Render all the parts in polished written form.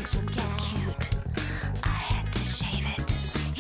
Stinks looks so cute. I had to shave it.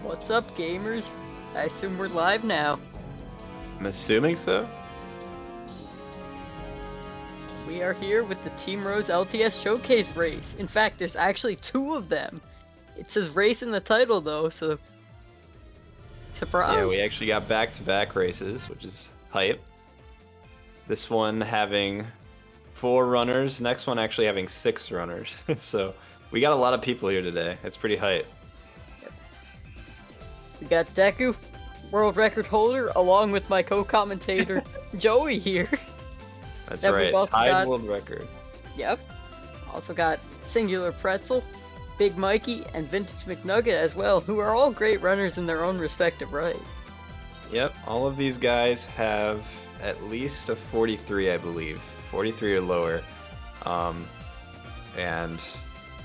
What's up, gamers? I assume we're live now. I'm assuming so. We are here with the Team Rose LTS Showcase race. In fact, there's actually two of them. It says race in the title, though, so... Surprise! Yeah, we actually got back-to-back races, which is hype. This one having 4 runners, next one actually having 6 runners. So we got a lot of people here today. It's pretty hype. We got Deku, world record holder, along with my co-commentator, Joey here. That's And right, we've also tied got- world record. Yep. Also got Singular Pretzel, Big Mikey, and Vintage McNugget as well, who are all great runners in their own respective right. Yep, all of these guys have at least a 43, I believe. 43 or lower. And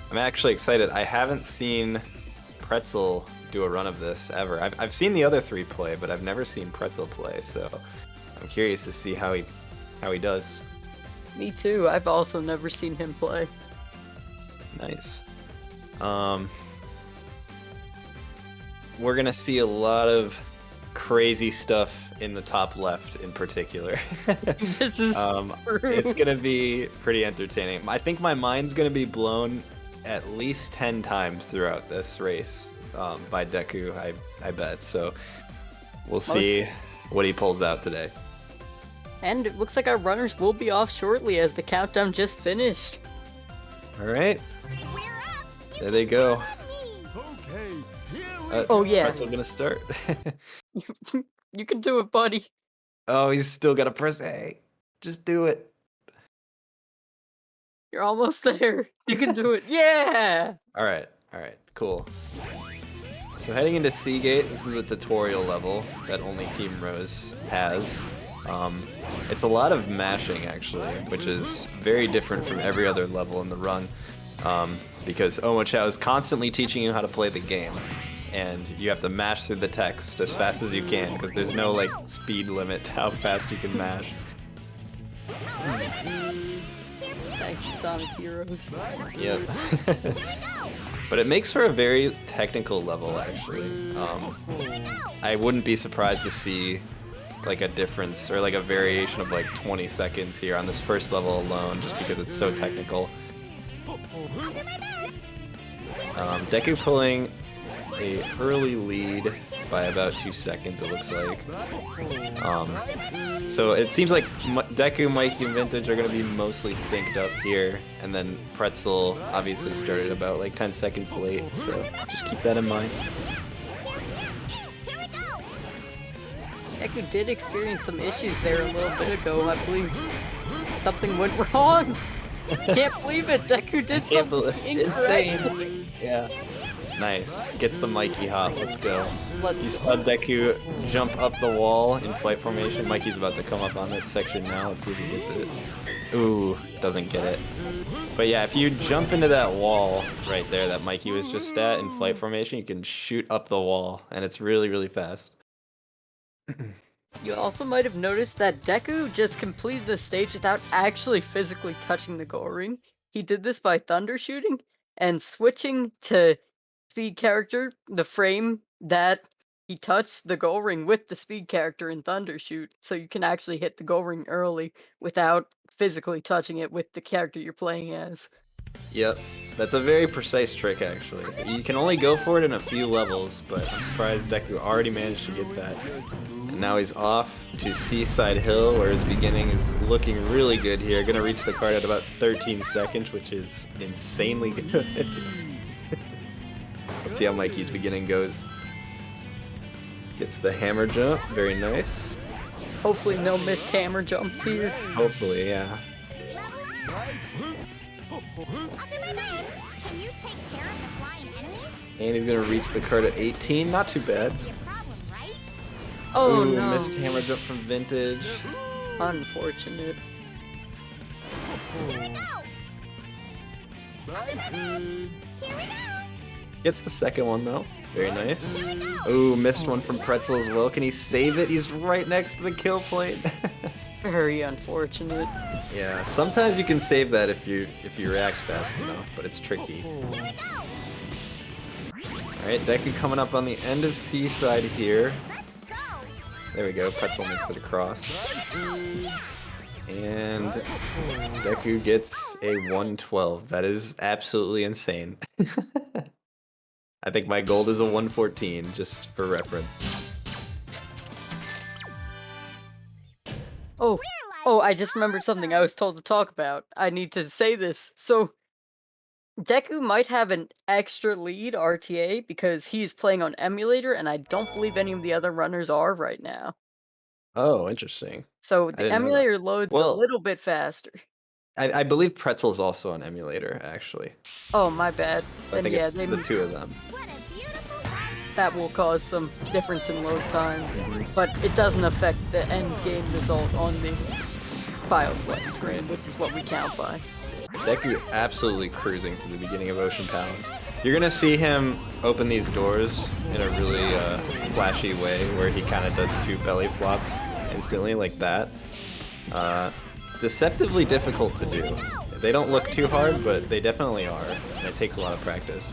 I'm actually excited. I haven't seen Pretzel do a run of this ever. I've seen the other 3 play, but I've never seen Pretzel play, so I'm curious to see how he does. Me too, I've also never seen him play. Nice. We're gonna see a lot of crazy stuff in the top left in particular. This is true. It's gonna be pretty entertaining. I think my mind's gonna be blown at least 10 times throughout this race by Deku, I bet. So we'll see what he pulls out today. And it looks like our runners will be off shortly as the countdown just finished. All right, there they go. Oh yeah, Pretzel gonna start. you can do it, buddy. Oh, he's still gotta press A. Just do it. You're almost there. You can do it. Yeah! All right, cool. So heading into Seagate, this is the tutorial level that only Team Rose has. It's a lot of mashing actually, which is very different from every other level in the run, because Omo Chow is constantly teaching you how to play the game, and you have to mash through the text as fast as you can, because there's no like speed limit to how fast you can mash. Thank you, Sonic Heroes. Yep. But it makes for a very technical level, actually. I wouldn't be surprised to see like a difference or like a variation of like 20 seconds here on this first level alone, just because it's so technical. Deku pulling a early lead by about 2 seconds, it looks like. So it seems like Deku, Mikey, and Vintage are going to be mostly synced up here, and then Pretzel obviously started about like 10 seconds late, so just keep that in mind. Deku did experience some issues there a little bit ago, I believe. Something went wrong! Can't believe it! Deku did something insane! Yeah. Nice. Gets the Mikey hop. Let's go. Let's You saw Deku jump up the wall in flight formation. Mikey's about to come up on that section now. Let's see if he gets it. Ooh, doesn't get it. But yeah, if you jump into that wall right there that Mikey was just at in flight formation, you can shoot up the wall, and it's really, really fast. You also might have noticed that Deku just completed the stage without actually physically touching the goal ring. He did this by thunder shooting and switching to speed character, the frame that he touched the goal ring with the speed character in thunder shoot, so you can actually hit the goal ring early without physically touching it with the character you're playing as. Yep, that's a very precise trick actually. You can only go for it in a few levels, but I'm surprised Deku already managed to get that. And now he's off to Seaside Hill, where his beginning is looking really good here. Gonna reach the card at about 13 seconds, which is insanely good. Let's see how Mikey's beginning goes. Gets the hammer jump, very nice. Hopefully no missed hammer jumps here. Hopefully, yeah. And he's gonna reach the card at 18, not too bad. Oh Ooh, no. missed hammer jump from Vintage. Unfortunate. Gets the second one though. Very nice. Ooh, missed one from Pretzel as well. Can he save it? He's right next to the kill point. Very unfortunate. Yeah, sometimes you can save that if you react fast enough, but it's tricky. Alright, Deku coming up on the end of Seaside here. There we go, Pretzel makes it across. And Deku gets a 112. That is absolutely insane. I think my gold is a 114, just for reference. Oh, oh, I just remembered something I was told to talk about. I need to say this. So, Deku might have an extra lead RTA because he's playing on emulator, and I don't believe any of the other runners are right now. Oh, interesting. So I the didn't know that. emulator loads a Well, little bit faster. I believe Pretzel's also an emulator, actually. Oh, my bad. I Then think yeah, it's the two of them. that will cause some difference in load times, Mhm. but it doesn't affect the end game result on the bioselect screen, which is what we count by. Deku absolutely cruising through the beginning of Ocean Palace. You're gonna see him open these doors in a really flashy way, where he kind of does 2 belly flops instantly like that. Deceptively difficult to do. They don't look too hard, but they definitely are, and it takes a lot of practice.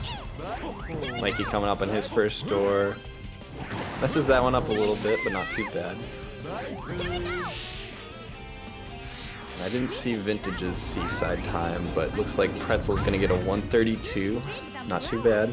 Mikey coming up on his first door. Messes that one up a little bit, but not too bad. I didn't see Vintage's Seaside time, but looks like Pretzel's gonna get a 132. Not too bad.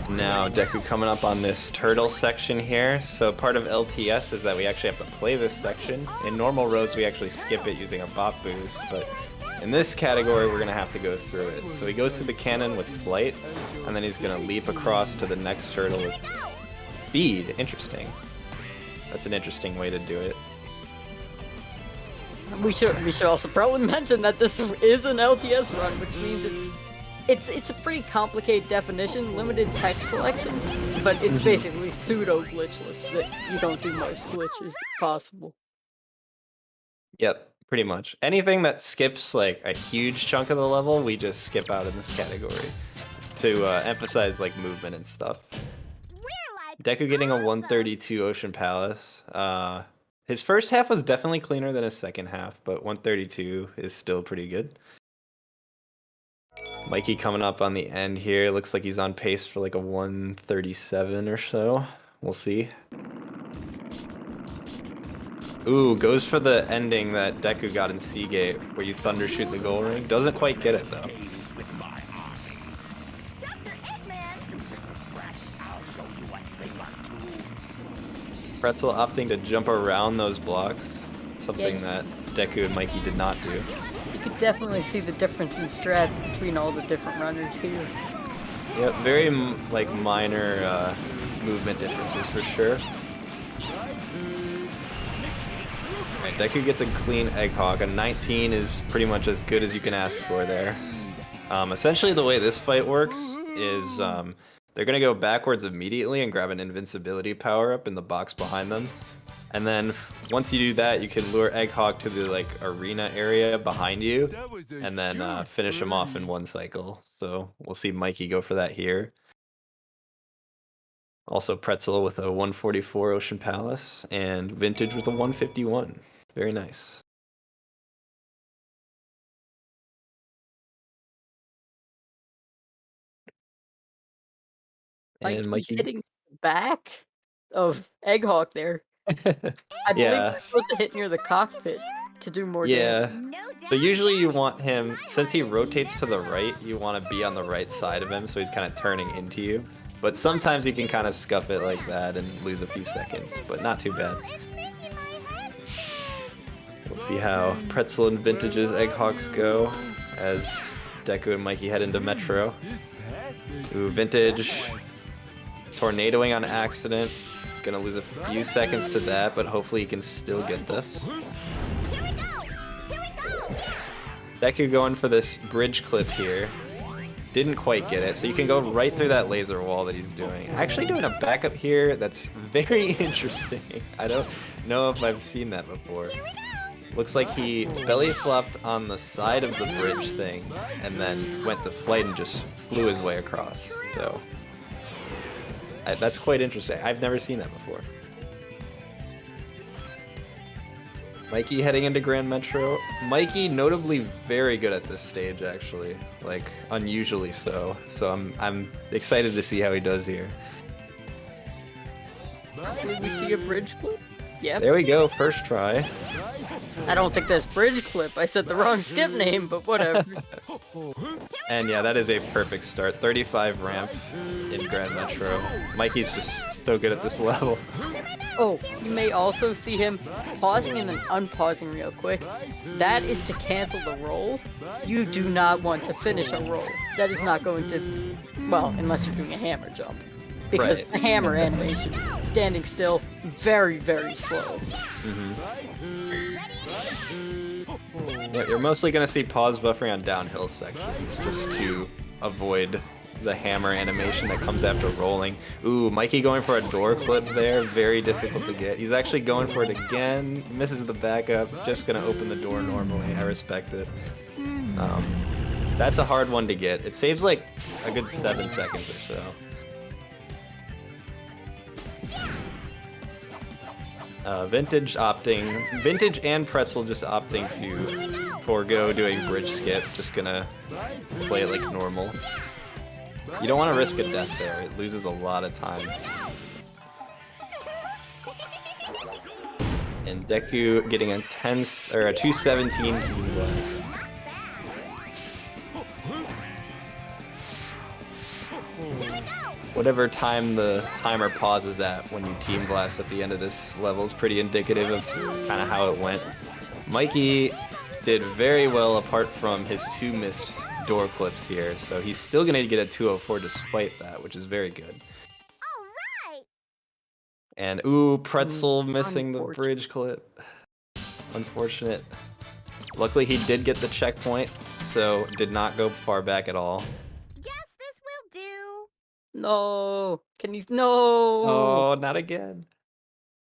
Now Deku coming up on this turtle section here. So part of LTS is that we actually have to play this section. In normal rows we actually skip it using a bot boost, but in this category we're gonna have to go through it. So he goes through the cannon with flight, and then he's gonna leap across to the next turtle with speed. Interesting. That's an interesting way to do it. We should also probably mention that this is an LTS run, which means it's a pretty complicated definition, limited text selection, but it's basically pseudo glitchless, that you don't do most glitches possible. Yep, pretty much. Anything that skips like a huge chunk of the level, we just skip out in this category to emphasize like movement and stuff. Deku getting a 132 Ocean Palace. His first half was definitely cleaner than his second half, but 132 is still pretty good. Mikey coming up on the end here. Looks like he's on pace for like a 137 or so. We'll see. Ooh, goes for the ending that Deku got in Seagate, where you thunder shoot the goal ring. Doesn't quite get it though. Pretzel opting to jump around those blocks, something that Deku and Mikey did not do. You could definitely see the difference in strats between all the different runners here. Yep, very like minor movement differences for sure. Right, Deku gets a clean egg hawk. A 19 is pretty much as good as you can ask for there. Essentially the way this fight works is they're gonna go backwards immediately and grab an invincibility power up in the box behind them. And then once you do that, you can lure Egg Hawk to the like arena area behind you, and then finish him off in one cycle. So we'll see Mikey go for that here. Also Pretzel with a 144 Ocean Palace, and Vintage with a 151. Very nice. Like, And he's Mikey. hitting the back of Egghawk there. I believe Yeah, it's supposed to hit near the cockpit to do more damage. yeah. So usually you want him, since he rotates to the right, you want to be on the right side of him, so he's kind of turning into you. But sometimes you can kind of scuff it like that and lose a few seconds, but not too bad. We'll see how Pretzel and Vintage's Egg Hawks go as Deku and Mikey head into Metro. Ooh, Vintage tornadoing on accident. Gonna lose a few seconds to that, but hopefully he can still get this. Deku going for this bridge clip here. Didn't quite get it, so you can go right through that laser wall that he's doing. Actually doing a backup here that's very interesting. I don't know if I've seen that before. Looks like he belly flopped on the side of the bridge thing and then went to flight and just flew his way across. So that's quite interesting. I've never seen that before. Mikey heading into Grand Metro. Mikey notably very good at this stage, actually, like unusually so. So I'm excited to see how he does here. Hopefully we see a bridge clip. Yep. There we go, first try. I don't think that's bridge clip. I said the wrong skip name, but whatever. And yeah, that is a perfect start. 35 ramp in Grand Metro. Mikey's just so good at this level. Oh, you may also see him pausing and then unpausing real quick. That is to cancel the roll. You do not want to finish a roll. That is not going to, well, unless you're doing a hammer jump. Because Right. the hammer animation, standing still, very, very slow. Yeah, you're mostly gonna see pause buffering on downhill sections just to avoid the hammer animation that comes after rolling. Ooh, Mikey going for a door clip there, very difficult to get. He's actually going for it again, misses the backup, just gonna open the door normally. I respect it. That's a hard one to get. It saves like a good 7 seconds or so. Vintage and Pretzel just opting to forego doing bridge skip, just gonna play it like normal. You don't want to risk a death there, it loses a lot of time. And Deku getting a 217 team blast. Whatever time the timer pauses at when you team blast at the end of this level is pretty indicative of kind of how it went. Mikey did very well apart from his 2 missed door clips here, so he's still gonna get a 204 despite that, which is very good. And ooh, Pretzel missing the Unfortunate. bridge clip. Unfortunate. Luckily he did get the checkpoint, so did not go far back at all. No! Can he? No! Oh, not again.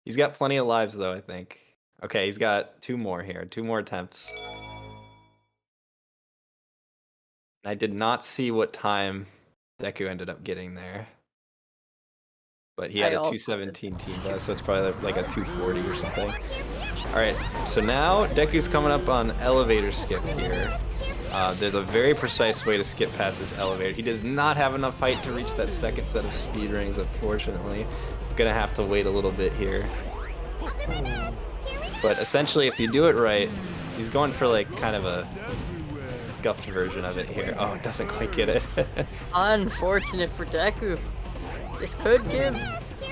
He's got plenty of lives though, I think. Okay, he's got 2 more here, 2 more attempts. I did not see what time Deku ended up getting there. But he had I a also 217 team didn't. blast, so it's probably like a 240 or something. Alright, so now Deku's coming up on elevator skip here. There's a very precise way to skip past this elevator. He does not have enough height to reach that second set of speed rings, unfortunately. Gonna have to wait a little bit here. But essentially, if you do it right, he's going for like kind of a scuffed version of it here. Oh, doesn't quite get it. Unfortunate for Deku. This could give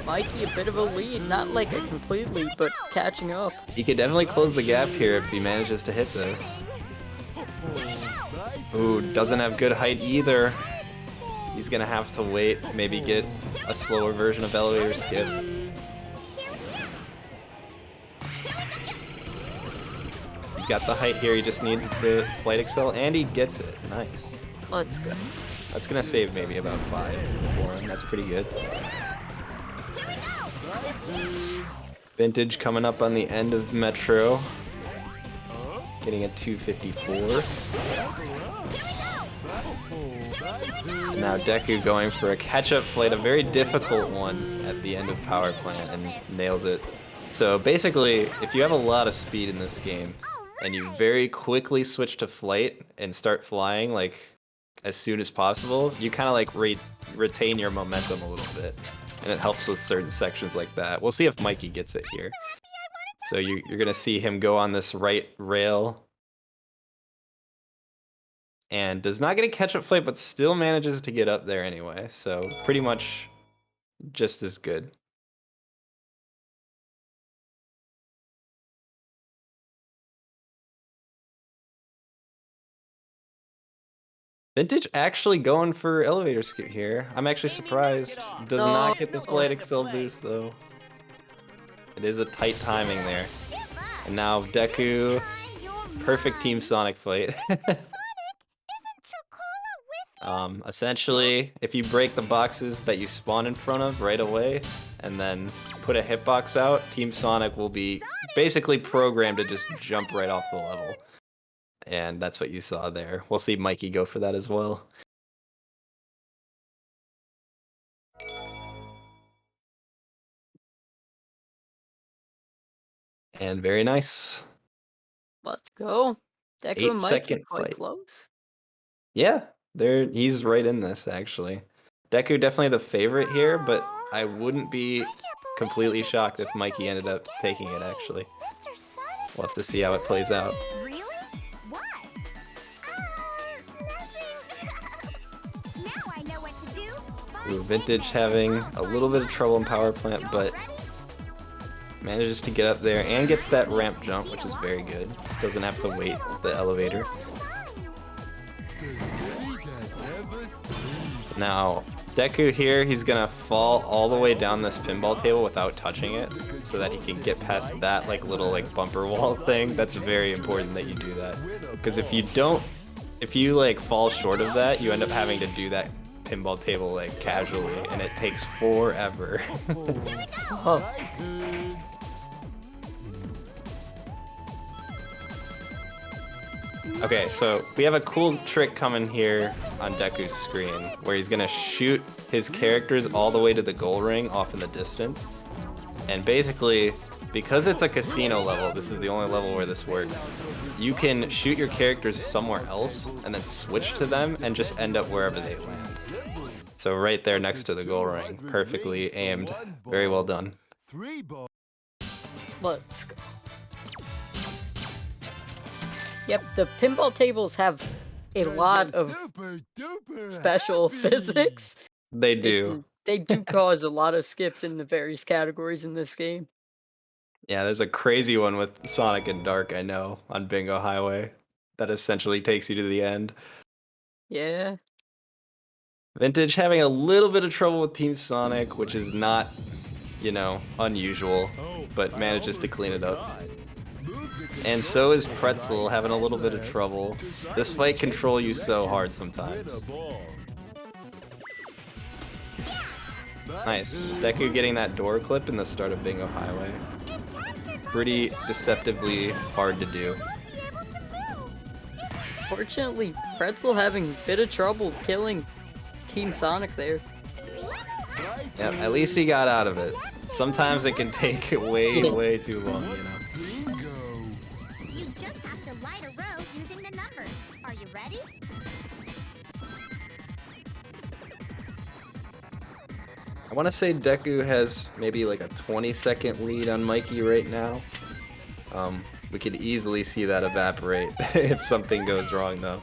Mikey a bit of a lead. Not like a complete lead, but catching up. He could definitely close the gap here if he manages to hit this. Ooh, doesn't have good height either. He's gonna have to wait, maybe get a slower version of elevator skip. He's got the height here, he just needs the flight excel, and he gets it. Nice. Let's go. That's gonna save maybe about 5 for him. That's pretty good. Vintage coming up on the end of Metro. Getting a 254. And now Deku going for a catch-up flight, a very difficult one at the end of Power Plant, and nails it. So basically, if you have a lot of speed in this game, and you very quickly switch to flight and start flying, like, as soon as possible, you kind of like retain your momentum a little bit, and it helps with certain sections like that. We'll see if Mikey gets it here. So you're gonna see him go on this right rail, and does not get a catch-up flight, but still manages to get up there anyway. So pretty much just as good. Vintage actually going for elevator skip here. I'm actually surprised. Does No. not get the flight excel boost though. It is a tight timing there. And now Deku, perfect Team Sonic fight. Essentially, if you break the boxes that you spawn in front of right away, and then put a hitbox out, Team Sonic will be basically programmed to just jump right off the level. And that's what you saw there. We'll see Mikey go for that as well. And very nice. Let's go. Deku and Mikey 8-second quite fight. close. Yeah, he's right in this actually. Deku definitely the favorite here, but I wouldn't be completely shocked if Mikey ended up taking it actually. We'll have to see how it plays out. Really? What? Nothing. Now I know what to do. Ooh, Vintage having a little bit of trouble in power plant, but manages to get up there and gets that ramp jump, which is very good. Doesn't have to wait the elevator. Now, Deku here, he's gonna fall all the way down this pinball table without touching it, so that he can get past that little bumper wall thing. That's very important that you do that, because if you don't, if you fall short of that, you end up having to do that pinball table casually, and it takes forever. Oh, Okay, so we have a cool trick coming here on Deku's screen, where he's gonna shoot his characters all the way to the goal ring off in the distance. And basically, because it's a casino level, this is the only level where this works, you can shoot your characters somewhere else and then switch to them and just end up wherever they land. So right there next to the goal ring, perfectly aimed, very well done. let's go. Yep, the pinball tables have a lot of special physics. They do. They do cause a lot of skips in the various categories in this game. Yeah, there's a crazy one with Sonic and Dark, I know, on Bingo Highway, that essentially takes you to the end. Yeah. Vintage having a little bit of trouble with Team Sonic, which is not, unusual, but manages to clean it up. And so is Pretzel having a little bit of trouble. This fight controls you so hard sometimes. Nice. Deku getting that door clip in the start of Bingo Highway. Pretty deceptively hard to do. Fortunately, Pretzel having a bit of trouble killing Team Sonic there. Yep, at least he got out of it. Sometimes it can take way too long, You just have to light a row using the numbers. Are you ready? I want to say Deku has maybe a 20-second lead on Mikey right now. We could easily see that evaporate if something goes wrong, though.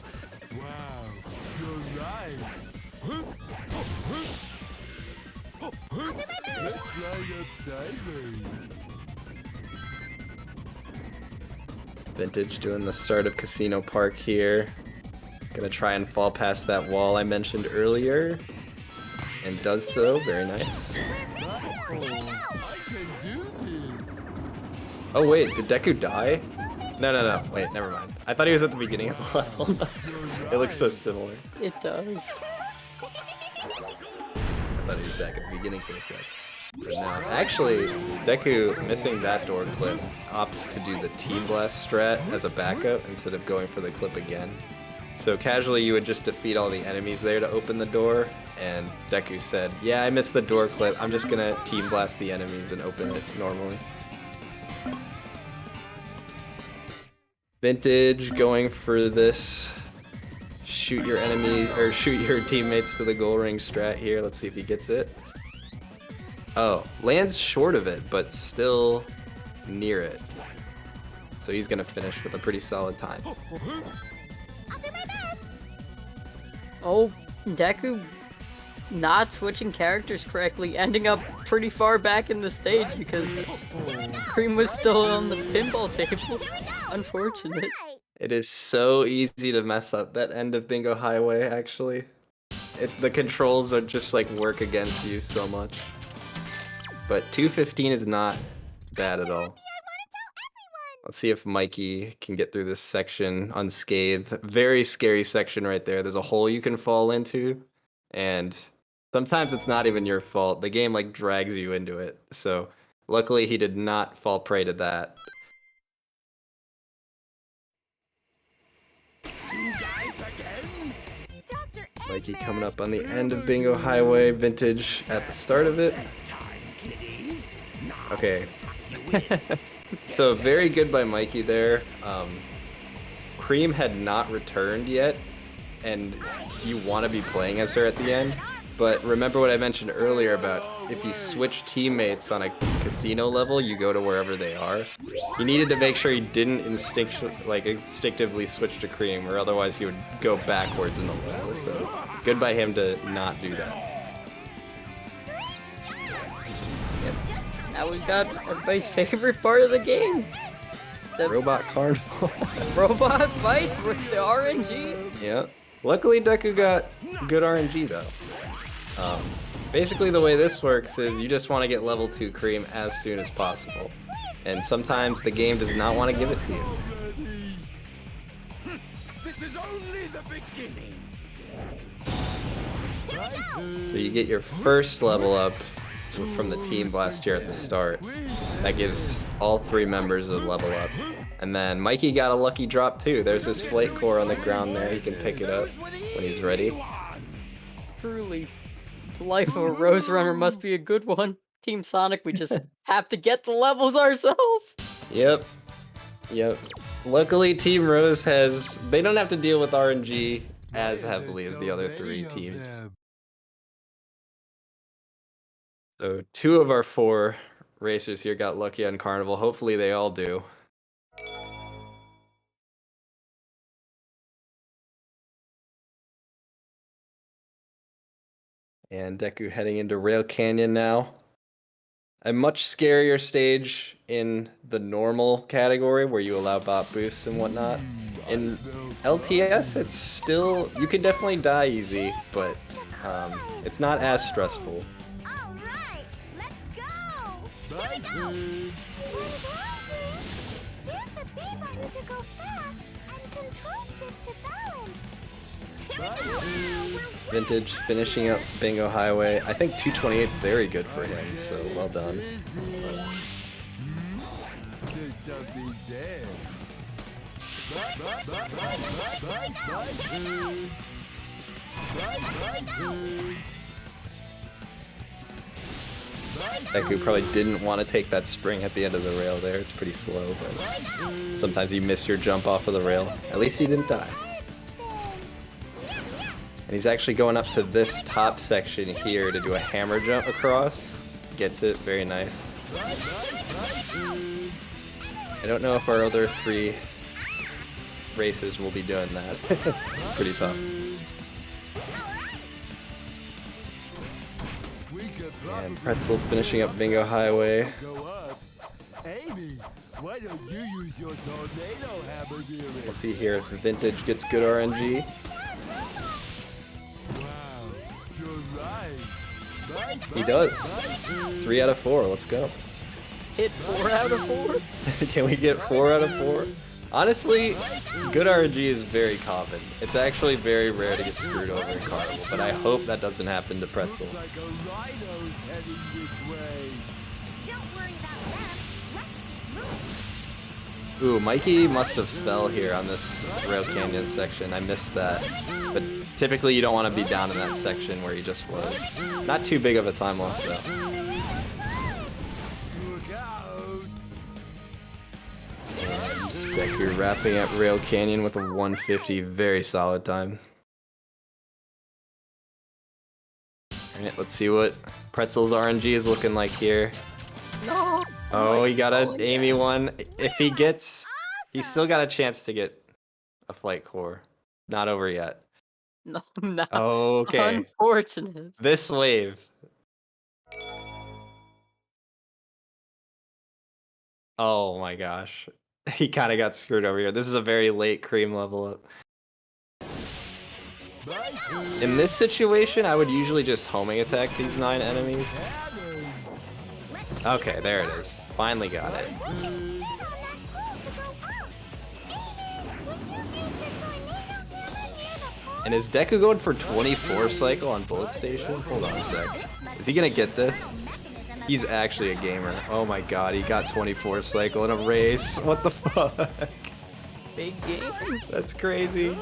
Vintage doing the start of Casino Park here. Gonna try and fall past that wall I mentioned earlier. And does so, very nice. Oh wait, did Deku die? No, wait, never mind. I thought he was at the beginning of the level. It looks so similar. It does. I thought he was back at the beginning for a sec. But no, actually, Deku, missing that door clip, opts to do the Team Blast strat as a backup instead of going for the clip again. So casually you would just defeat all the enemies there to open the door, and Deku said, yeah, I missed the door clip, I'm just gonna Team Blast the enemies and open it normally. Vintage going for this shoot your enemies, or shoot your teammates to the goal ring strat here. Let's see if he gets it. Oh, lands short of it, but still near it. So he's gonna finish with a pretty solid time. Oh, Deku not switching characters correctly, ending up pretty far back in the stage because Cream was still on the pinball tables. Unfortunate. It is so easy to mess up that end of Bingo Highway, actually. The controls are just work against you so much. But 215 is not bad at all. Let's see if Mikey can get through this section unscathed. Very scary section right there. There's a hole you can fall into, and sometimes it's not even your fault. The game drags you into it. So luckily he did not fall prey to that. Mikey coming up on the end of Bingo Highway, Vintage at the start of it. Okay, So very good by Mikey there. Cream had not returned yet, and you want to be playing as her at the end. But remember what I mentioned earlier about if you switch teammates on a casino level, you go to wherever they are. You needed to make sure you didn't instinctively switch to Cream, or otherwise you would go backwards in the level. So good by him to not do that. Yep. Now we've got everybody's favorite part of the game. The Robot Carnival. robot fights with the RNG. Yeah. Luckily, Deku got good RNG though. Basically, the way this works is you just want to get level 2 Cream as soon as possible. And sometimes the game does not want to give it to you. This is only the beginning. So you get your first level up from the Team Blast here at the start. That gives all 3 members a level up. And then Mikey got a lucky drop too. There's his Flake Core on the ground there. He can pick it up when he's ready. Truly, the life of a Rose Runner must be a good one. Team Sonic, we just have to get the levels ourselves. Yep. Luckily, Team Rose they don't have to deal with RNG as heavily as the other 3 teams. So 2 of our 4 racers here got lucky on Carnival. Hopefully they all do. And Deku heading into Rail Canyon now. A much scarier stage in the normal category where you allow bot boosts and whatnot. In LTS, it's still, you can definitely die easy, but it's not as stressful. All right, let's go. Bye. There's the B button to go fast and control stick to balance. Here we go. Vintage finishing up Bingo Highway. I think 228 is very good for him, so well done. Deku probably didn't want to take that spring at the end of the rail there. It's pretty slow, but sometimes you miss your jump off of the rail. At least he didn't die. And he's actually going up to this top section here to do a hammer jump across. Gets it, very nice. I don't know if our other 3 racers will be doing that. It's pretty tough. And Pretzel finishing up Bingo Highway. Amy, why don't you use your tornado hammer, dearie? We'll see here if Vintage gets good RNG. Wow, you're right. He does. 3 out of 4, let's go. Hit 4 out of 4. Can we get 4 out of 4? Honestly, good RNG is very common. It's actually very rare to get screwed over in Carnival, but I hope that doesn't happen to Pretzel. Like a rhino's heading this way. Don't worry about them. Let's move. Ooh, Mikey must have fell here on this Rail Canyon section. I missed that. But typically you don't want to be down in that section where he just was. Not too big of a time loss though. Look out. Deku wrapping at Rail Canyon with a 150, very solid time. Alright, let's see what Pretzel's RNG is looking like here. No. Oh, he got an Amy one. If he gets, he's still got a chance to get a Flight Core. Not over yet. No, no. Okay. Unfortunate. This wave. Oh my gosh. He kind of got screwed over here. This is a very late Cream level up. In this situation, I would usually just homing attack these 9 enemies. Okay, there it is. Finally got it. And is Deku going for 24 cycle on Bullet Station? Hold on a sec. Is he gonna get this? He's actually a gamer. Oh my god, he got 24 cycle in a race. What the fuck? Big game. That's crazy.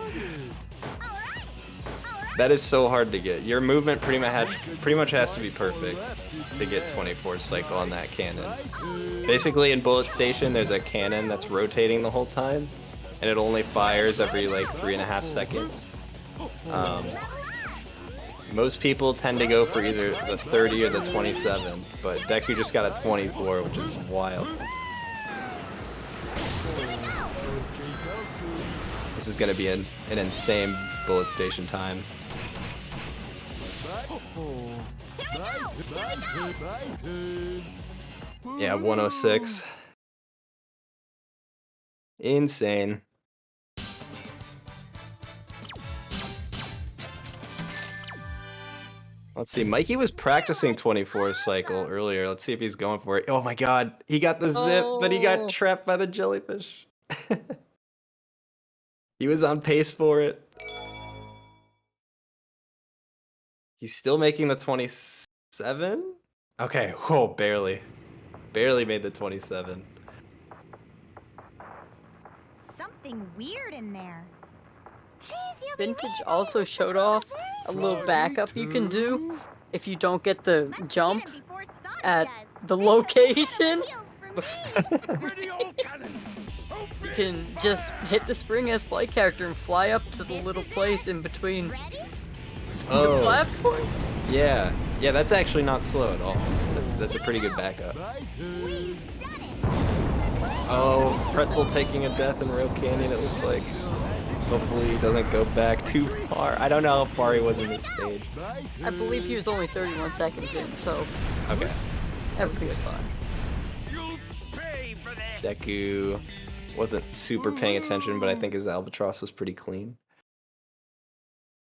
That is so hard to get. Your movement pretty much has to be perfect to get 24 cycle on that cannon. Basically, in Bullet Station, there's a cannon that's rotating the whole time, and it only fires every like 3.5 seconds. Most people tend to go for either the 30 or the 27, but Deku just got a 24, which is wild. This is going to be an insane Bullet Station time. Yeah, 106. Insane. Let's see, Mikey was practicing 24 cycle earlier. Let's see if he's going for it. Oh my god, he got the zip, but he got Oh. trapped by the jellyfish. He was on pace for it. He's still making the 27? Okay, whoa, barely. Barely made the 27. Something weird in there. Jeez, you'll be Vintage waiting also with showed the off covers. a little backup you can do if you don't get the Let's jump get him before Sonic at does. the Leave the location. wheels for me. Ready, old cannon! You can just hit the spring as flight character and fly up to the little place in between Ready? the Oh, platforms. yeah. Yeah, that's actually not slow at all. That's a pretty good backup. We've done it. Oh, Pretzel taking a death in Rope Canyon, it looks like. Hopefully he doesn't go back too far. I don't know how far he was in this stage. I believe he was only 31 seconds in, so Okay. everything's fine. You'll pay for this! Deku wasn't super paying attention, but I think his Albatross was pretty clean.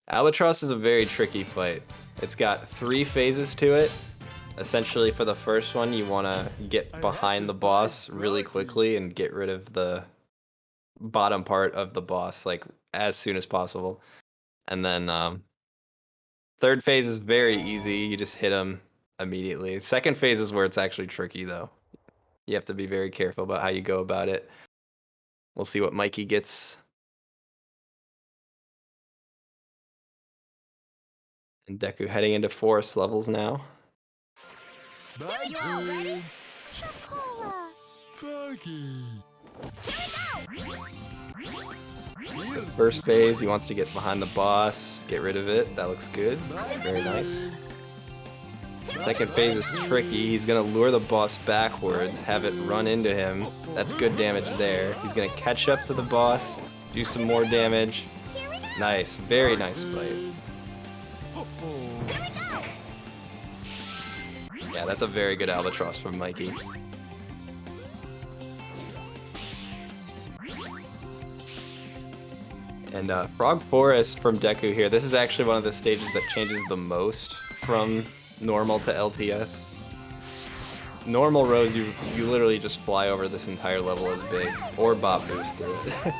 Albatross is a very tricky fight. It's got 3 phases to it. Essentially, for the first one, you want to get behind the boss really quickly and get rid of the bottom part of the boss, like, as soon as possible. And then, third phase is very easy. You just hit him immediately. Second phase is where it's actually tricky, though. You have to be very careful about how you go about it. We'll see what Mikey gets. And Deku heading into forest levels now. You all ready? Chocola. Funky! First phase, he wants to get behind the boss, get rid of it. That looks good. Very nice. Second phase is tricky. He's going to lure the boss backwards, have it run into him. That's good damage there. He's going to catch up to the boss, do some more damage. Nice. Very nice fight. Yeah, that's a very good Albatross from Mikey. And Frog Forest from Deku here. This is actually one of the stages that changes the most from normal to LTS. Normal rows, you literally just fly over this entire level as big, or bop boost through it.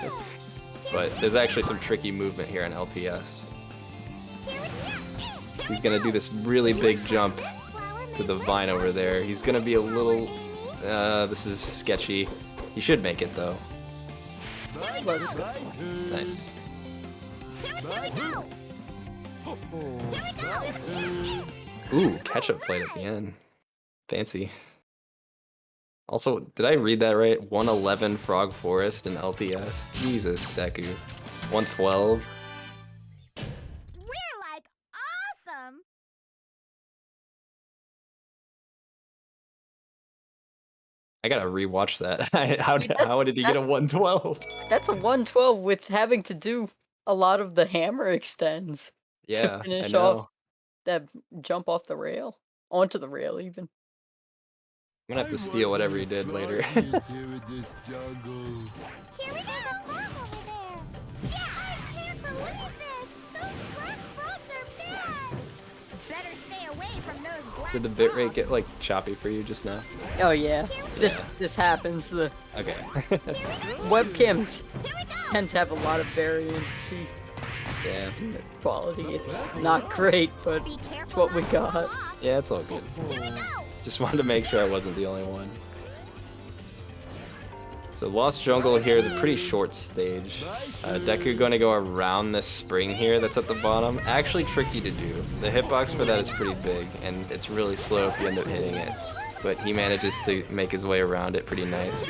But there's actually some tricky movement here in LTS. He's gonna do this really big jump to the vine over there. He's gonna be a little... this is sketchy. He should make it though. Let's go. Nice. Ooh, catch-up fight at the end. Fancy. Also, did I read that right? 111 Frog Forest in LTS? Jesus, Deku. 112? We're like awesome. I gotta rewatch that. How did he get a 112? That's a 112 with having to do a lot of the hammer extends Yeah, to I finish know. off that jump off the rail. Onto the rail, even. I'm gonna have to steal whatever he did later. Here we go. There's a farm over there. Yeah, I can't believe this. Those black frogs are bad. Better stay away from those black Did the bitrate frogs. get like choppy for you just now? Oh yeah, Yeah. this happens. The Okay. webcams tend to have a lot of variancy Yeah. quality. It's not great, but Be it's careful what we not to got. fall off. Yeah, it's all good. Here we go. Just wanted to make sure I wasn't the only one. So Lost Jungle here is a pretty short stage. Deku going to go around this spring here that's at the bottom. Actually tricky to do. The hitbox for that is pretty big, and it's really slow if you end up hitting it. But he manages to make his way around it pretty nice.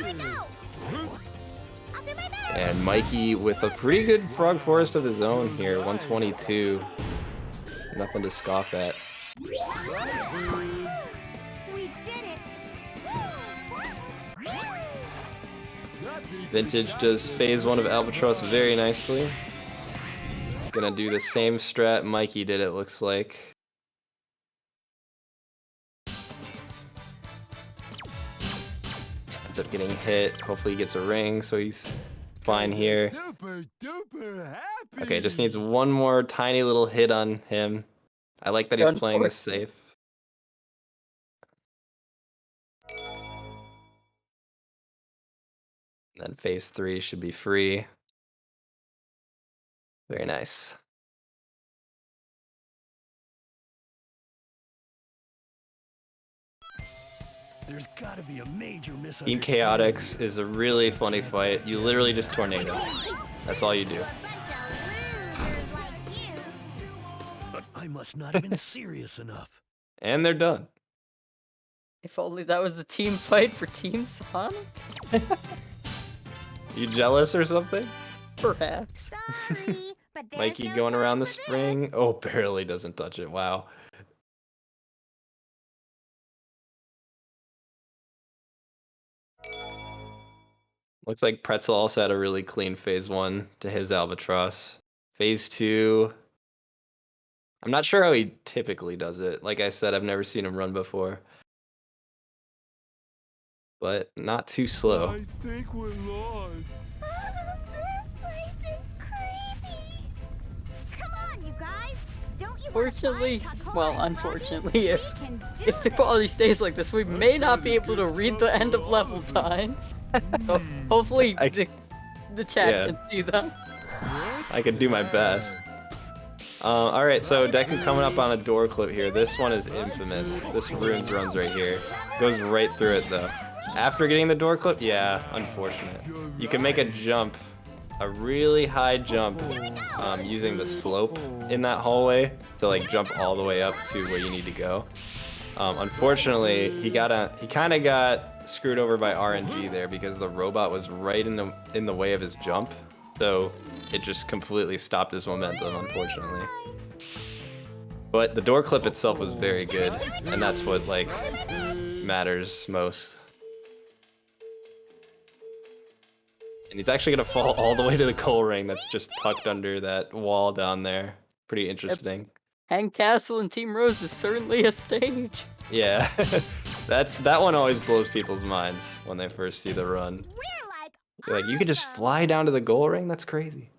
And Mikey with a pretty good Frog Forest of his own here, 122. Nothing to scoff at. We did it. Vintage does phase 1 of Albatross very nicely. Gonna do the same strat Mikey did, it looks like. Ends up getting hit. Hopefully he gets a ring, so he's fine here. Super duper happy. Okay, just needs one more tiny little hit on him. I like that he's Going playing for this it. safe. And then phase 3 should be free. Very nice. There's gotta be a major Team misunderstanding. Chaotix is a really funny fight. You literally just tornado. That's all you do. But I must not have been serious enough. And they're done. If only that was the team fight for Team Sonic? You jealous or something? Perhaps. Sorry, but there's Mikey no going time around the for this. spring. Oh, barely doesn't touch it. Wow. Looks like Pretzel also had a really clean phase 1 to his Albatross. Phase 2. I'm not sure how he typically does it. Like I said, I've never seen him run before. But not too slow. I think we're lost. This place is creepy. Come on, you guys. Don't you Fortunately, well, unfortunately, if the the quality stays like this, we may not be able to read the end of level times. So hopefully the chat Yeah. can see them. I can do my best. Alright, so Deku coming up on a door clip here. This one is infamous. This runes runs right here. Goes right through it though. After getting the door clip, yeah, unfortunate. You can make a jump, a really high jump, using the slope in that hallway to like jump all the way up to where you need to go. Unfortunately, he kind of got screwed over by RNG there because the robot was right in the way of his jump. So it just completely stopped his momentum, unfortunately. But the door clip itself was very good, and that's what like matters most. And he's actually gonna fall all the way to the coal ring that's just tucked under that wall down there. Pretty interesting. Hang Castle and Team Rose is certainly a stage. Yeah, that one always blows people's minds when they first see the run. We're like, You're like, you could just awesome. fly down to the goal ring? That's crazy.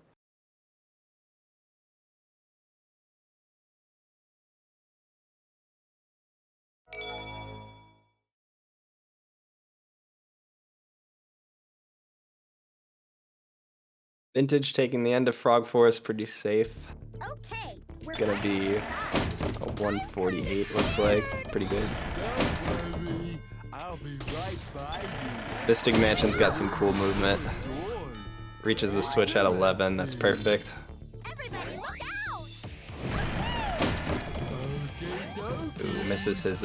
Vintage taking the end of Frog Forest pretty safe. Okay, we're Gonna be a 148, looks like. Pretty good. Don't worry, I'll be right by you. Mystic Mansion's got some cool movement. Doors. Reaches the switch at 11, that's perfect. everybody look out. Ooh, misses his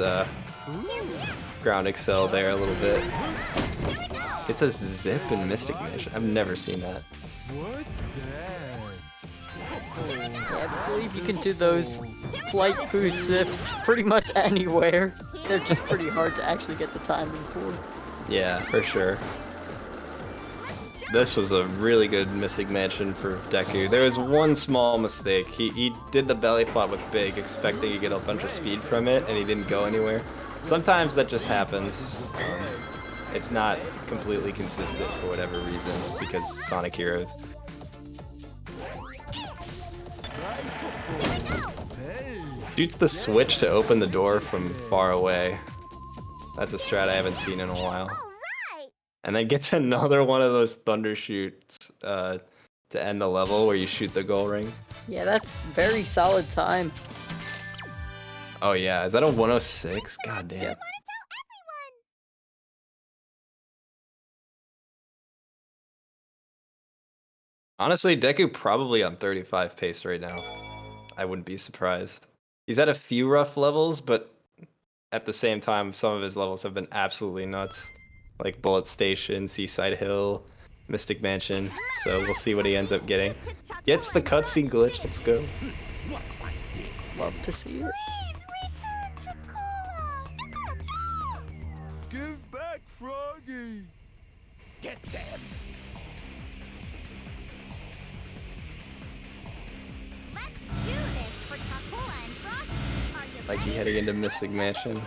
ground excel there a little bit. It's a zip in Mystic Mansion. I've never seen that. What's that? Yeah, I believe you can do those flight boost zips pretty much anywhere. They're just pretty hard to actually get the timing for. Yeah, for sure. This was a really good Mystic Mansion for Deku. There was one small mistake. He did the belly flop with Big, expecting to get a bunch of speed from it, and he didn't go anywhere. Sometimes that just happens. It's not completely consistent for whatever reason, because Sonic Heroes. Hey, Shoots the switch to open the door from far away. That's a strat I haven't seen in a while. All right. And then gets another one of those thunder shoots to end the level where you shoot the goal ring. Yeah, that's very solid time. Oh yeah, is that a 106? God damn. Yep. Honestly, Deku probably on 35 pace right now. I wouldn't be surprised. He's had a few rough levels, but at the same time, some of his levels have been absolutely nuts. Like Bullet Station, Seaside Hill, Mystic Mansion. So we'll see what he ends up getting. Gets the cutscene glitch. Let's go. Love to see it. Please return to Cola. Give back Froggy. Get them. Let's do this for Takula and Frosty. Are you Mikey ready? heading into Mystic Mansion.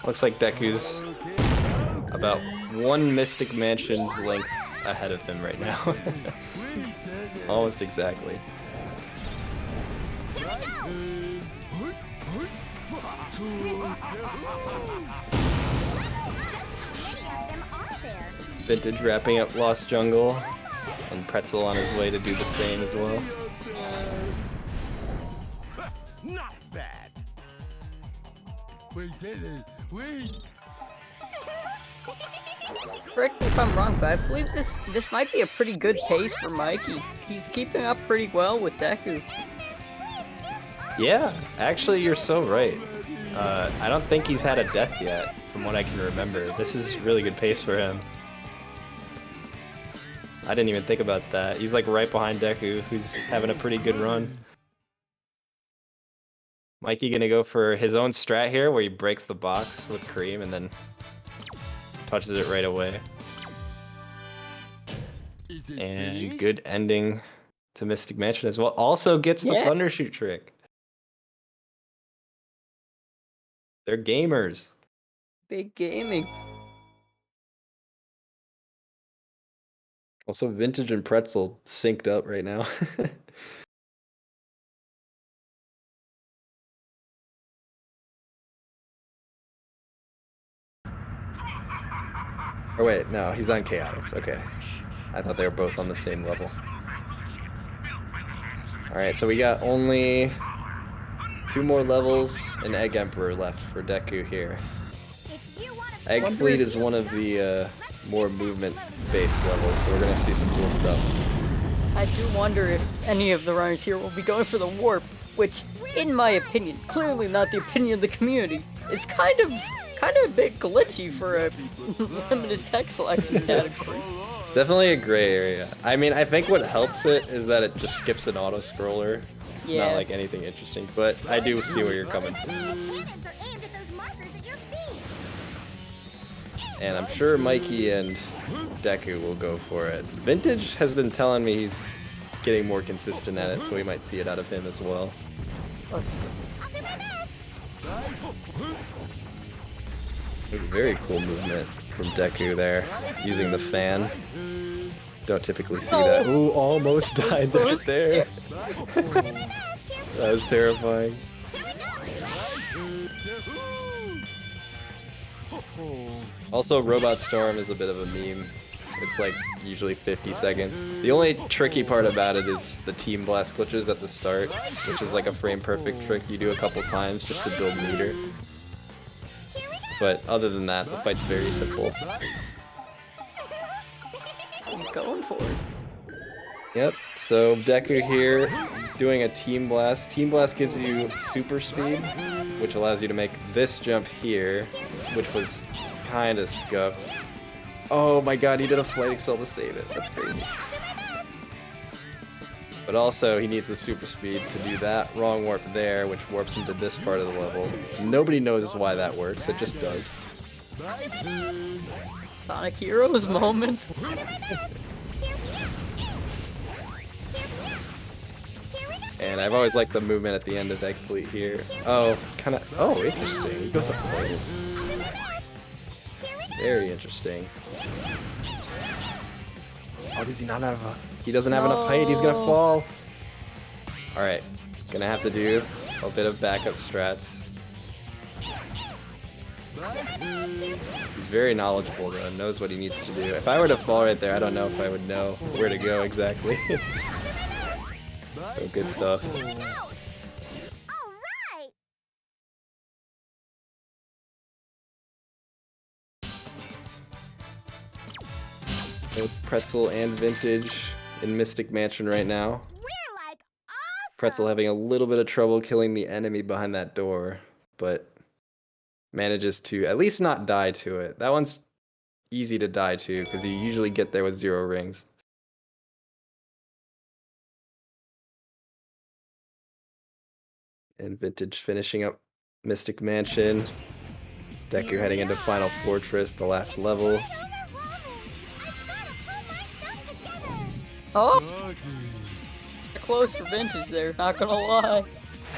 Looks like Deku's Okay. about one Mystic Mansion's length ahead of him right now. We did it. Almost exactly. Here we go. How many of them are there? Vintage wrapping up Lost Jungle, and Pretzel on his way to do the same as well. Not bad. We did it. We. Correct me if I'm wrong, but I believe this might be a pretty good pace for Mikey. He's keeping up pretty well with Deku. Yeah, actually, you're so right. I don't think he's had a death yet, from what I can remember. This is really good pace for him. I didn't even think about that. He's like right behind Deku, who's having a pretty good run. Mikey gonna go for his own strat here, where he breaks the box with Cream and then touches it right away. Is it And finished? good ending to Mystic Mansion as well. Also gets the Yeah. Thundershoot trick. They're gamers. Big gaming. Also, Vintage and Pretzel synced up right now. Oh wait, no, he's on Chaotix. Okay. I thought they were both on the same level. Alright, so we got only 2 more levels and Egg Emperor left for Deku here. If you want to Egg Fleet is one of the more movement-based levels, so we're gonna see some cool stuff. I do wonder if any of the runners here will be going for the warp, which, in my opinion, clearly not the opinion of the community, is kind of a bit glitchy for a limited tech selection category. Definitely a gray area. I mean, I think what helps it is that it just skips an auto-scroller. Yeah. Not like anything interesting, but I do see where you're coming from. cannons are aimed at those markers at your feet. And I'm sure Mikey and Deku will go for it. Vintage has been telling me he's getting more consistent at it, so we might see it out of him as well. Let's go. I'll do my best. Very cool movement from Deku there, using the fan. Don't typically see that. Ooh, almost died so right there. That was terrifying. Also, Robot Storm is a bit of a meme. It's like usually 50 seconds. The only tricky part about it is the Team Blast glitches at the start, which is like a frame perfect trick you do a couple times just to build meter. But other than that, the fight's very simple. He's going for it. Yep, so Deku here doing a Team Blast. Team Blast gives you super speed, which allows you to make this jump here, which was kind of scuffed. Oh my god, he did a flight excel to save it. That's crazy. But also, he needs the super speed to do that wrong warp there, which warps him to this part of the level. Nobody knows why that works, it just does. Sonic Heroes moment. And I've always liked the movement at the end of Egg Fleet here. Oh, kind of. Oh, interesting. He goes up low. Very interesting. Oh, does he not have a... He doesn't have enough height. He's gonna fall. Alright. Gonna have to do a bit of backup strats. He's very knowledgeable, though. Knows what he needs to do. If I were to fall right there, I don't know if I would know where to go exactly. So good stuff. All right. Both Pretzel and Vintage in Mystic Mansion right now. We're like awesome. Pretzel having a little bit of trouble killing the enemy behind that door, but manages to at least not die to it. That one's easy to die to because you usually get there with 0 rings. And Vintage finishing up Mystic Mansion. Deku heading into Final Fortress, the last level. Oh, Ducky. close for Vintage there, not gonna lie.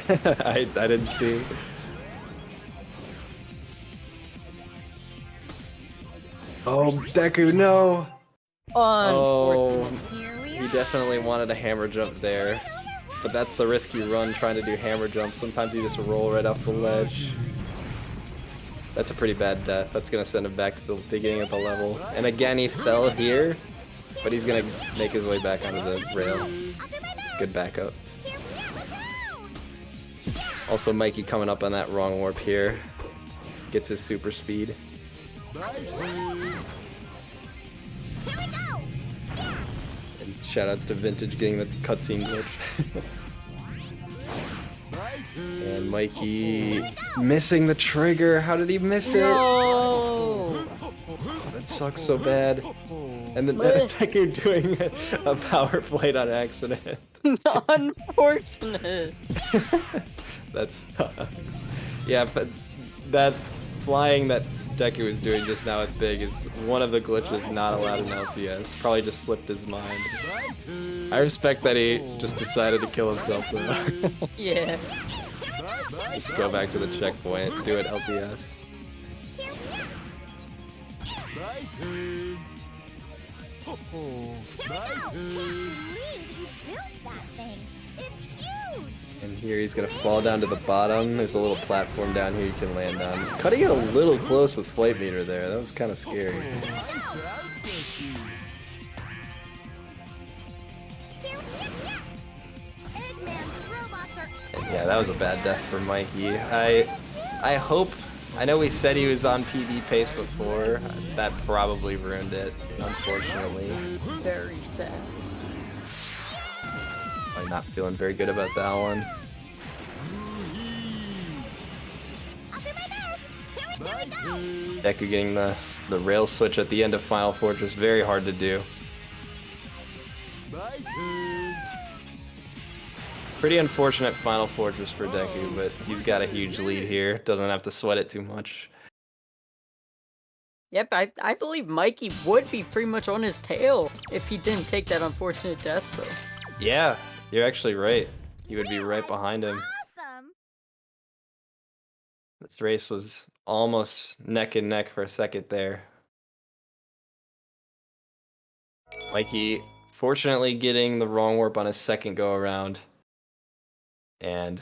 I didn't see. Oh, Deku, no! Oh, Unfortunate. he definitely wanted a hammer jump there. But that's the risk you run trying to do hammer jumps. Sometimes you just roll right off the ledge. That's a pretty bad death. That's going to send him back to the beginning of the level. And again, he fell here, but he's going to make his way back onto the rail. Good backup. Also, Mikey coming up on that wrong warp here. Gets his super speed. And shoutouts to Vintage getting the cutscene glitch. And Mikey missing the trigger. How did he miss it? No! That sucks so bad. And then Deku doing a power plate on accident. Unfortunate. That's yeah, but that flying that Deku was doing just now at Big is one of the glitches not allowed in LTS. Probably just slipped his mind. I respect that he just decided to kill himself though. Yeah. Just go back to the checkpoint, do it LTS. And here he's gonna fall down to the bottom. There's a little platform down here you can land on. Cutting it a little close with Flight Meter there. That was kind of scary. And yeah, that was a bad death for Mikey. I hope. I know we said he was on PB pace before. That probably ruined it, unfortunately. Very sad. I'm not feeling very good about that one. Deku getting the rail switch at the end of Final Fortress, very hard to do. Pretty unfortunate Final Fortress for Deku, but he's got a huge lead here. Doesn't have to sweat it too much. Yep, I believe Mikey would be pretty much on his tail if he didn't take that unfortunate death, though. Yeah, you're actually right. He would be right behind him. Awesome. This race was almost neck and neck for a second there. Mikey, fortunately getting the wrong warp on his second go around. And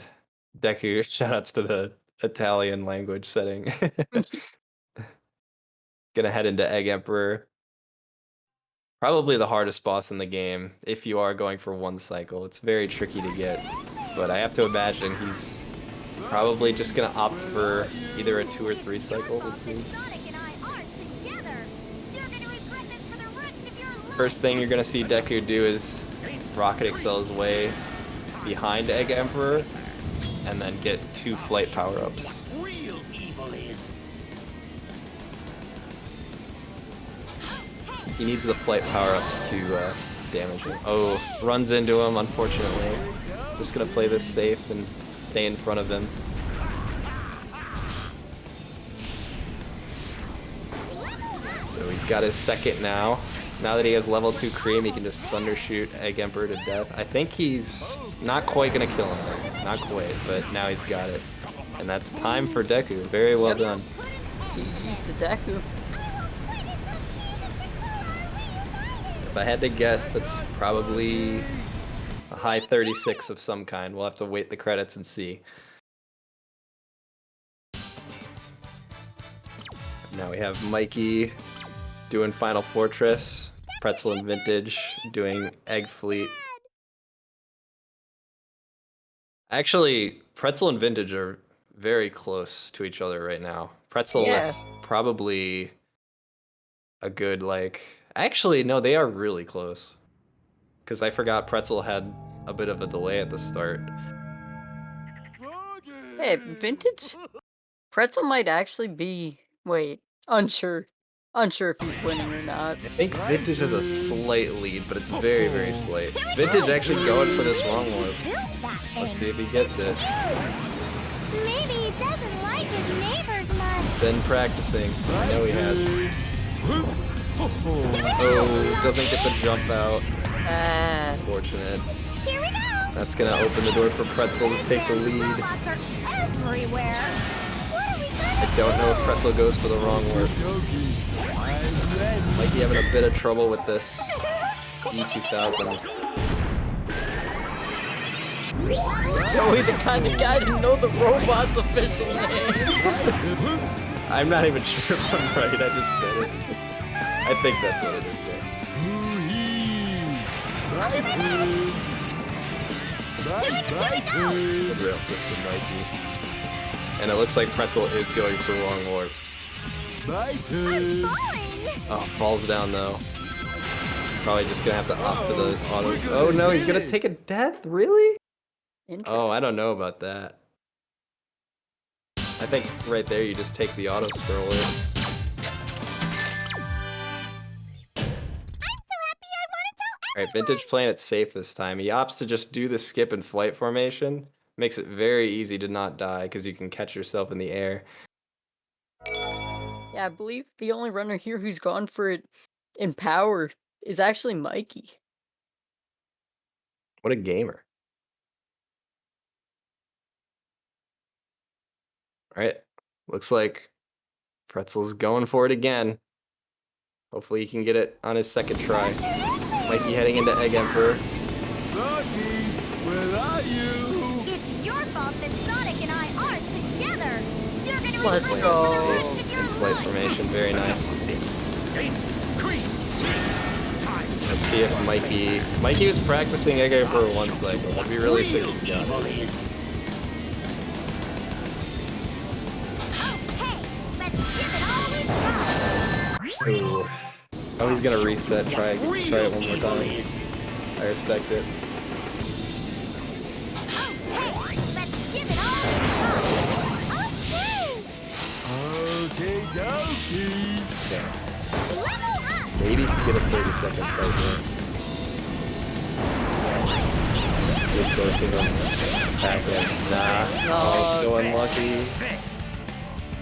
Deku, shoutouts to the Italian language setting. Gonna head into Egg Emperor. Probably the hardest boss in the game if you are going for one cycle. It's very tricky to get, but I have to imagine he's probably just gonna opt for either a 2 or 3 cycle. Let's see. First thing you're gonna see Deku do is Rocket Excel his way behind Egg Emperor and then get 2 flight power-ups. He needs the flight power-ups to damage him. Oh, runs into him, unfortunately. Just gonna play this safe and stay in front of him. So he's got his second now. Now that he has level 2 Cream, he can just Thunder Shoot Egg Emperor to death. I think he's not quite gonna kill him. Not quite, but now he's got it. And that's time for Deku. Very well done. GG's to Deku. If I had to guess, that's probably a high 36 of some kind. We'll have to wait the credits and see. Now we have Mikey doing Final Fortress, Pretzel and Vintage doing Egg Fleet. Actually, Pretzel and Vintage are very close to each other right now. Pretzel Yeah. with probably a good, like... Actually, no, they are really close. because I forgot Pretzel had a bit of a delay at the start. Hey, Vintage? Pretzel might actually be... Wait, unsure. Unsure if he's winning or not. I think Vintage has a slight lead, but it's very, very slight. Vintage actually going for this wrong warp. Let's see if he gets it. Maybe he doesn't like his neighbors much. Been practicing. I know he has. Oh, doesn't get the jump out. Unfortunate. Here we go. That's gonna open the door for Pretzel to take the lead. Robots are everywhere. What are we gonna I don't know if Pretzel goes for the wrong warp. Might be having a bit of trouble with this E2000. Joey, the kind of guy to know the robot's official name. I'm not even sure if I'm right, I just said it. I think that's what it is though. The rail system Mikey. And it looks like Pretzel is going for wrong warp. falling? Oh, falls down though. Probably just gonna have to opt for the auto. Oh no, he's gonna take a death? Really? Oh, I don't know about that. I think right there you just take the auto scroller. I'm so happy I want to tell Alright, Vintage playing it safe this time. He opts to just do the skip and flight formation. Makes it very easy to not die because you can catch yourself in the air. Yeah, I believe the only runner here who's gone for it in power is actually Mikey. What a gamer. Alright, looks like Pretzel's going for it again. Hopefully he can get it on his second try. Mikey heading into Egg Emperor. Rocky, where are you? It's your fault that Sonic and I aren't together. You're gonna Let's regret go. it for the rest of your In flight life. formation, very nice. Let's see if Mikey was practicing Egg Emperor one cycle. I'd be really sick if he got it. Okay, let's give it all we've got. Ooh. Oh, he's gonna reset. Try it one more time. I respect it. Okay, let's give it all we've got. Okay. Okay, dokie. Okay. Level up. Maybe he can get a 30-second fight there. Good both of them. Attack him. Nah. Oh, so unlucky.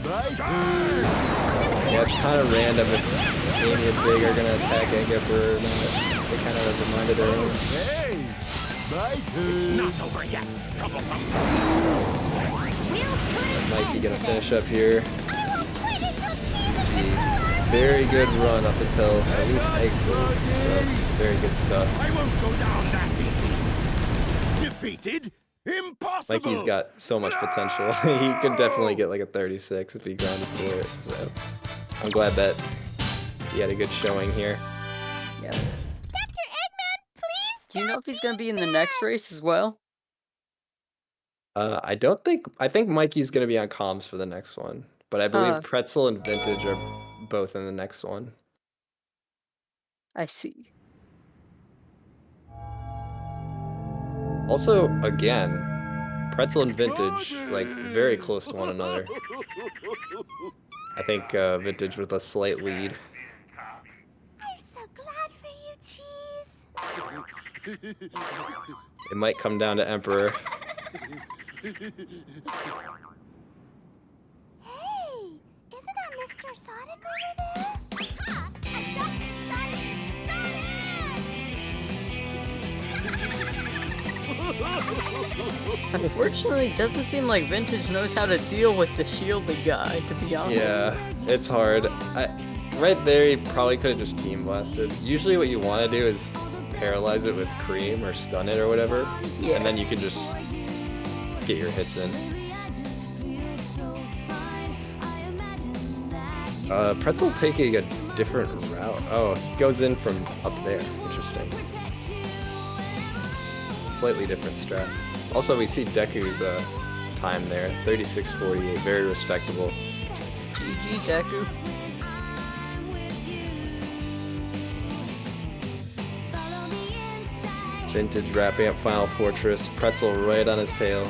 My turn. Yeah, it's kind of random if Amy and Big are gonna attack Egg Emperor or not. They kind of reminded their own. Hey, my turn. Not over yet. Troublesome. We'll put it Mikey end gonna to finish this. up here. I will quit until Jesus Very good run up until at least Egg Fruit. So, very good stuff. I won't go down that easy. Defeated? Impossible. Mikey's got so much potential. He could definitely get like a 36 if he grounded for it. So I'm glad that he had a good showing here. Yeah. Dr. Eggman, please. Do you know if he's going to be in the next race as well? I think Mikey's gonna be on comms for the next one, but I believe Pretzel and Vintage are both in the next one. I see. Also, again, Pretzel and Vintage, like, very close to one another. I think Vintage with a slight lead. I'm so glad for you, Cheese. It might come down to Emperor. Hey, isn't that Mr. Sonic over there? Ah, I got you, Sonic! Unfortunately, it doesn't seem like Vintage knows how to deal with the shielded guy, to be honest. Yeah, it's hard. Right there, he probably could have just team blasted. Usually what you want to do is paralyze it with cream or stun it or whatever, Yeah. and then you can just get your hits in. Pretzel taking a different route. Oh, he goes in from up there. Interesting. Slightly different strats. Also, we see Deku's time there, 36:48, very respectable. GG, Deku. Vintage wrapping up Final Fortress. Pretzel right on his tail.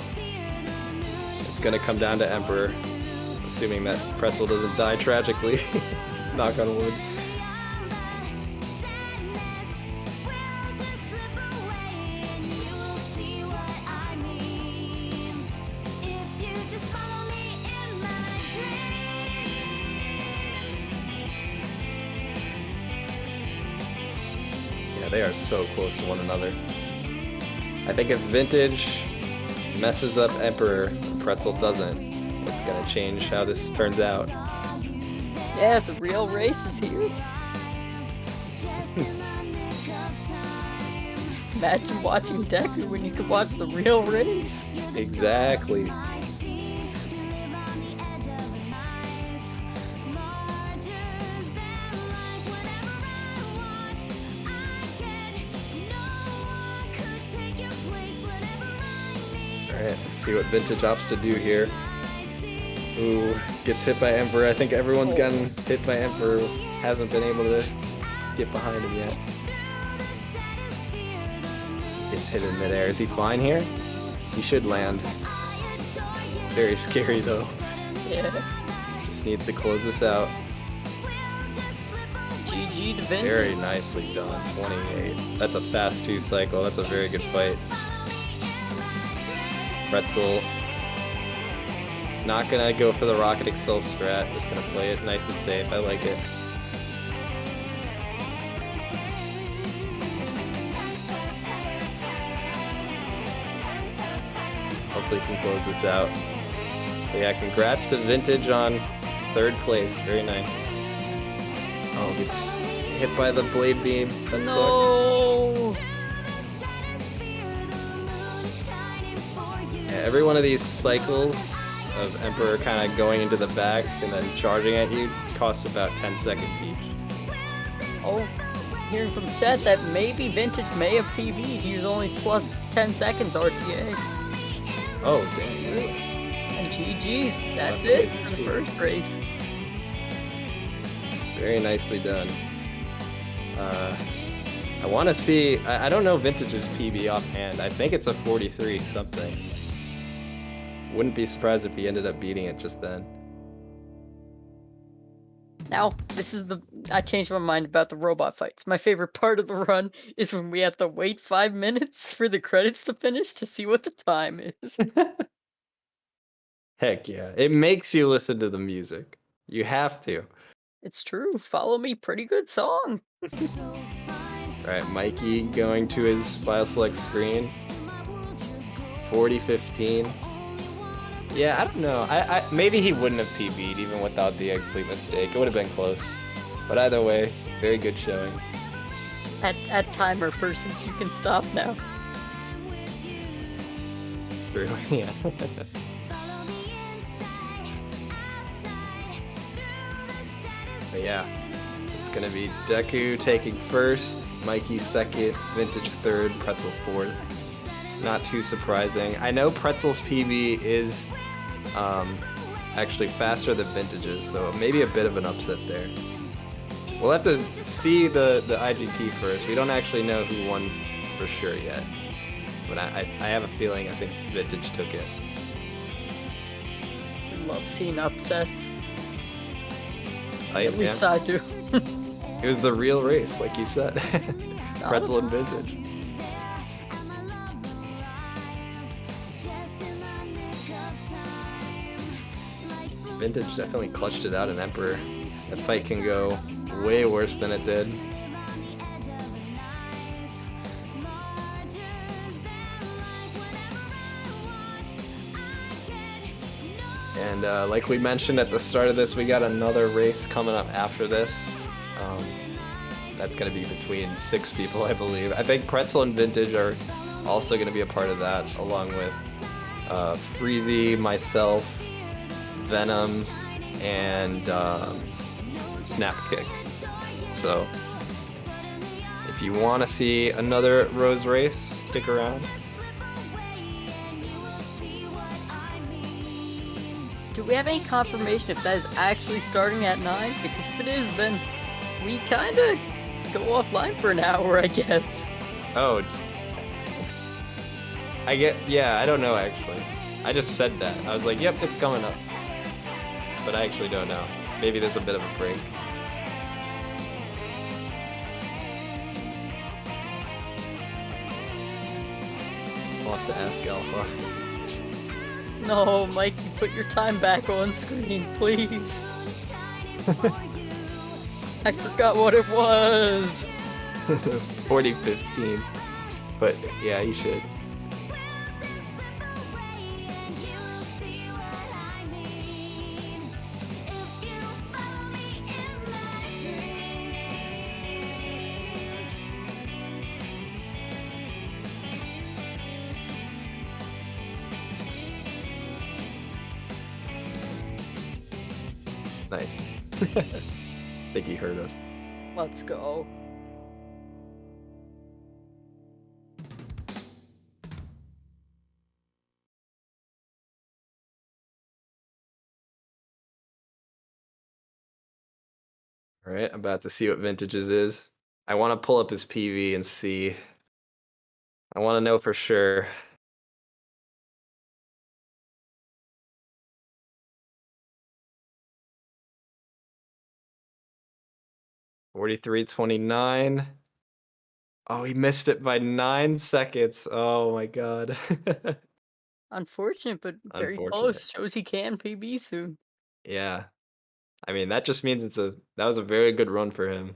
It's gonna come down to Emperor, assuming that Pretzel doesn't die tragically. Knock on wood. Yeah, they are so close to one another. I think if Vintage messes up Emperor, Pretzel doesn't, it's gonna change how this turns out. Yeah, the real race is here. Imagine watching Deku when you could watch the real race. Exactly. Alright, let's see what Vintage opts to do here. Ooh, gets hit by Emperor. I think everyone's gotten hit by Emperor. Hasn't been able to get behind him yet. Gets hit in midair. Is he fine here? He should land. Very scary though. Yeah. Just needs to close this out. GG to Vintage. Very nicely done. 28. That's a fast 2 cycle. That's a very good fight. Pretzel. Not gonna go for the Rocket Excel strat. Just gonna play it nice and safe. I like it. Hopefully can close this out. But yeah, congrats to Vintage on 3rd place. Very nice. Oh, gets hit by the blade beam. That sucks. No. Yeah, every one of these cycles of Emperor kind of going into the back and then charging at you costs about 10 seconds each. Oh, hearing from chat that maybe Vintage may have PB'd. He was only plus 10 seconds RTA. Oh, dang. Really? And GG's. That's That's it good to for the see. first race. Very nicely done. I want to see... I don't know Vintage's PB offhand. I think it's a 43 something. Wouldn't be surprised if he ended up beating it just then. Now, this is the... I changed my mind about the robot fights. My favorite part of the run is when we have to wait 5 minutes for the credits to finish to see what the time is. Heck yeah. It makes you listen to the music. You have to. It's true. Follow Me, pretty good song. Alright, Mikey going to his file select screen. 40-15. Yeah, I don't know. I maybe he wouldn't have PB'd even without the egg fleet mistake. It would have been close. But either way, very good showing. At timer person, you can stop now. True, yeah. But yeah, it's gonna be Deku taking 1st, Mikey 2nd, Vintage 3rd, Pretzel 4th. Not too surprising. I know Pretzel's PB is actually faster than Vintage's, so maybe a bit of an upset there. We'll have to see the IGT first. We don't actually know who won for sure yet. But I have a feeling I think Vintage took it. I love seeing upsets. I, At least yeah. I do. It was the real race, like you said. Pretzel and Vintage. Vintage definitely clutched it out in Emperor. That fight can go way worse than it did. And like we mentioned at the start of this, we got another race coming up after this. That's going to be between 6 people, I believe. I think Pretzel and Vintage are also going to be a part of that, along with Freezy, myself, Venom, and Snapkick. So, if you want to see another Rose race, stick around. Do we have any confirmation if that is actually starting at 9? Because if it is, then we kind of go offline for an hour, I guess. Oh, Yeah, I don't know actually. I just said that. I was like, yep, it's coming up. But I actually don't know. Maybe there's a bit of a break. I'll have to ask Alpha. No, Mikey, put your time back on screen, please. I forgot what it was. 40-15. But yeah, you should. Nice. Think he heard us. Let's go. All right, I'm about to see what Vintages is. I want to pull up his PV and see. I want to know for sure. $43.29. Oh, he missed it by 9 seconds. Oh my god. Unfortunate, but very Unfortunate. close. Shows he can PB soon. Yeah. I mean, that just means that was a very good run for him.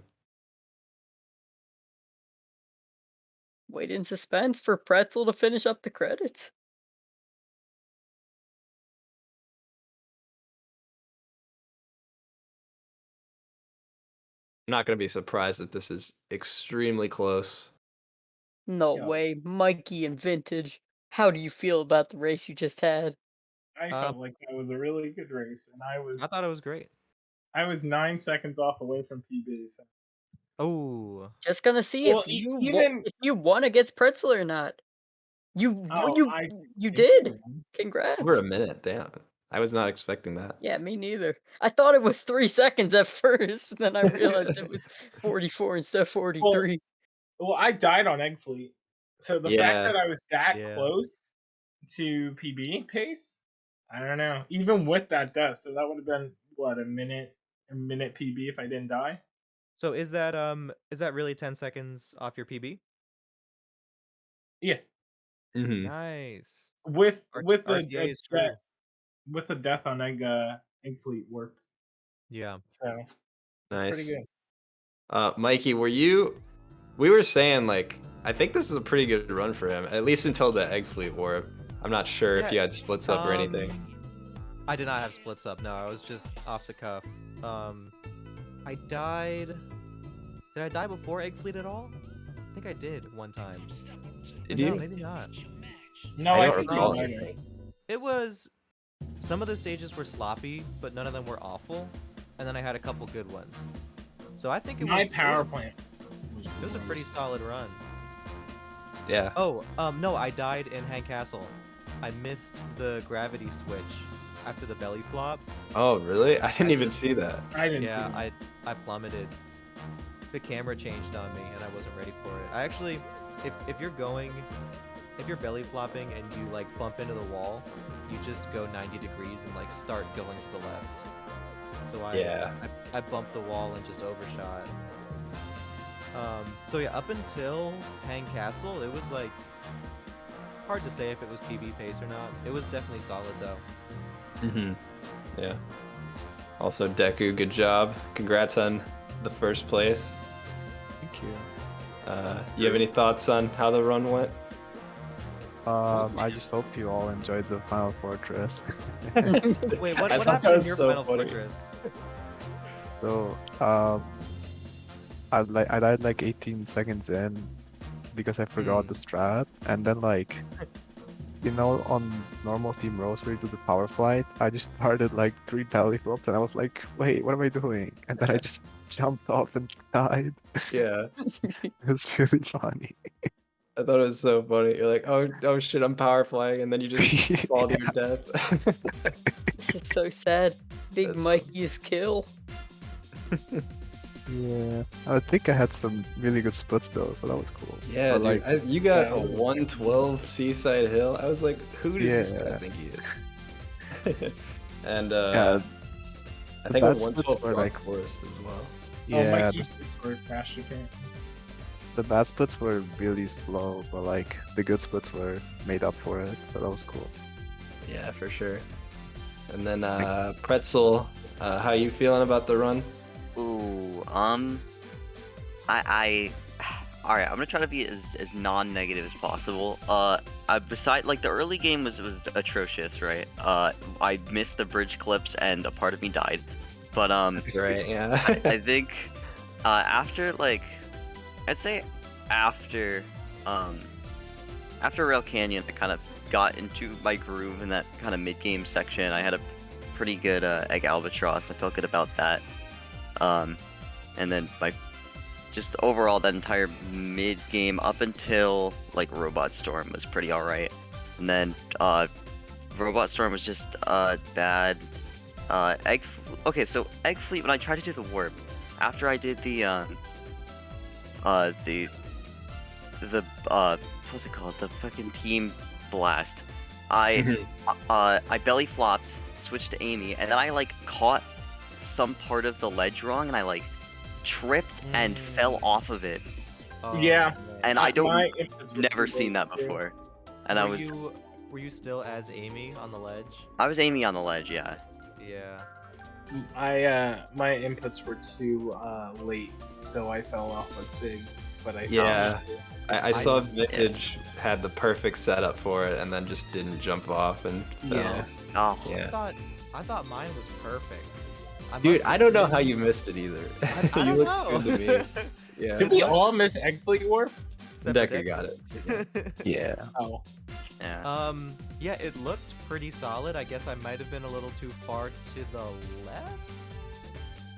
Wait in suspense for Pretzel to finish up the credits. I'm not going to be surprised that this is extremely close. No Yeah. way, Mikey and Vintage. How do you feel about the race you just had? I Uh, felt like that was a really good race, and I thought it was great. I was 9 seconds off away from PB. So. Oh, Just gonna see Well, if even you won against Pretzel or not. You oh, you I you think I did. won. Over Congrats. a minute, damn. I was not expecting that. Yeah, me neither. I thought it was 3 seconds at first, but then I realized it was 44 instead of Well, 43. well, I died on Egg Fleet, so the fact Yeah. that I was that yeah. close to PB pace, I don't know. Even with that death, so that would have been what a minute PB if I didn't die. So is that really 10 seconds off your PB? Yeah, Mhm. Nice. with RTA is that true. with the death on Egg Fleet worked, Yeah. so that's pretty Nice. good. Mikey, we were saying like I think this is a pretty good run for him, at least until the Egg Fleet War. I'm not sure if Yeah. you had splits up or anything. I did not have splits up. No, I was just off the cuff. I died. Did I die before Egg Fleet at all? I think I did one time. Did No, you? maybe not. No, I I don't think you recall might anything. have. It was some of the stages were sloppy, but none of them were awful, and then I had a couple good ones. So I think My power plant. it was a pretty solid run. Yeah. Oh, no, I died in Hang Castle. I missed the gravity switch after the belly flop. Oh, really? I didn't even see that. I didn't Yeah, see. I plummeted. The camera changed on me, and I wasn't ready for it. I actually, if you're belly flopping and you like bump into the wall, you just go 90 degrees and like start going to the left. So I bumped the wall and just overshot. So yeah, up until Hang Castle, it was like hard to say if it was PB pace or not. It was definitely solid though. Mhm. Yeah. Also, Deku, good job. Congrats on the first place. Thank you. You have any thoughts on how the run went? I just hope you all enjoyed the Final Fortress. Wait, what I thought happened that in was your so Final funny. Fortress? So, I died like 18 seconds in because I forgot the strat, and then like, on normal Team Rose where you do the power flight, I just started like 3 belly flops, and I was like, wait, what am I doing? And then I just jumped off and died. Yeah. It was really funny. I thought it was so funny. You're like, oh shit, I'm power flying, and then you just fall to your death. This is so sad. Big That's- Mikey's kill. Yeah, I think I had some really good splits though, so that was cool. Yeah, But, dude, like, you got Yeah, a it was- 112 Seaside Hill. I was like, who does this guy Yeah. think he is? And yeah, I the think it was bad splits 112 were Dark like, Forest as well. Oh, yeah, Mikey for Crash Japan. the bad splits were really slow, but like the good splits were made up for it, so that was cool. Yeah, for sure. And then Pretzel, how you feeling about the run? Ooh, I all right. I'm gonna try to be as non-negative as possible. Beside like the early game was atrocious, right? I missed the bridge clips and a part of me died, but Right, yeah. I think after like I'd say after after Rail Canyon, I kind of got into my groove in that kind of mid-game section. I had a pretty good Egg Albatross. I felt good about that. And then my just overall that entire mid game up until like Robot Storm was pretty alright. And then Robot Storm was just bad. Okay, so Egg Fleet, when I tried to do the warp, after I did the what's it called? The fucking team blast. I belly flopped, switched to Amy, and then I like caught some part of the ledge wrong, and I like tripped and fell off of it. Yeah. And I don't My infant's never too seen that low, too. before. And I was Were you still as Amy on the ledge? I was Amy on the ledge, yeah. Yeah. My inputs were too late, so I fell off like big. But I saw Yeah. it. I saw Vintage had the perfect setup for it and then just didn't jump off and fell. Yeah. Oh, Yeah. I thought mine was perfect. Dude, must I have don't know been- how you missed it either. I you don't looked know. good to me. Yeah. Did we all miss Egg Fleet Warp? Except for Decker got it. Yeah. Oh. yeah. Yeah, it looked pretty solid. I guess I might have been a little too far to the left.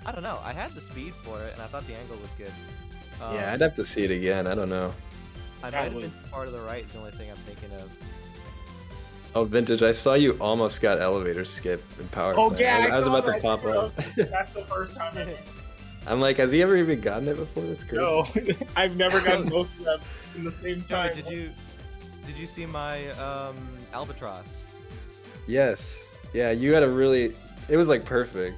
I don't know. I had the speed for it, and I thought the angle was good. Yeah, I'd have to see it again. I don't know. I might have been too far to the right. Is the only thing I'm thinking of. Oh, Vintage, I saw you almost got elevator skip in Power Oh Plant. yeah, I was saw about to that pop too. up. That's the first time I I'm like, has he ever even gotten it before? That's crazy. No, I've never gotten both of them in the same No, time. did you see my albatross? Yes. Yeah, you had a really. It was like perfect.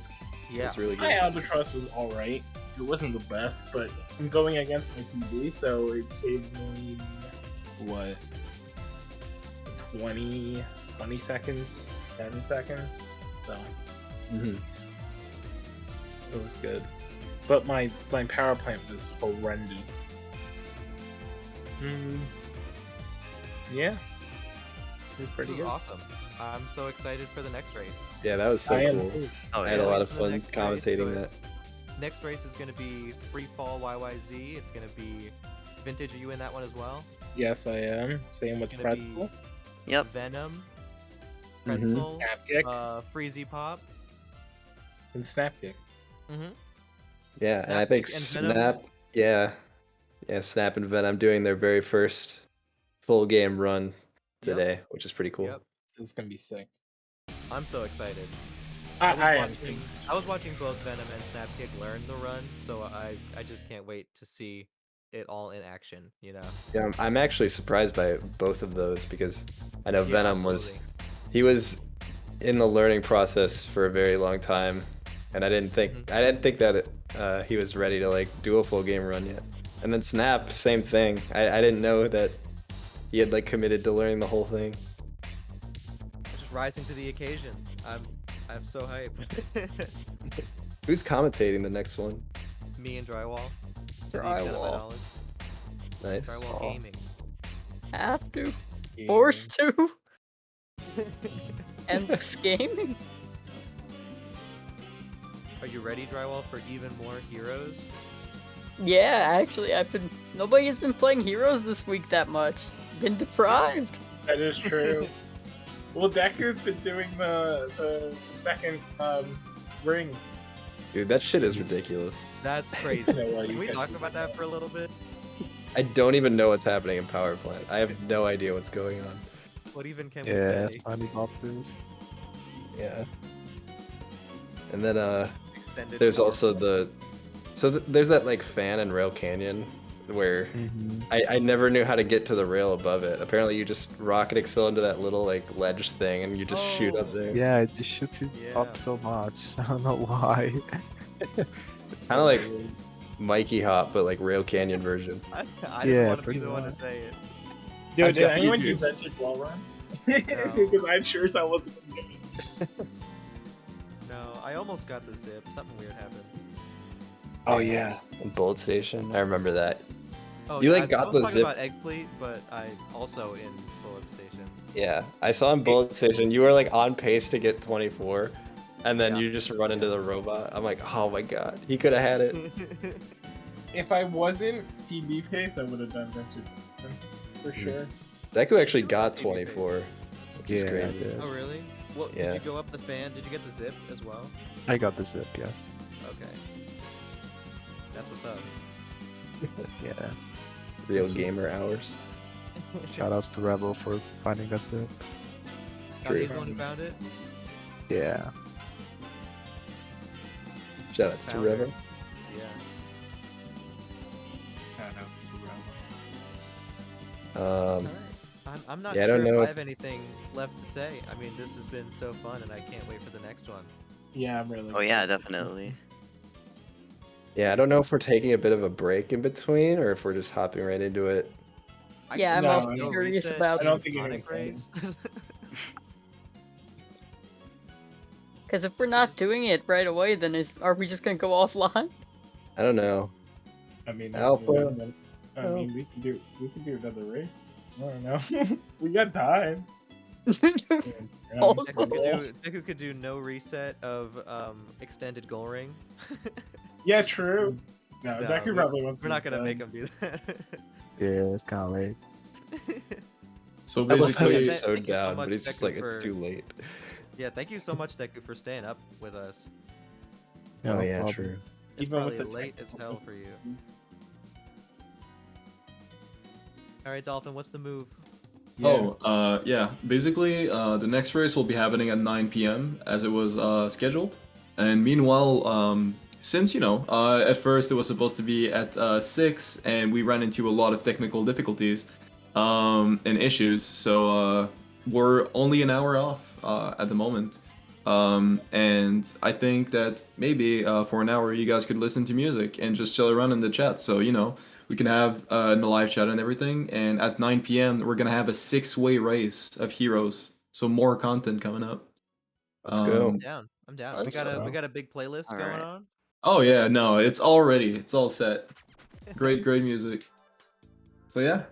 It Yeah. was really My good. Albatross was alright. It wasn't the best, but I'm going against my PB, so it saved me what 20 seconds, 10 seconds. So Mhm. it was good. But my power plant was horrendous. Yeah. It's pretty This was good. awesome. I'm so excited for the next race. Yeah, that was so I am cool. too. Oh I had a yeah. lot Race of to the fun next race, commentating but- that. Next race is gonna be Free Fall YYZ. It's gonna be Vintage. Are you in that one as well? Yes, I am. Same with Gonna Pretzel. Yep. Venom, Mhm. Pretzel, Snap Kick Freezy Pop. and Snap Kick. Mm-hmm. Yeah, and I Snap think Kick and Venom? Snap. Yeah, Snap and Venom doing their very first full game run today, which is pretty cool. Yep. It's gonna be sick. I'm so excited. I am. I was watching both Venom and Snapkick learn the run, so I just can't wait to see it all in action. You know. Yeah, I'm actually surprised by both of those because I know Yeah, Venom absolutely. he was in the learning process for a very long time, and I didn't think that he was ready to like do a full game run yet. And then Snap, same thing. I didn't know that he had like committed to learning the whole thing. Just rising to the occasion. I'm so hyped. Who's commentating the next one? Me and Drywall. To the extent of my Drywall. knowledge. Nice. Drywall Oh. Gaming. Have to. Forced to. Endless gaming. Are you ready, Drywall, for even more heroes? Yeah, actually, nobody has been playing Heroes this week that much. Been deprived. That is true. Well, Deku's been doing the second ring. Dude, that shit is ridiculous. That's crazy. No way Can you we can talk do about that for a little bit? I don't even know what's happening in Power Plant. I have no idea what's going on. What even can we Yeah, say? funny boxers. Yeah. And then Extended there's power also play. the So there's that like fan in Rail Canyon where Mhm. I never knew how to get to the rail above it. Apparently you just rocket excel into that little like ledge thing and you just shoot up Oh, there. Yeah, it just shoots you Yeah. up so much. I don't know why. It's Kind so of like weird. Mikey Hop, but like Rail Canyon version. I didn't Yeah, want to be pretty the one to much. say it. Dude, I did know you anyone do. use that chick wall run? No. Because I'm sure that wasn't the game. No, I almost got the zip. Something weird happened. Oh yeah, in Bullet Station. I remember that. Oh, You, yeah, like, I got was the talking zip- about Egg Fleet, but I also in Bullet Station. Yeah, I saw in Bullet Station you were like on pace to get 24, and then Yeah. you just run into the robot. I'm like, oh my god, he could have had it. If I wasn't PB pace, I would have done that shit for sure. Deku actually got 24, which is Yeah, I crazy. did. Oh really? Well, Yeah. did you go up the fan? Did you get the zip as well? I got the zip, yes. Okay. That's what's up. Yeah. Real This was- gamer hours. Shoutouts to Rebel for finding that zip. Oh, he's the one who found it? Yeah. Shoutouts to Found her. River. Yeah. Shoutouts to Rebel. Um, Alright. I'm not Yeah, I sure don't if know I if- have anything left to say. I mean, this has been so fun, and I can't wait for the next one. Yeah, I'm really Oh yeah, excited. definitely. yeah, I don't know if we're taking a bit of a break in between or if we're just hopping right into it. I Yeah, guess I'm there's also no curious reset about- I don't in think you're Sonic Raid. Because if we're not doing it right away, then are we just gonna go offline? I don't know. I mean, Alpha. I mean, we could do another race. I don't know. We got time. Also- Deku could do no reset of extended goal ring. Yeah, true. No, No, Deku probably wants. We're not gonna make him do that. Yeah, it's kind of late. So I was basically, Thank so you so down, much, but it's just Deku, like it's for- too late. Yeah, thank you so much, Deku, for staying up with us. Yeah, Oh no yeah, problem. true. It's Even with probably the late as hell for you. All right, Dolphin, what's the move? yeah, basically, the next race will be happening at 9 p.m. as it was scheduled. And meanwhile, since, at first it was supposed to be at 6, and we ran into a lot of technical difficulties and issues, so we're only an hour off at the moment. And I think that maybe for an hour you guys could listen to music and just chill around in the chat. So, we can have in the live chat and everything. And at 9 p.m. we're gonna have a 6-way race of heroes. So more content coming up. Let's go. I'm down. I'm down. Let's We go. got a big playlist All going right. on. Oh yeah, no, it's all ready. It's all set. Great music. So yeah,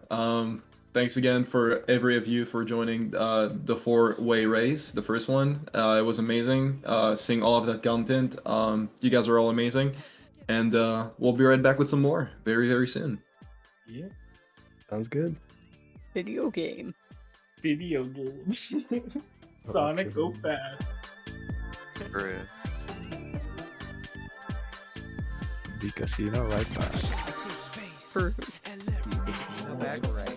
thanks again for every of you for joining the 4-way race, the first one. It was amazing. Seeing all of that content. You guys are all amazing, and we'll be right back with some more very soon. Yeah. Sounds good. Video game. Video games. Sonic, go fast. For real. The casino right back. For No back right.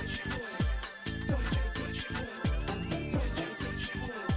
get your voice. Don't try to get your voice. Don't try to get your voice.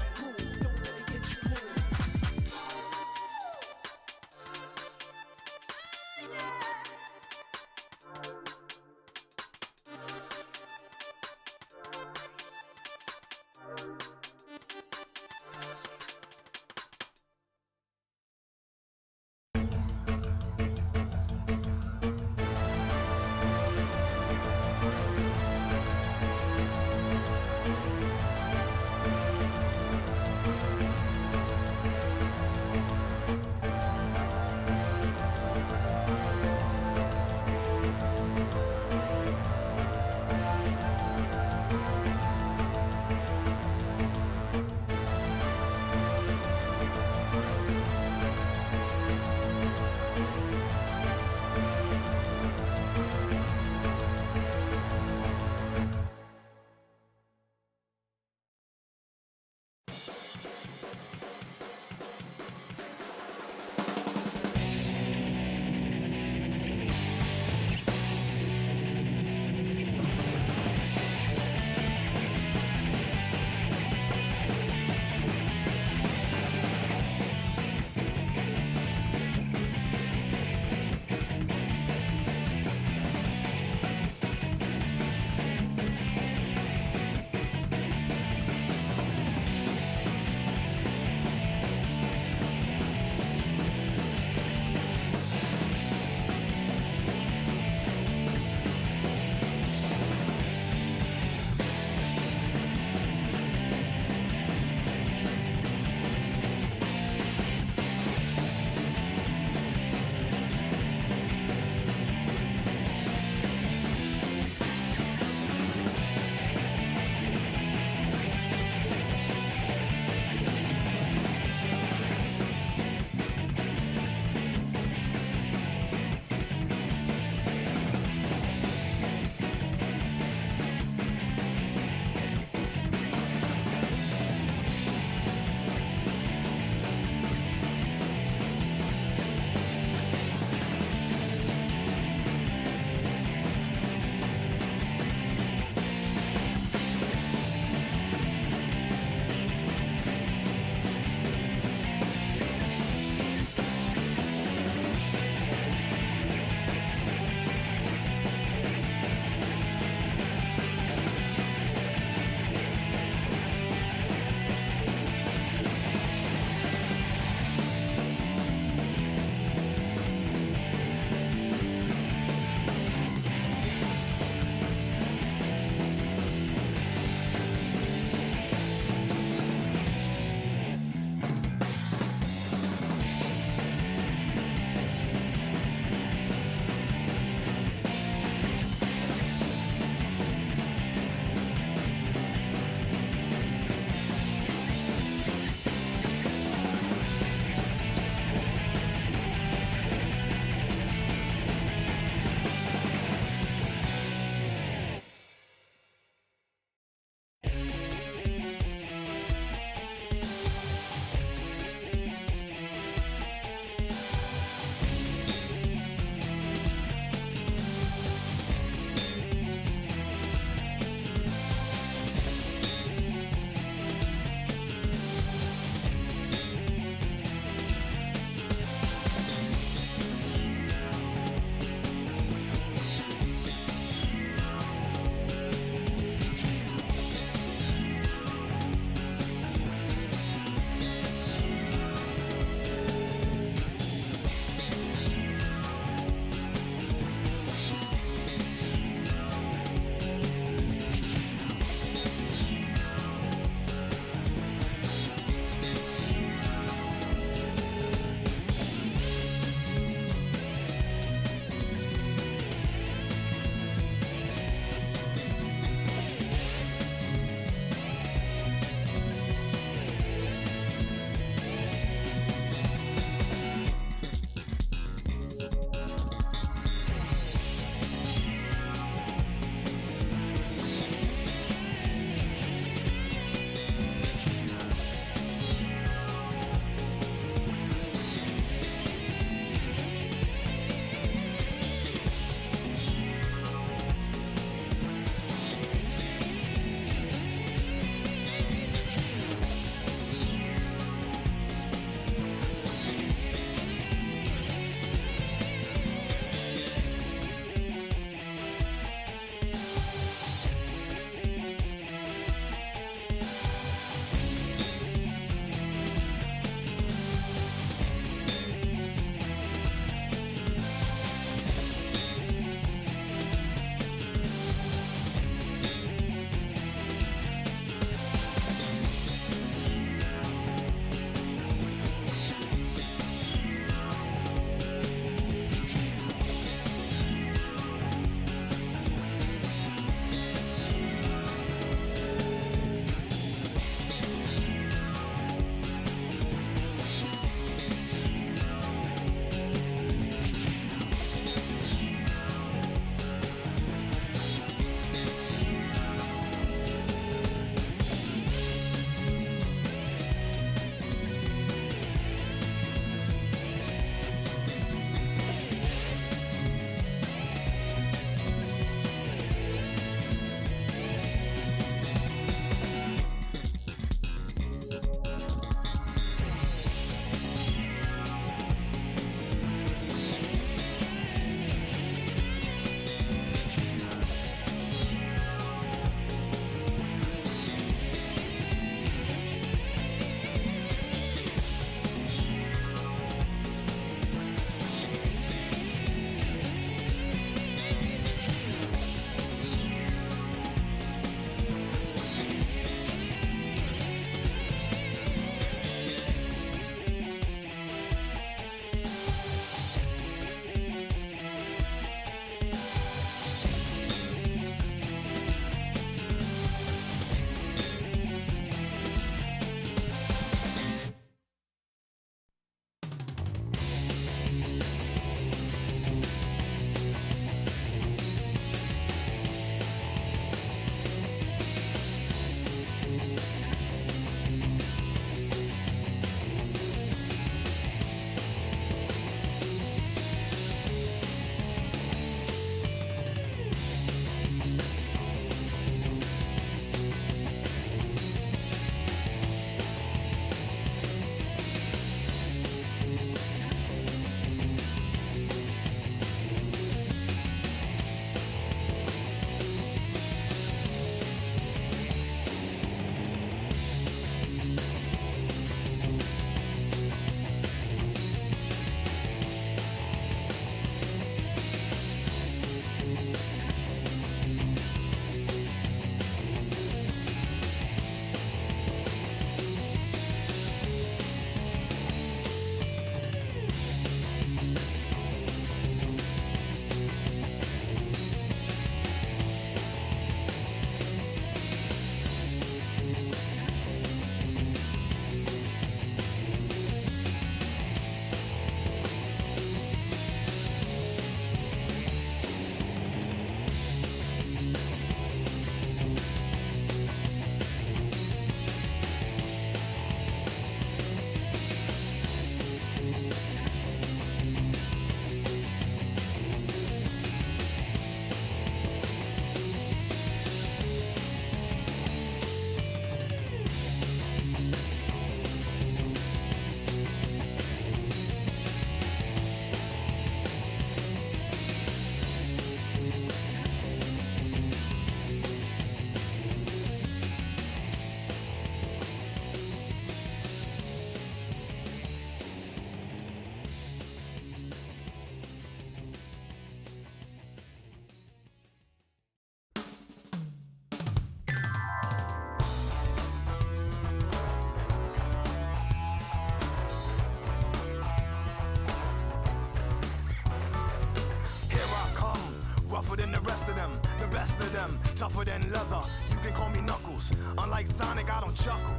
the best of them, tougher than leather. You can call me Knuckles. Unlike Sonic, I don't chuckle.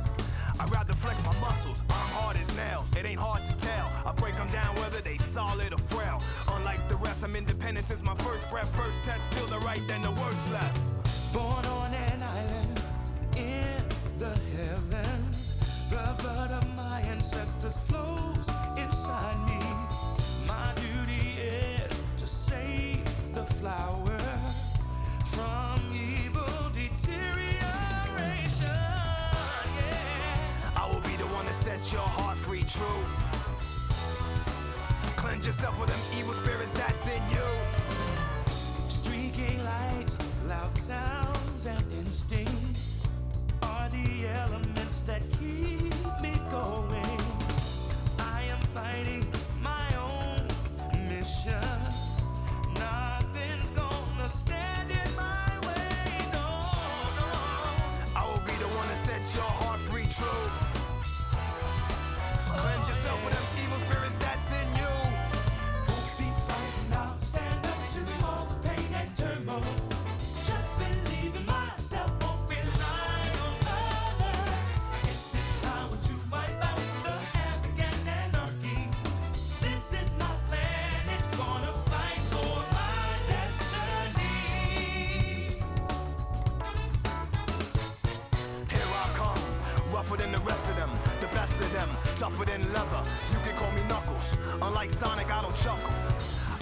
I'd rather flex my muscles. I'm hard as nails. It ain't hard to tell. I break them down whether they solid or frail. Unlike the rest, I'm independent since my first breath. First test, feel the right, then the worst left. Born on an island in the heavens. The blood of my ancestors flows inside me. My duty is to save the flower from evil deterioration. I will be the one to set your heart free, true. Cleanse yourself with them evil spirits that's in you. Streaking lights, loud sounds, and instincts are the elements that keep me going. I am fighting my own mission. Nothing's gonna stand in my way, no, no. I will be the one to set your heart free, true. Cleanse yourself with them evil spirits that's in you. Won't be frightened, I'll stand up to all the pain and turmoil. Just believe in myself, won't rely on others. Get this power to wipe out the havoc and anarchy. This is my planet, gonna fight for my destiny. Here I come, rougher than the rest of them, the best of them, tougher than leather. You can call me Knuckles. Unlike Sonic, I don't chuckle.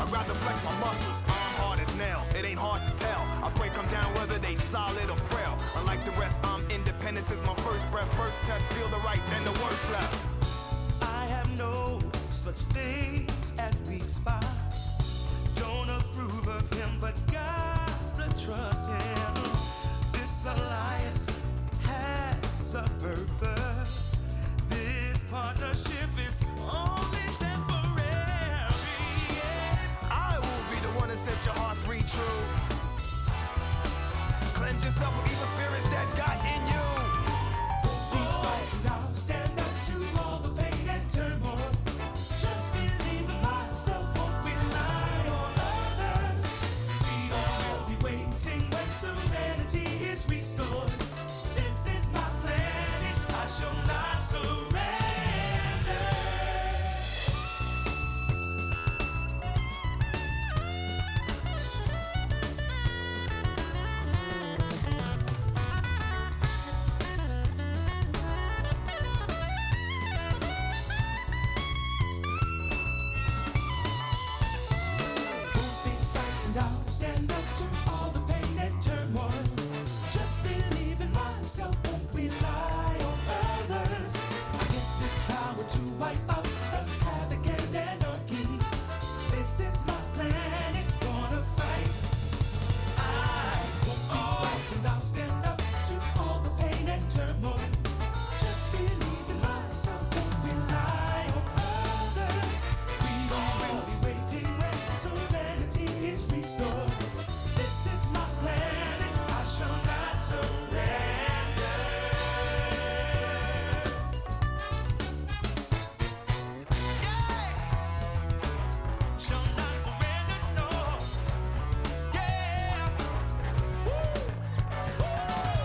I'd rather flex my muscles. I'm hard as nails. It ain't hard to tell. I break them down whether they solid or frail. Unlike the rest, I'm independent since my first breath. First test, feel the right, then the worst left. I have no such things as weak spots. Don't approve of him, but gotta trust him. This alliance has a purpose. This partnership is only temporary. I will be the one to set your heart free, true. Cleanse yourself of evil spirits that got in you. Be fighting, I'll stand up to all the pain and turmoil. Just believe in myself, won't rely on others. We all will be waiting when serenity is restored. This is my planet, I shall not surrender. Won't be frightened, I'll stand up to all the pain and turmoil. Just believe in myself, won't rely on others. I get this power to wipe out the havoc and anarchy. This is my plan, it's gonna fight. I won't be frightened, I'll stand up to all the pain and turmoil. Just believe in myself, won't rely on others. We all will be waiting when serenity is restored. This is my planet, I shall not surrender. Yeah! Shall not surrender, no. Yeah!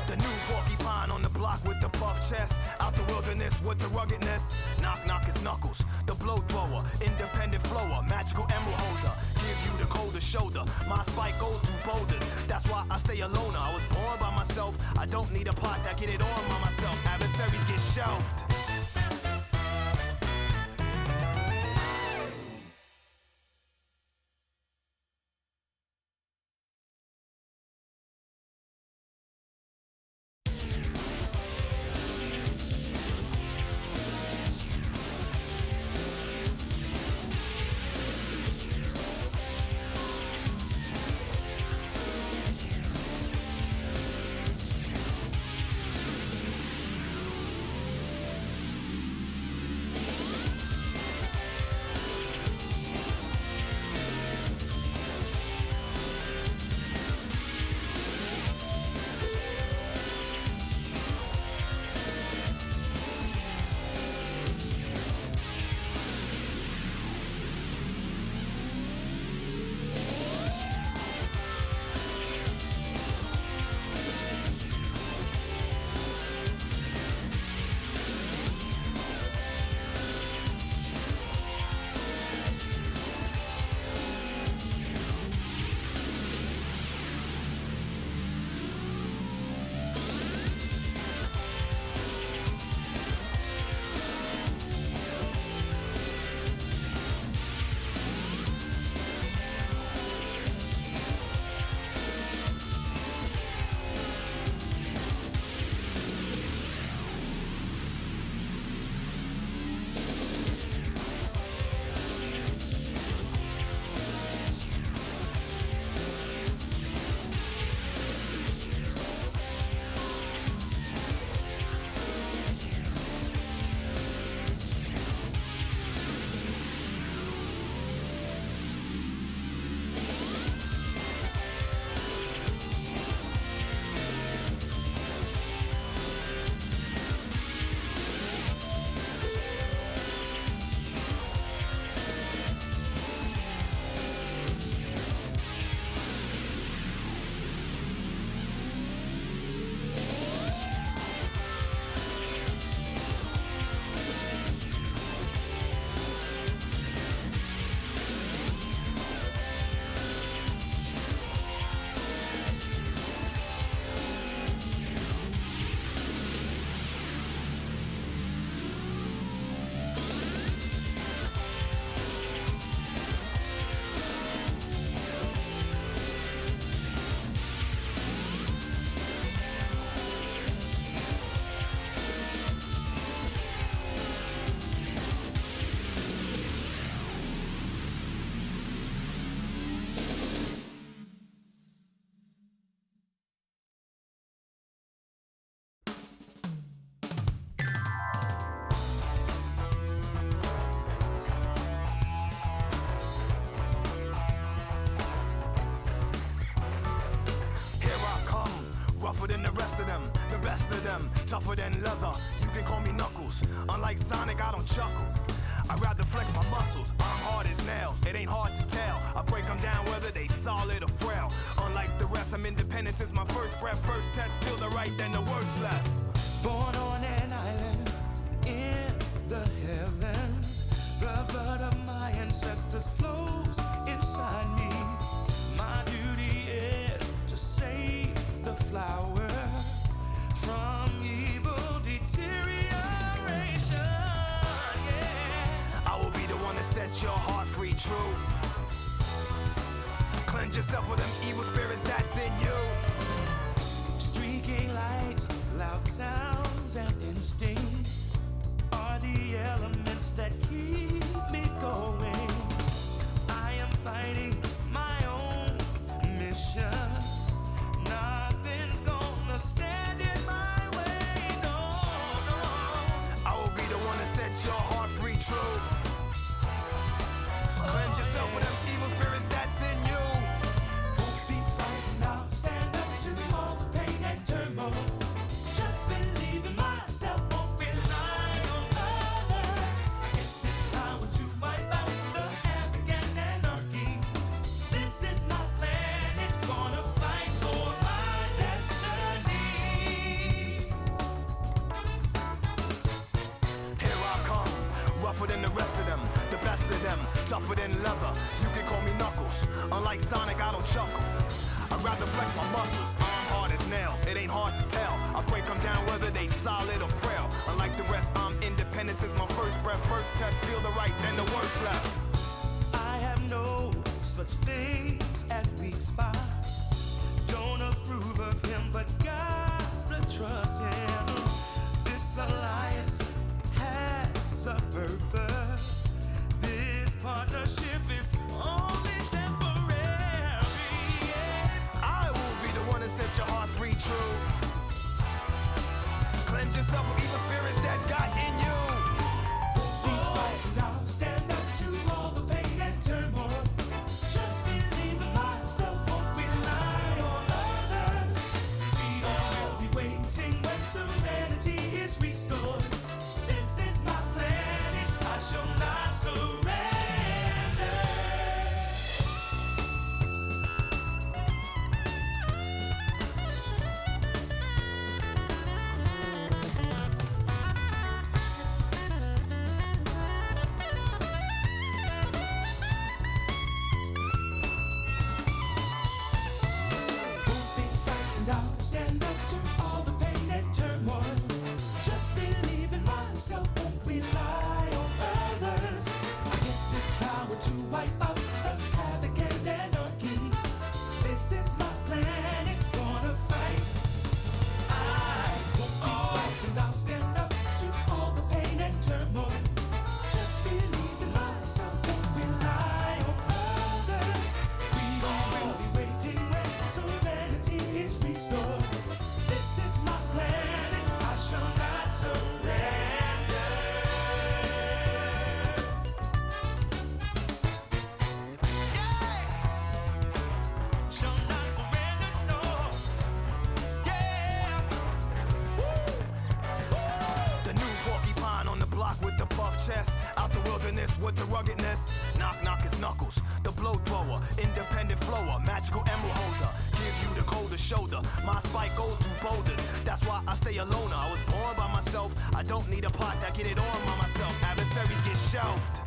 The new porcupine on the block with the buff chest. Out the wilderness with the ruggedness. Knock, knock, it's Knuckles. The blow thrower, independent flower, magical emerald holder. Give you the coldest shoulder. My spike goes through boulders. That's why I stay a loner. I was born by myself. I don't need a posse. I get it on by myself. Adversaries get shelved. rest of them, the best of them, tougher than leather. You can call me Knuckles. Unlike Sonic, I don't chuckle. I'd rather flex my muscles. I'm hard as nails. It ain't hard to tell. I break them down whether they solid or frail. Unlike the rest, I'm independent since my first breath. First test, feel the right, then the worst left. Born on an island in the heavens, the blood of my ancestors flows inside me. My duty is to save the flower from evil deterioration. Yeah. I will be the one to set your heart free, true. Cleanse yourself with them evil spirits that's in you. Streaking lights, loud sounds, and instincts are the elements that keep me going. I am fighting my own mission. Nothing's gonna stand in my way, no, no. I will be the one to set your heart free, true. Cleanse yourself with them evil spirits that's in you. Won't be fighting, I'll stand up to all the pain and turmoil. Just believe in myself, won't rely on others. Get this power to wipe out the havoc and anarchy. This is my planet, gonna fight for my destiny. Here I come, rougher than the rest of them, the best of them, tougher than leather. You can call me Knuckles. Unlike Sonic, I don't chuckle. I'd rather flex my muscles. I'm hard as nails. It ain't hard to tell. I break them down whether they solid or frail. Unlike the rest, I'm independent since my first breath. First test, feel the right, then the worst left. I have no such things as weak spots. Don't approve of him, but gotta trust him. This alliance has a purpose. This partnership is only temporary. Yeah. I will be the one to set your heart free, true. Cleanse yourself of evil spirits that got in you. Be fighting now, stand up to all the pain and turmoil. Just believe in myself, won't rely on others. Freedom will be waiting when serenity is restored. This is my planet, I shall not surrender. Won't be frightened, I'll stand up to all the pain and turmoil. Just believe in myself, won't rely on others. I get this power to wipe out the havoc and anarchy. This is my plan, it's gonna fight. I won't be frightened, I'll stand up to all the pain and turmoil. Just believe in myself, won't rely on others. We will be waiting when serenity is restored. This is my planet, I shall not surrender. Yeah! Shall not surrender, no. Yeah! The new porcupine on the block with the buff chest. Out the wilderness with the ruggedness. Knock, knock, it's Knuckles. The blow thrower, independent flower, magical emerald holder. Give you the coldest shoulder. My spike goes through boulders. That's why I stay alone. I was born by myself. I don't need a posse, I get it on by myself. Adversaries get shelved.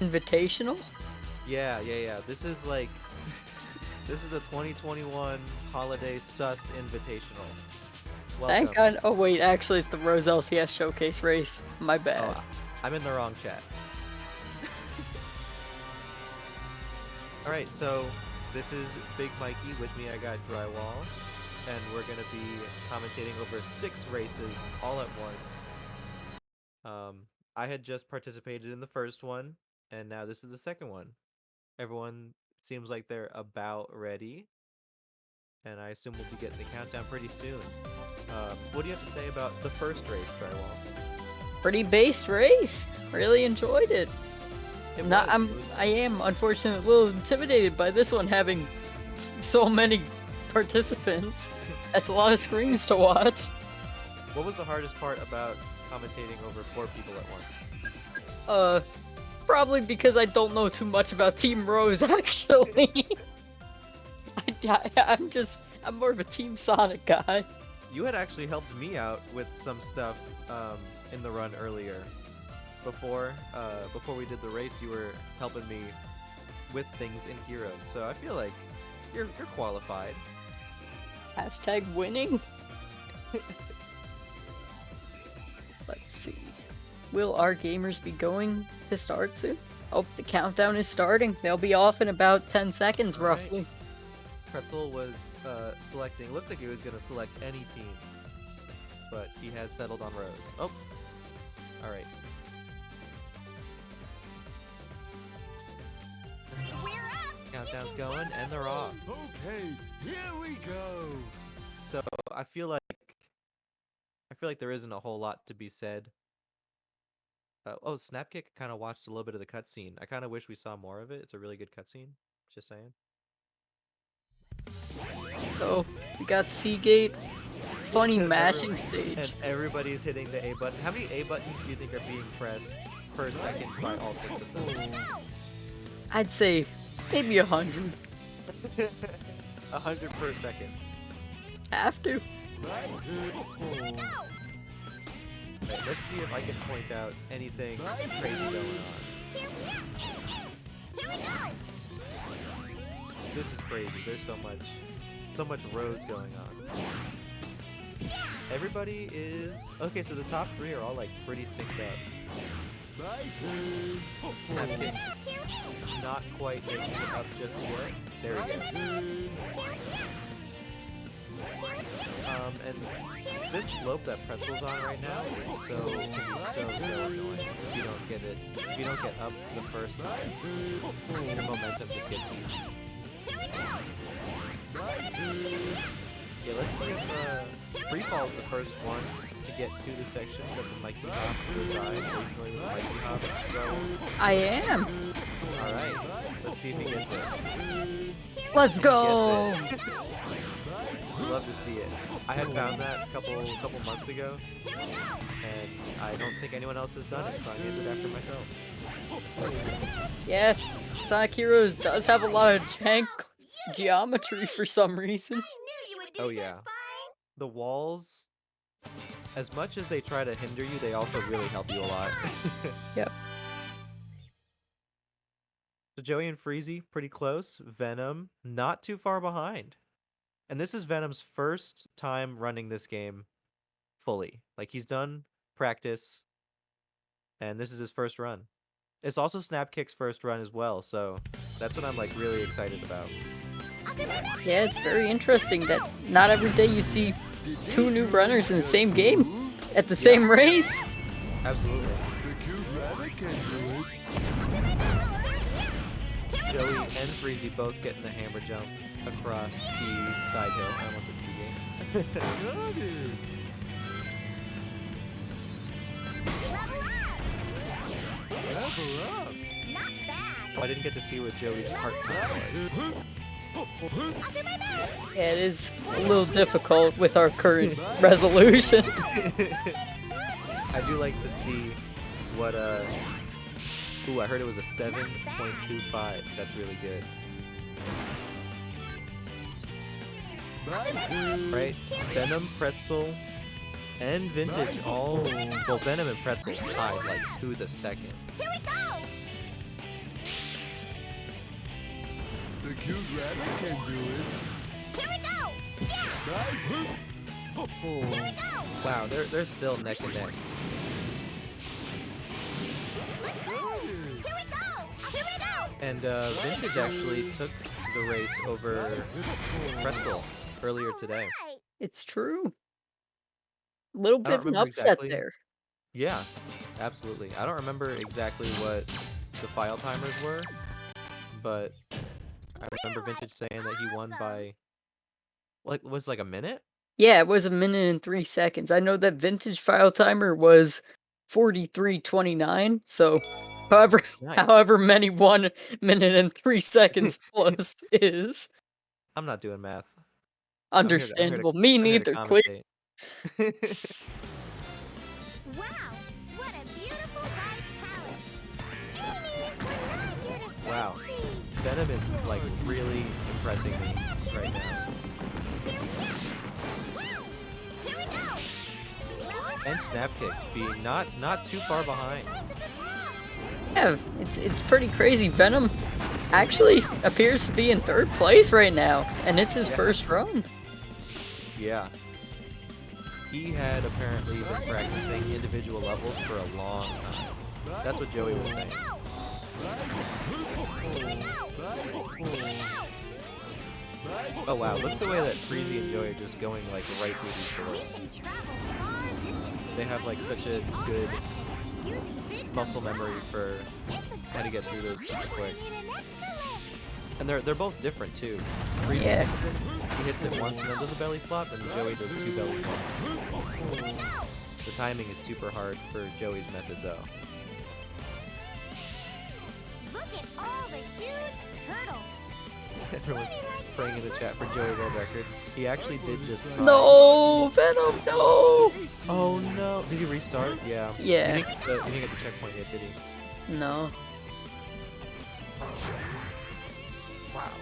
Invitational? Yeah. This is like this is the 2021 Holiday Sus Invitational. Welcome. Thank God. Oh wait, actually it's the Rose LTS Showcase race. My bad. Oh, I'm in the wrong chat. Alright, so this is Big Mikey. With me I got Drywall. And we're going to be commentating over 6 races all at once. I had just participated in the first one, and now this is the second one. Everyone seems like they're about ready, and I assume we'll be getting the countdown pretty soon. What do you have to say about the first race, Drywall? Pretty based race. Really enjoyed it. It Not, was- I am unfortunately a little intimidated by this one having so many participants. That's a lot of screens to watch. What was the hardest part about commentating over 4 people at once? Probably because I don't know too much about Team Rose, actually. I'm more of a Team Sonic guy. You had actually helped me out with some stuff in the run earlier. Before we did the race, you were helping me with things in Heroes. So I feel like you're qualified. Hashtag winning. Let's see. Will our gamers be going to start soon? Oh, the countdown is starting. They'll be off in about 10 seconds, All right. roughly. Pretzel was selecting. Looked like he was gonna select any team, but he has settled on Rose. Oh, all right. We're up. Countdown's going, and they're off. Okay, here we go. So I feel like there isn't a whole lot to be said. Oh, Snapkick kind of watched a little bit of the cutscene. I kind of wish we saw more of it. It's a really good cutscene. Just saying. Oh, we got Seagate. Funny And mashing And stage. everybody's hitting the A button. How many A buttons do you think are being pressed per second by all 6 of them? I'd say maybe 100. 100 per second. Have to. Right, let's see if I can point out anything crazy going on. Here we go. This is crazy. There's so much Rose going on. Everybody is okay. So the top 3 are all like pretty synced up. Napkin, not quite making it up just yet. There he goes. And this slope that Pretzel's on right now is so annoying. If you don't get it, if you don't get up the first time, your momentum just gets easy. Yeah, let's see if Free Fall is the first one to get to the section that the Mikey Hop resides. Are you familiar with the Mikey Hop? I am. Alright, let's see if he gets it. Let's He go. gets it. Love to see it. I had found that a couple months ago, and I don't think anyone else has done it, so I named it after myself. Yeah, Sonic Heroes does have a lot of jank geometry for some reason. I knew you would do Oh just yeah. fine. The walls, as much as they try to hinder you, they also really help you a lot. Yep. So Joey and Freezy, pretty close. Venom, not too far behind. And this is Venom's first time running this game fully. Like, he's done practice, and this is his first run. It's also Snapkick's first run as well, so that's what I'm, like, really excited about. Yeah, it's very interesting that not every day you see 2 new runners in the same game at the same race. Absolutely. The cute rabbit can do it. Joey and Freezy both getting the hammer jump across the side hill. I almost said Seagate. Got it. Level up. Not bad. Oh, I didn't get to see what Joey's heart count was. I'll do my best. Yeah, it is a little difficult with our current resolution. I do like to see what ooh, I heard it was a 7.25. That's really good. Right? Venom, Pretzel, and Vintage all well, Venom and Pretzel tied like to the second. Here we go. cute rabbit can do it. Here we go! Yeah! Nice. Here we go! Wow, they're still neck and neck. Let's go! Here we go! Here we go! And Vintage actually took the race over Pretzel earlier today. Right. It's true. Little I bit don't of an remember upset exactly. there. Yeah, absolutely. I don't remember exactly what the file timers were, but I remember Vintage saying that he won by, was it like a minute? Yeah, it was 1 minute and 3 seconds. I know that vintage file timer was 43:29, so however Nice. however many 1 minute and 3 seconds plus is I'm not doing math. understandable. Me I'm here to neither, clear. commentate. Wow! What a beautiful rice palette! Amy, we're not here to Wow. see. Venom is like really impressing me right now. Here we go! And Snapkick being not too far behind. Yeah, it's pretty crazy. Venom actually appears to be in 3rd place right now, and it's his first run. Yeah. He had apparently been practicing individual levels for a long time. That's what Joey was saying. Oh wow, look at the way that Freezy and Joey are just going like right through these doors. They have like such a good muscle memory for how to get through those super quick. And they're both different too. Freezy Yeah. he hits it once and then does a belly flop, and Joey does 2 belly flops. The timing is super hard for Joey's method though. Look at all the huge turtles. Everyone's praying in the chat for Joey world record. He actually did just tie. No, Venom, no. Oh no! Did he restart? Yeah. Yeah. He didn't get the checkpoint yet, did he? No. Wow.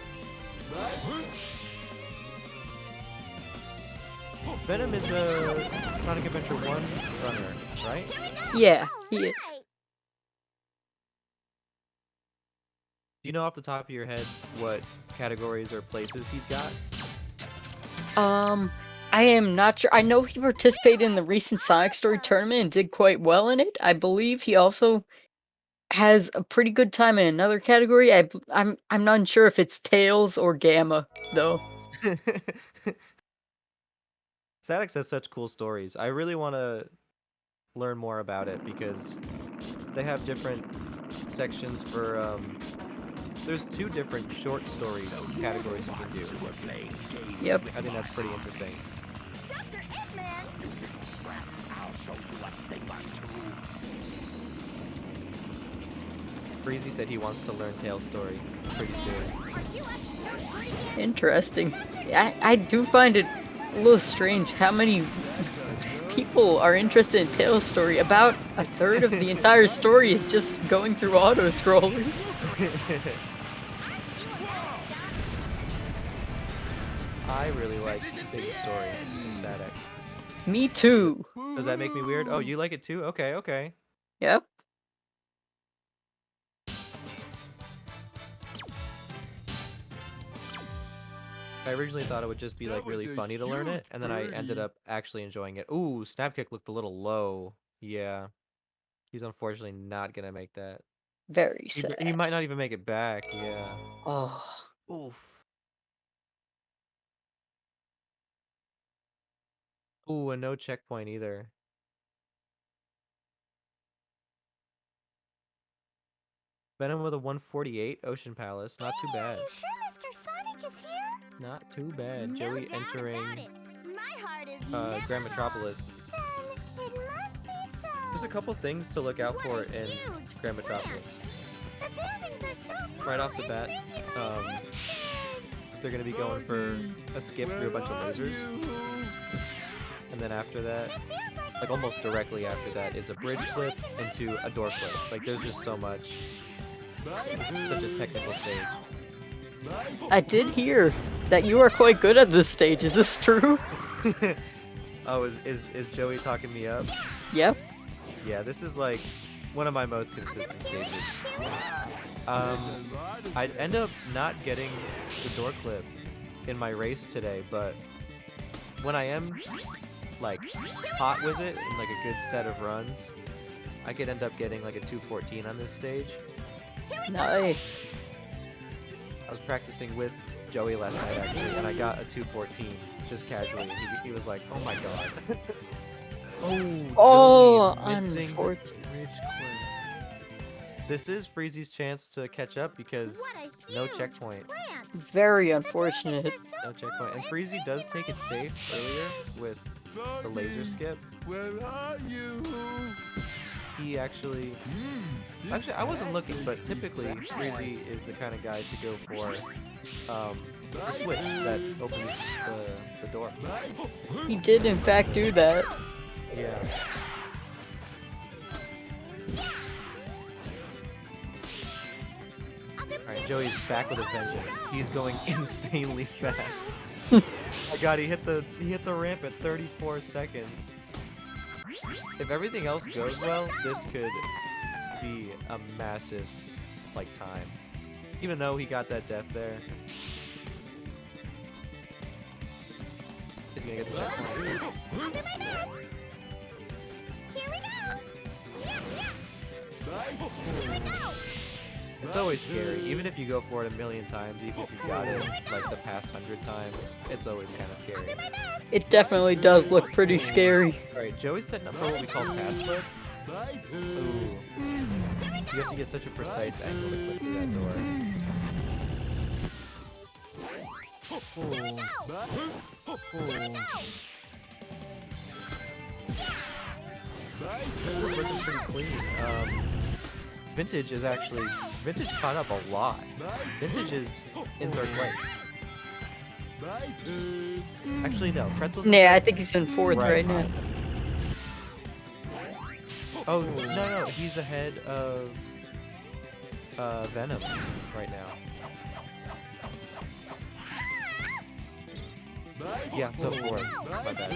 Venom is a Sonic Adventure 1 runner, right? Yeah, he is. Do you know off the top of your head what categories or places he's got? I am not sure. I know he participated in the recent Sonic Story tournament and did quite well in it. I believe he also has a pretty good time in another category. I'm not sure if it's Tails or Gamma though. Static has such cool stories. I really want to learn more about it because they have different sections for there's 2 different short stories categories you can do. Yep. I think that's pretty interesting. Dr. Eggman! Breezy said he wants to learn Tails' story pretty soon. Are you up to no good yet? Interesting. I do find it a little strange how many people are interested in Tails' story. About a third of the entire story is just going through auto strollers. I really like Big Story in Static. Me too. Does that make me weird? Oh, you like it too? Okay, okay. Yep. I originally thought it would just be like really funny to learn it, and then I ended up actually enjoying it. Ooh, Snapkick looked a little low. Yeah. He's unfortunately not gonna make that. Very He sad. might not even make it back, yeah. Oh. Oof. Ooh, and no checkpoint either. Venom with a 148, Ocean Palace. Not too bad. Are you sure Mr. Sonic is here? Not too bad. No Joey doubt entering about it. My heart is Grand never Metropolis. lost. Then it must be so. There's a couple things to look out for What a in huge Grand Metropolis. The buildings are so Right off the bat, they're gonna be going for a skip through a bunch of lasers. And then after that, like almost directly after that, is a bridge flip into a door flip. Like there's just so much. This is such a technical stage. I did hear that you are quite good at this stage. Is this true? Oh, is Joey talking me up? Yep. Yeah, this is like one of my most consistent stages. I'd end up not getting the door clip in my race today, but when I am like hot with it in like a good set of runs, I could end up getting like a 214 on this stage. Nice. I was practicing with Joey last night actually, and I got a 214 just casually. And he was like, "Oh my god." Oh, Joey missing the unfortunate. bridge clip. This is Freezy's chance to catch up because no checkpoint. Very unfortunate. No checkpoint. And Freezy does take it safe earlier with the laser skip. Where are you? He actually I wasn't looking, but typically Freezy is the kind of guy to go for the switch that opens the door. He did in fact do that. Yeah. Alright, Joey's back with a vengeance. He's going insanely fast. Oh my god, he hit the ramp at 34 seconds. If everything else goes well, this could be a massive like time. Even though he got that death there. Is he gonna get the checkpoint? It's always scary, even if you go for it a million times, even if you got it like the past 100 times, it's always kind of scary. It definitely does look pretty scary. Alright, Joey's setting up for what we call task flip. Ooh. You have to get such a precise angle to clip through that door. This is looking pretty clean. Vintage caught up a lot. Vintage is in third place. Actually, no. Pretzel's. Yeah, I think he's in fourth right now. Oh no, he's ahead of Venom right now. Yeah, so fourth. My bad.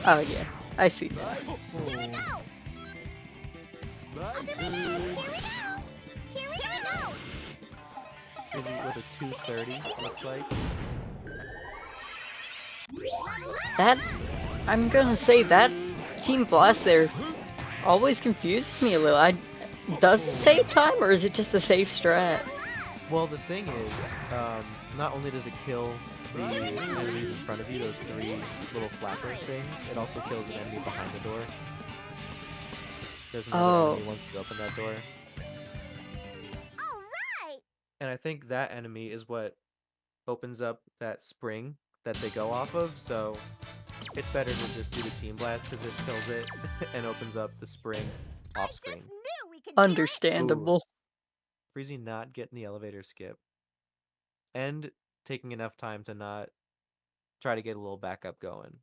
Oh yeah, I see that. Is he with a 230? Looks like. That, I'm gonna say that Team Blast there always confuses me a little. Does it save time or is it just a safe strat? Well, the thing is, not only does it kill the enemies in front of you, those three little flapper things, it also kills an enemy behind the door. There's another enemy once you open that door. And I think that enemy is what opens up that spring that they go off of, so it's better to just do the Team Blast because it kills it and opens up the spring off screen. Understandable. Freezy not getting the elevator skip. And taking enough time to not try to get a little backup going.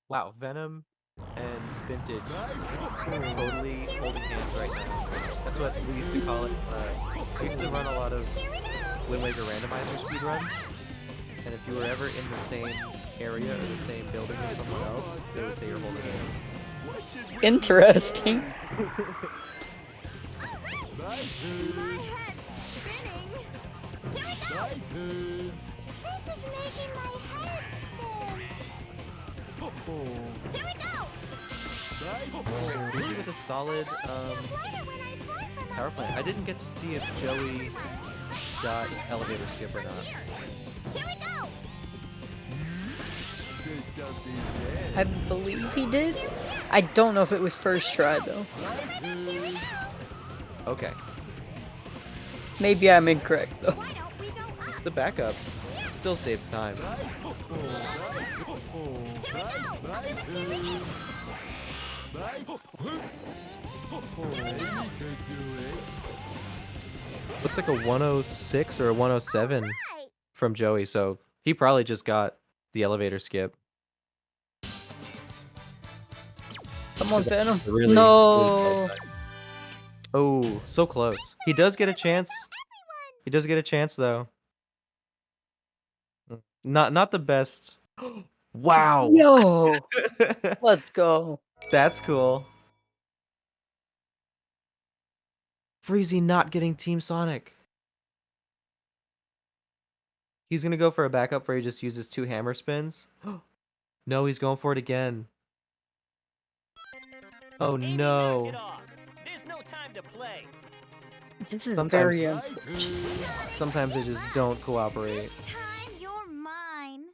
Wow, Venom and Vintage totally holding hands right now. That's what we used to call it. We used to run a lot of Wind Waker randomizer speedruns, and if you were ever in the same area or the same building as someone else, they would say you're holding hands. Interesting. Freezy with a solid power plant. I didn't get to see if Joey got elevator skip or not. I believe he did. I don't know if it was first try though. Okay. Maybe I'm incorrect though. The backup still saves time. Looks like a 106 or a 107 from Joey, so he probably just got the elevator skip. Come on, Venom. Really, No. Oh, so close. He does get a chance. He does get a chance, though. Not the best. Wow. Yo, let's go. That's cool. Freezy not getting Team Sonic. He's gonna go for a backup where he just uses 2 hammer spins. No, he's going for it again. Oh no. This is Sometimes, very unfortunate. sometimes they just don't cooperate. Time you're mine.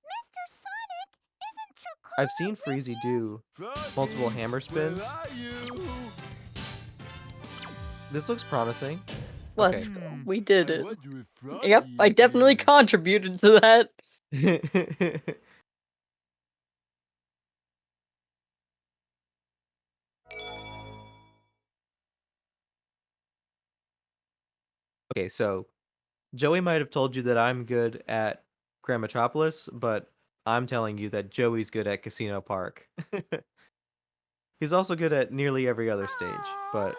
Mr. Sonic, isn't Chocobo I've seen Freezy do multiple hammer spins. Where are you? This looks promising. Let's go. We did I it. wonder if Froggy Yep, I is definitely here. contributed to that. Okay, so Joey might have told you that I'm good at Grand Metropolis, but I'm telling you that Joey's good at Casino Park. He's also good at nearly every other stage, but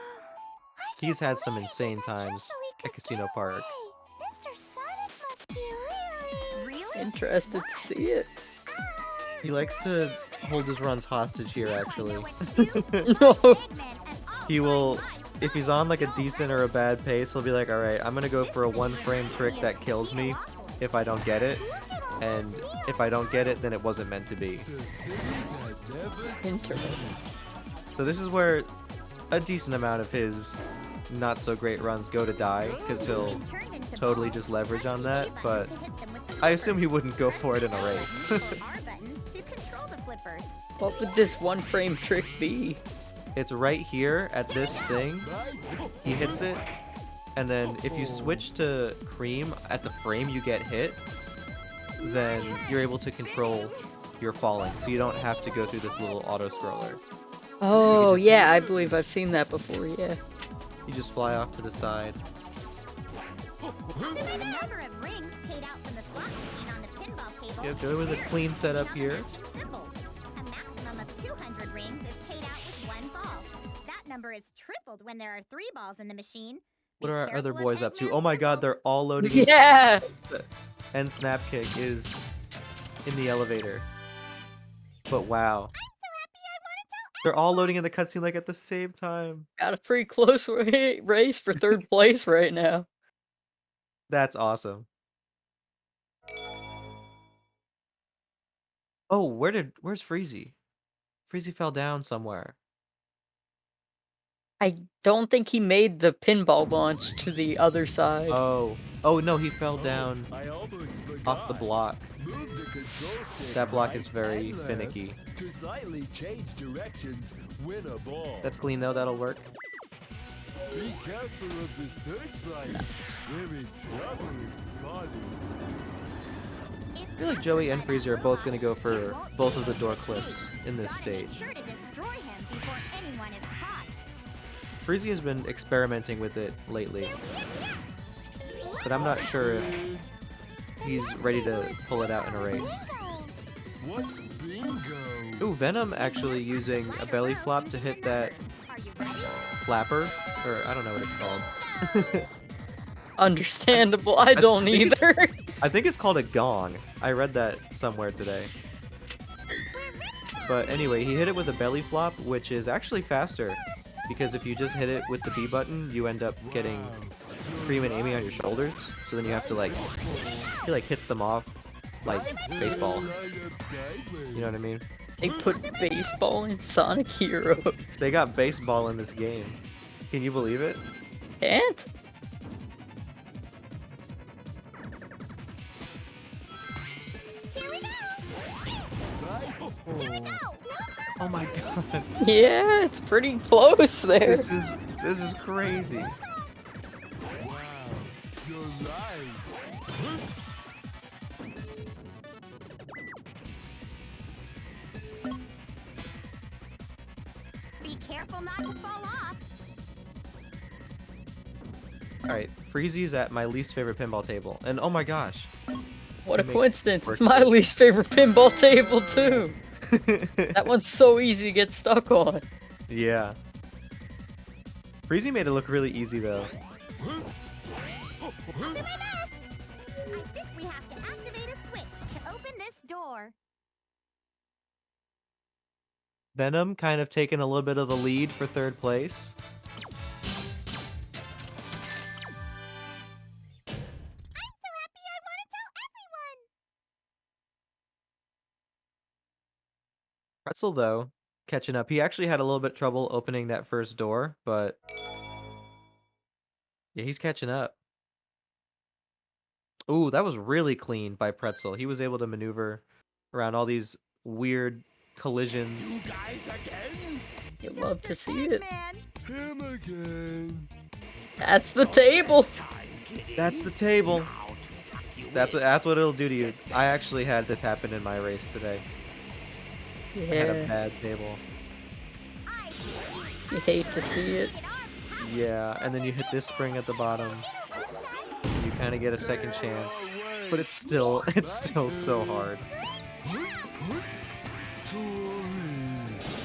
he's had some insane times at Casino Park. Mr. Sonic must be really Interested to see it. He likes to hold his runs hostage here, actually. No. He will, if he's on like a decent or a bad pace, he'll be like, alright, I'm gonna go for a 1-frame trick that kills me if I don't get it. And if I don't get it, then it wasn't meant to be. Interesting. So this is where a decent amount of his not so great runs go to die, because he'll totally just leverage on that, but I assume he wouldn't go for it in a race. What would this 1-frame trick be? It's right here at this thing. He hits it, and then if you switch to Cream at the frame you get hit, then you're able to control your falling, so you don't have to go through this little auto-scroller. Oh, yeah, I believe I've seen that before, yeah. You just fly off to the side. Yep, go with a clean setup here. A maximum of 200 rings is paid out with 1 ball. That number is tripled when there are 3 balls in the machine. What are our other boys up to? Oh my god, they're all loading. Yeah! And Snapkick is in the elevator. But wow. They're all loading in the cutscene like at the same time. Got a pretty close race for 3rd place right now. That's awesome. Oh, where's Freezy? Freezy fell down somewhere. I don't think he made the pinball launch to the other side. Oh no, he fell down off the block. That block is very finicky. To slightly change directions, win a ball. That's clean though, that'll work. Be careful of the searchlight. We're in trouble, Connie. I feel like Joey and Freezy are both gonna go for both of the door clips in this stage. Freezy has been experimenting with it lately, but I'm not sure if he's ready to pull it out in a race. What bingo? Ooh, Venom actually using a belly flop to hit that flapper, or I don't know what it's called. Understandable, I don't either. I think it's called a gong. I read that somewhere today. But anyway, he hit it with a belly flop, which is actually faster, because if you just hit it with the B button, you end up getting Cream and Amy on your shoulders, so then you have to like, he like hits them off like baseball. You know what I mean? They put baseball in Sonic Heroes. They got baseball in this game. Can you believe it? And? Oh my god. Yeah, it's pretty close there. This is crazy. Wow, you're right. Be careful not to fall off. Alright, Freezy's at my least favorite pinball table. And oh my gosh. What a Make coincidence. work It's my good. least favorite pinball table, too. That one's so easy to get stuck on. Yeah. Freezy made it look really easy though. I think We have to activate a switch to open this door. Venom kind of taking a little bit of the lead for third place. I'm so happy I want to tell everyone. Pretzel, though, catching up. He actually had a little bit trouble opening that first door, but yeah, he's catching up. Ooh, that was really clean by Pretzel. He was able to maneuver around all these weird collisions. You guys again? You love to see it. Man. Him again. That's the table. That's the table. That's what it'll do to you. I actually had this happen in my race today. I had a Yeah, bad table. you hate to see it. Yeah, and then you hit this spring at the bottom. You kind of get a second chance, but it's still so hard.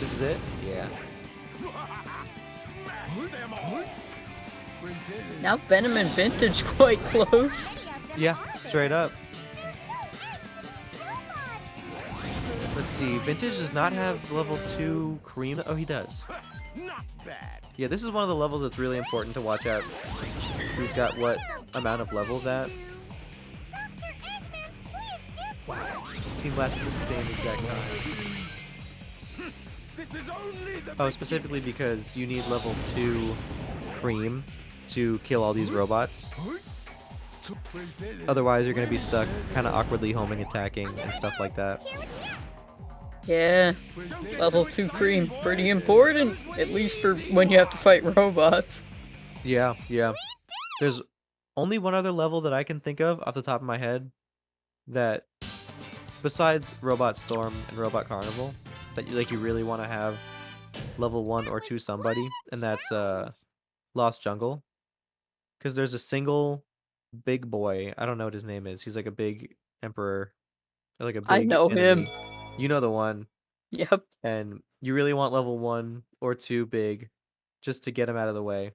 This is it? Yeah. Now Venom and Vintage quite close. Yeah, straight up. Let's see. Vintage does not have level 2 cream. Oh, he does. Not bad. Yeah, this is one of the levels that's really important to watch out. Who's got what amount of levels at? Team Blast at the same exact time. This is only the Oh, specifically because you need level 2 cream to kill all these robots. Otherwise, you're going to be stuck kind of awkwardly homing attacking and stuff like that. Yeah, level 2 cream, pretty important, at least for when you have to fight robots. Yeah, yeah. There's only one other level that I can think of off the top of my head that, besides Robot Storm and Robot Carnival, that you really want to have level 1 or 2 somebody, and that's Lost Jungle. Because there's a single big boy, I don't know what his name is. He's like a big emperor, or like a I big know him. enemy. You know the one. Yep. And you really want level 1 or 2 big just to get him out of the way.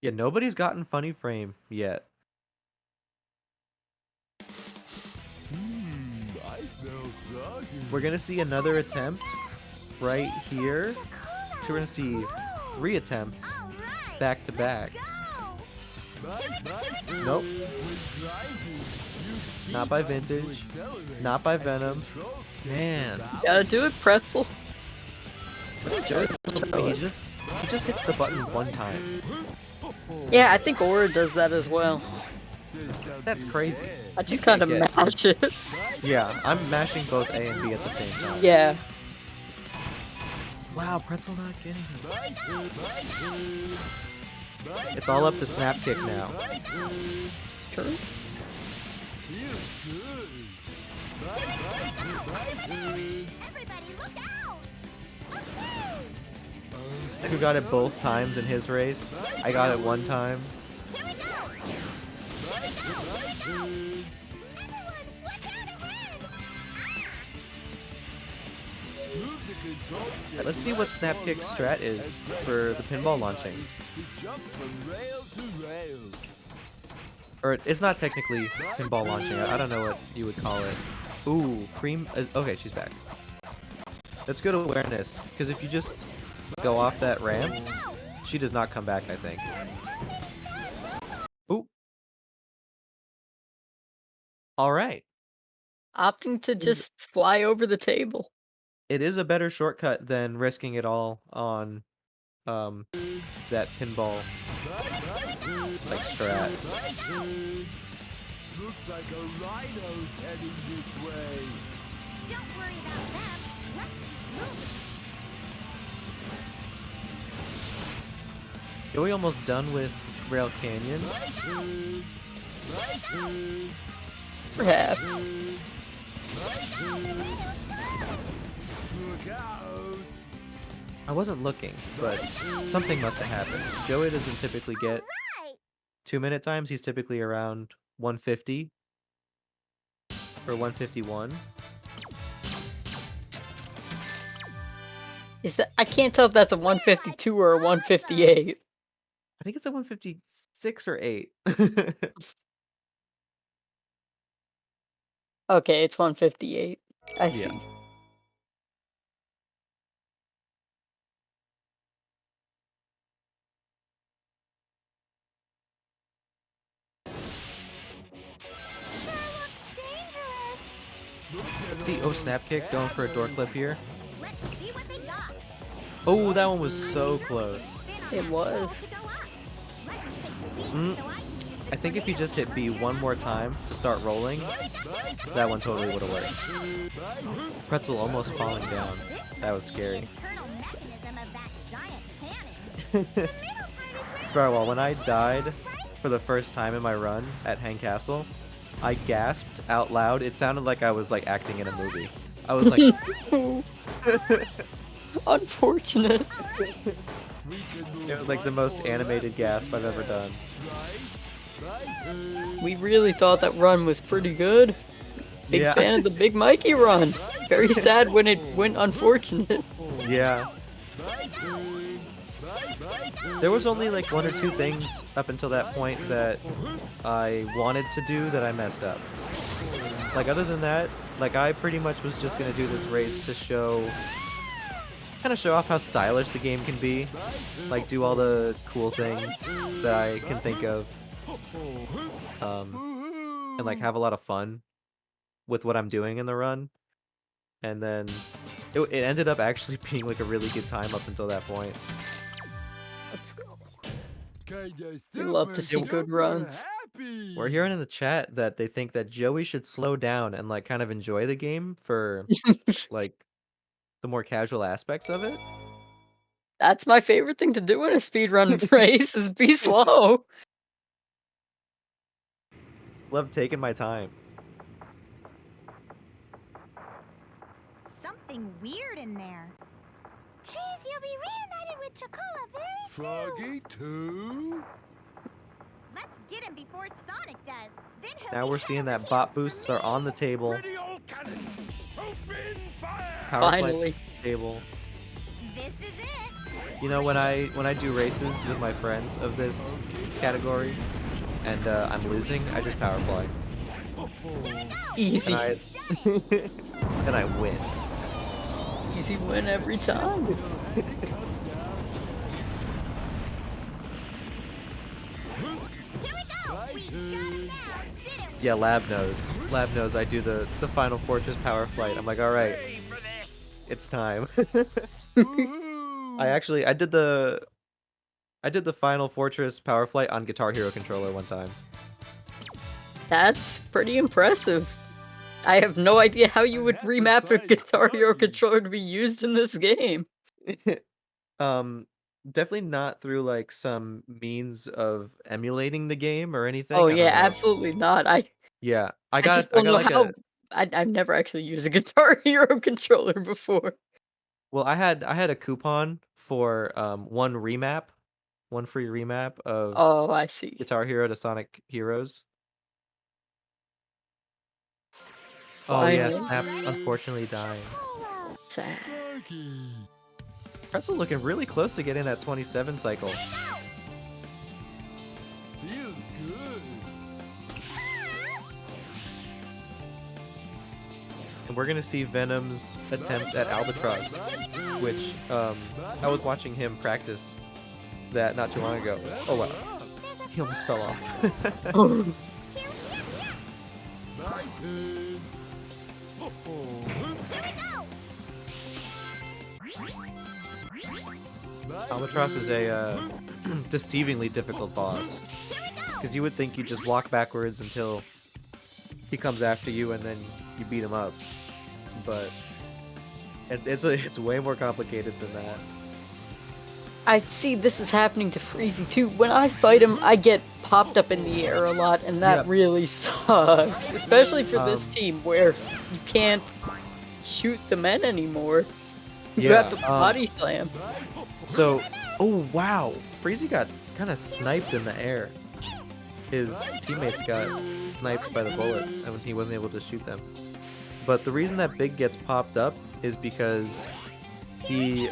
Yeah, nobody's gotten Funny Frame yet. I smell soggy. We're gonna see another attempt right here. So we're gonna see 3 attempts back to back. Nope. Not by Vintage. Not by Venom. Man. Gotta do it, Pretzel. He just hits the button one time. Yeah, I think Aura does that as well. That's crazy. I just kind of get- mash it. Yeah, I'm mashing both A and B at the same time. Yeah. Wow, Pretzel not getting it. It's all up to Snap Kick now. True. Everybody look out. Who got it both times in his race? I got it one time. Let's see what Snap Kick's strat is for the pinball launching. Or it's not technically pinball launching. I don't know what you would call it. Ooh, cream. Okay, she's back. That's good awareness, because if you just go off that ramp, she does not come back, I think. Ooh. Alright. Opting to just fly over the table. It is a better shortcut than risking it all on that pinball like strat. Looks like a rhino's heading this way. Don't worry about them. Let's move. Are we almost done with Rail Canyon? Perhaps. Look out. I wasn't looking, but something must have happened. Joey doesn't typically get Right. 2-minute times. He's typically around 150 or 151. Is that? I can't tell if that's a 152 or a 158. I think it's at 156 or 8. Okay, it's 158. I Yeah. see. Let's see. Oh, snap kick going for a door clip here. Let's see what they got. Oh, that one was so close. It was. Mm, I think if you just hit B one more time to start rolling, that one totally would have worked. Pretzel almost falling down. That was scary. Bro, well, when I died for the first time in my run at Hang Castle, I gasped out loud. It sounded like I was like acting in a movie. I was like, Unfortunate. it was like the most animated gasp I've ever done. We really thought that run was pretty good. Big Yeah. fan of the Big Mikey run. Very sad when it went unfortunate. Yeah. There was only like one or two things up until that point that I wanted to do that I messed up. Like other than that, like I pretty much was just gonna do this race to kind of show off how stylish the game can be. Like do all the cool things that I can think of. And like have a lot of fun with what I'm doing in the run. And then it ended up actually being like a really good time up until that point. Let's go. Kinda We love to see super good runs. happy. We're hearing in the chat that they think that Joey should slow down and like kind of enjoy the game for like the more casual aspects of it. That's my favorite thing to do in a speedrun race is be slow. Love taking my time. Something weird in there. Jeez, you'll be reunited with Chocola very soon. Froggy too? Let's get him before Sonic does. Then he'll Now be we're head seeing over that heels bot for boosts are me. on the table. Ready, all cannons! Open fire! Power play Finally. table. This is it. You know when I do races with my friends of this category and I'm losing, I just power play. Easy. And I and I win. Easy win every time. Here we go. We got him now, didn't we? Yeah, Lab knows. Lab knows I do the final fortress power flight. I'm like, all right, it's time. I did the final fortress power flight on Guitar Hero controller one time. That's pretty impressive. I have no idea how you would remap a Guitar Hero controller to be used in this game. um, Definitely not through like some means of emulating the game or anything. Oh I yeah, don't know. absolutely not. Yeah, I just don't know like how. I've never actually used a Guitar Hero controller before. well, I had a coupon for one remap, one free remap of Oh, I see. Guitar Hero to Sonic Heroes. Oh yeah, Finally. Snap unfortunately dying. Sad. Froggy. Pretzel looking really close to getting that 27 cycle. Feels good. And we're gonna see Venom's attempt at Albatross, which I was watching him practice that not too long ago. Oh wow, he almost fell off. My turn. Albatross is a deceivingly difficult boss, because you would think you just walk backwards until he comes after you and then you beat him up, but it's way more complicated than that. I see this is happening to Freezy too. When I fight him, I get popped up in the air a lot, and that Yep. really sucks. Especially for this Um, team where you can't shoot the men anymore. You Yeah, have to body slam. So, oh wow, Freezy got kind of sniped in the air. His teammates got sniped by the bullets, and he wasn't able to shoot them. But the reason that Big gets popped up is because he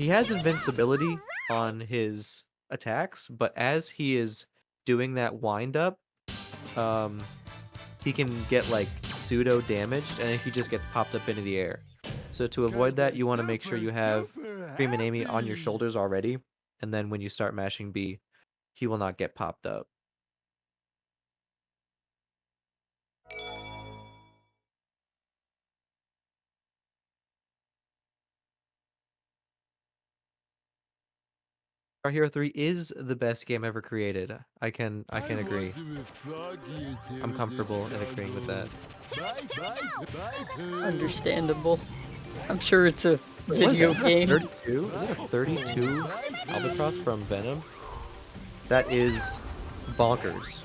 has invincibility on his attacks, but as he is doing that wind up, um, he can get like pseudo damaged, and then he just gets popped up into the air. So to avoid that, you want to make sure you have Cream and Amy on your shoulders already, and then when you start mashing B, he will not get popped up. Our Hero 3 is the best game ever created. I can agree. I'm comfortable in agreeing with that. Understandable. I'm sure it's a Wait, what is that? video Is that a game. 32? Is that a 32 Albatross from Venom? That is bonkers.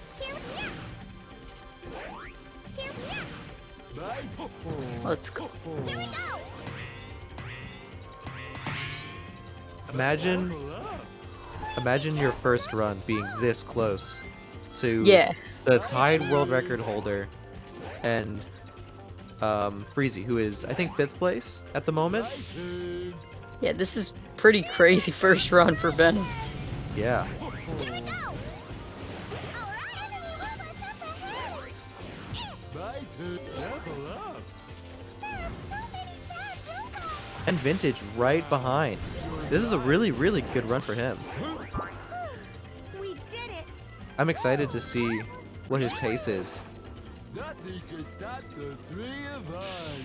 Let's go. Imagine imagine your first run being this close to Yeah. the tied world record holder and Freezy, who is I think 5th place at the moment. Yeah, this is pretty crazy first run for Venom. Yeah. And Vintage right behind. This is a really, really good run for him. We did it! I'm excited to see what his pace is. Nothing can stop the three of us.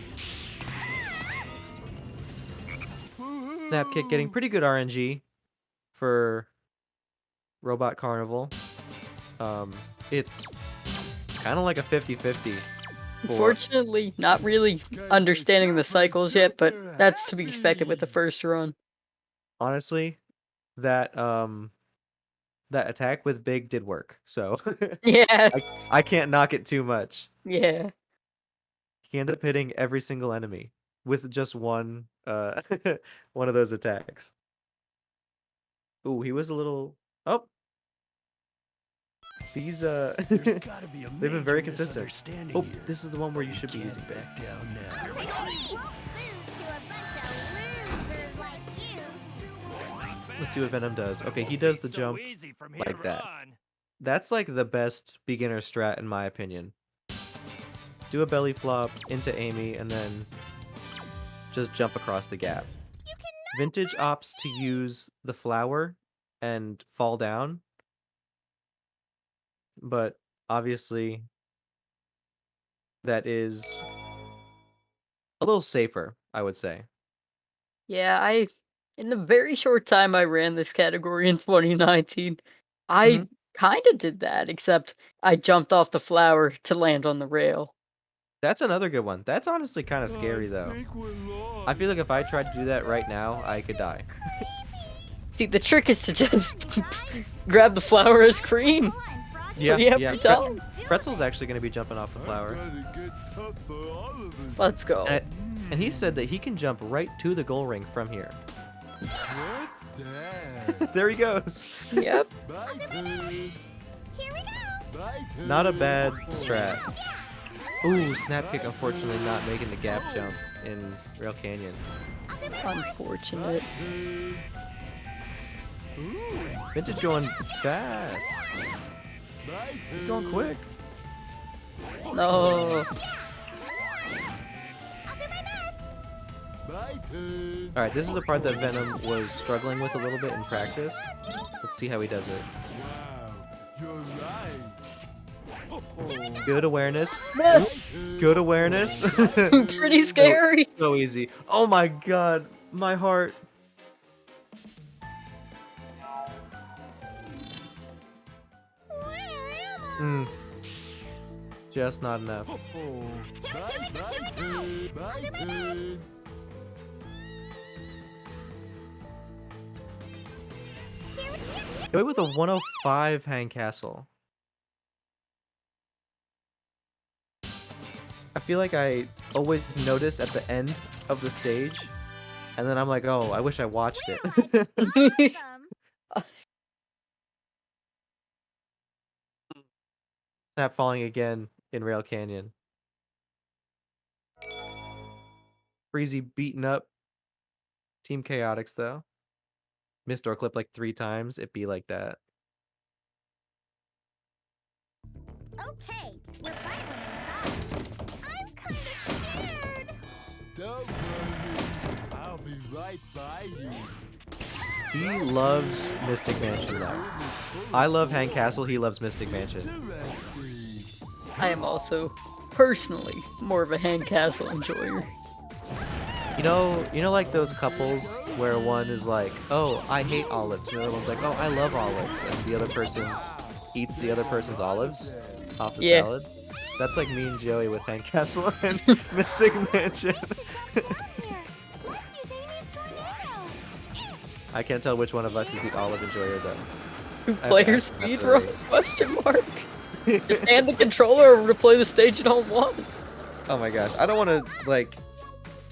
Snap Kick getting pretty good RNG for Robot Carnival. It's kind of like a 50-50 for Unfortunately, not really understanding the cycles yet, but that's to be expected with the first run. honestly that that attack with Big did work. So Yeah, I can't knock it too much. yeah. He ended up hitting every single enemy with just one one of those attacks. Ooh, he was a little oh, these There's gotta be a they've been very major consistent. misunderstanding Oh, here. this is the one where you should be Can't using Big. back down now. We won't lose to a bunch of losers like you. Let's see what Venom does. Okay, he does the jump like that. That's like the best beginner strat in my opinion. Do a belly flop into Amy and then just jump across the gap. Vintage opts to use the flower and fall down, but obviously that is a little safer, I would say. Yeah, in the very short time I ran this category in 2019, Mhm. I kinda did that, except I jumped off the flower to land on the rail. That's another good one. That's honestly kind of scary though. I feel like if I tried to do that right now, I could die. See, the trick is to just grab the flower as cream Yeah, free yeah. every time. Pretzel's actually going to be jumping off the flower. Let's go. And he said that he can jump right to the goal ring from here. What's that? There he goes. Yep. Here we go! Not a bad strat. Ooh, snap kick unfortunately not making the gap jump in Rail Canyon. Unfortunate. Vintage going fast. He's going quick. No. Alright, this is the part that Venom was struggling with a little bit in practice. Let's see how he does it. Wow, you're right. Good awareness. Good awareness. Pretty scary. So easy. Oh my god. My heart. Hmm. Just not enough. Get away with a 105 hang castle. I feel like I always notice at the end of the stage, and then I'm like, oh, I wish I watched it. Snap falling again in Rail Canyon. Freezy beaten up. Team Chaotix, though. missed door clip like 3 times, it'd be like that. Okay, we're finally inside. I'm kinda scared. Don't worry. I'll be right by you. He loves Mystic Mansion though. I love Hang Castle, he loves Mystic Mansion. I am also personally more of a Handcastle enjoyer. You know like those couples where one is like, "Oh, I hate olives," and the other one's like, "Oh, I love olives," and the other person eats the other person's olives off the Yeah. salad. That's like me and Joey with Hang Castle and Mystic Mansion. Here, let's use Amy's tornado. I can't tell which one of us is the olive enjoyer though. Who I have to player ask him speed after run? the race. Question mark. Just hand the controller over to play the stage you don't want. Oh my gosh, I don't want to like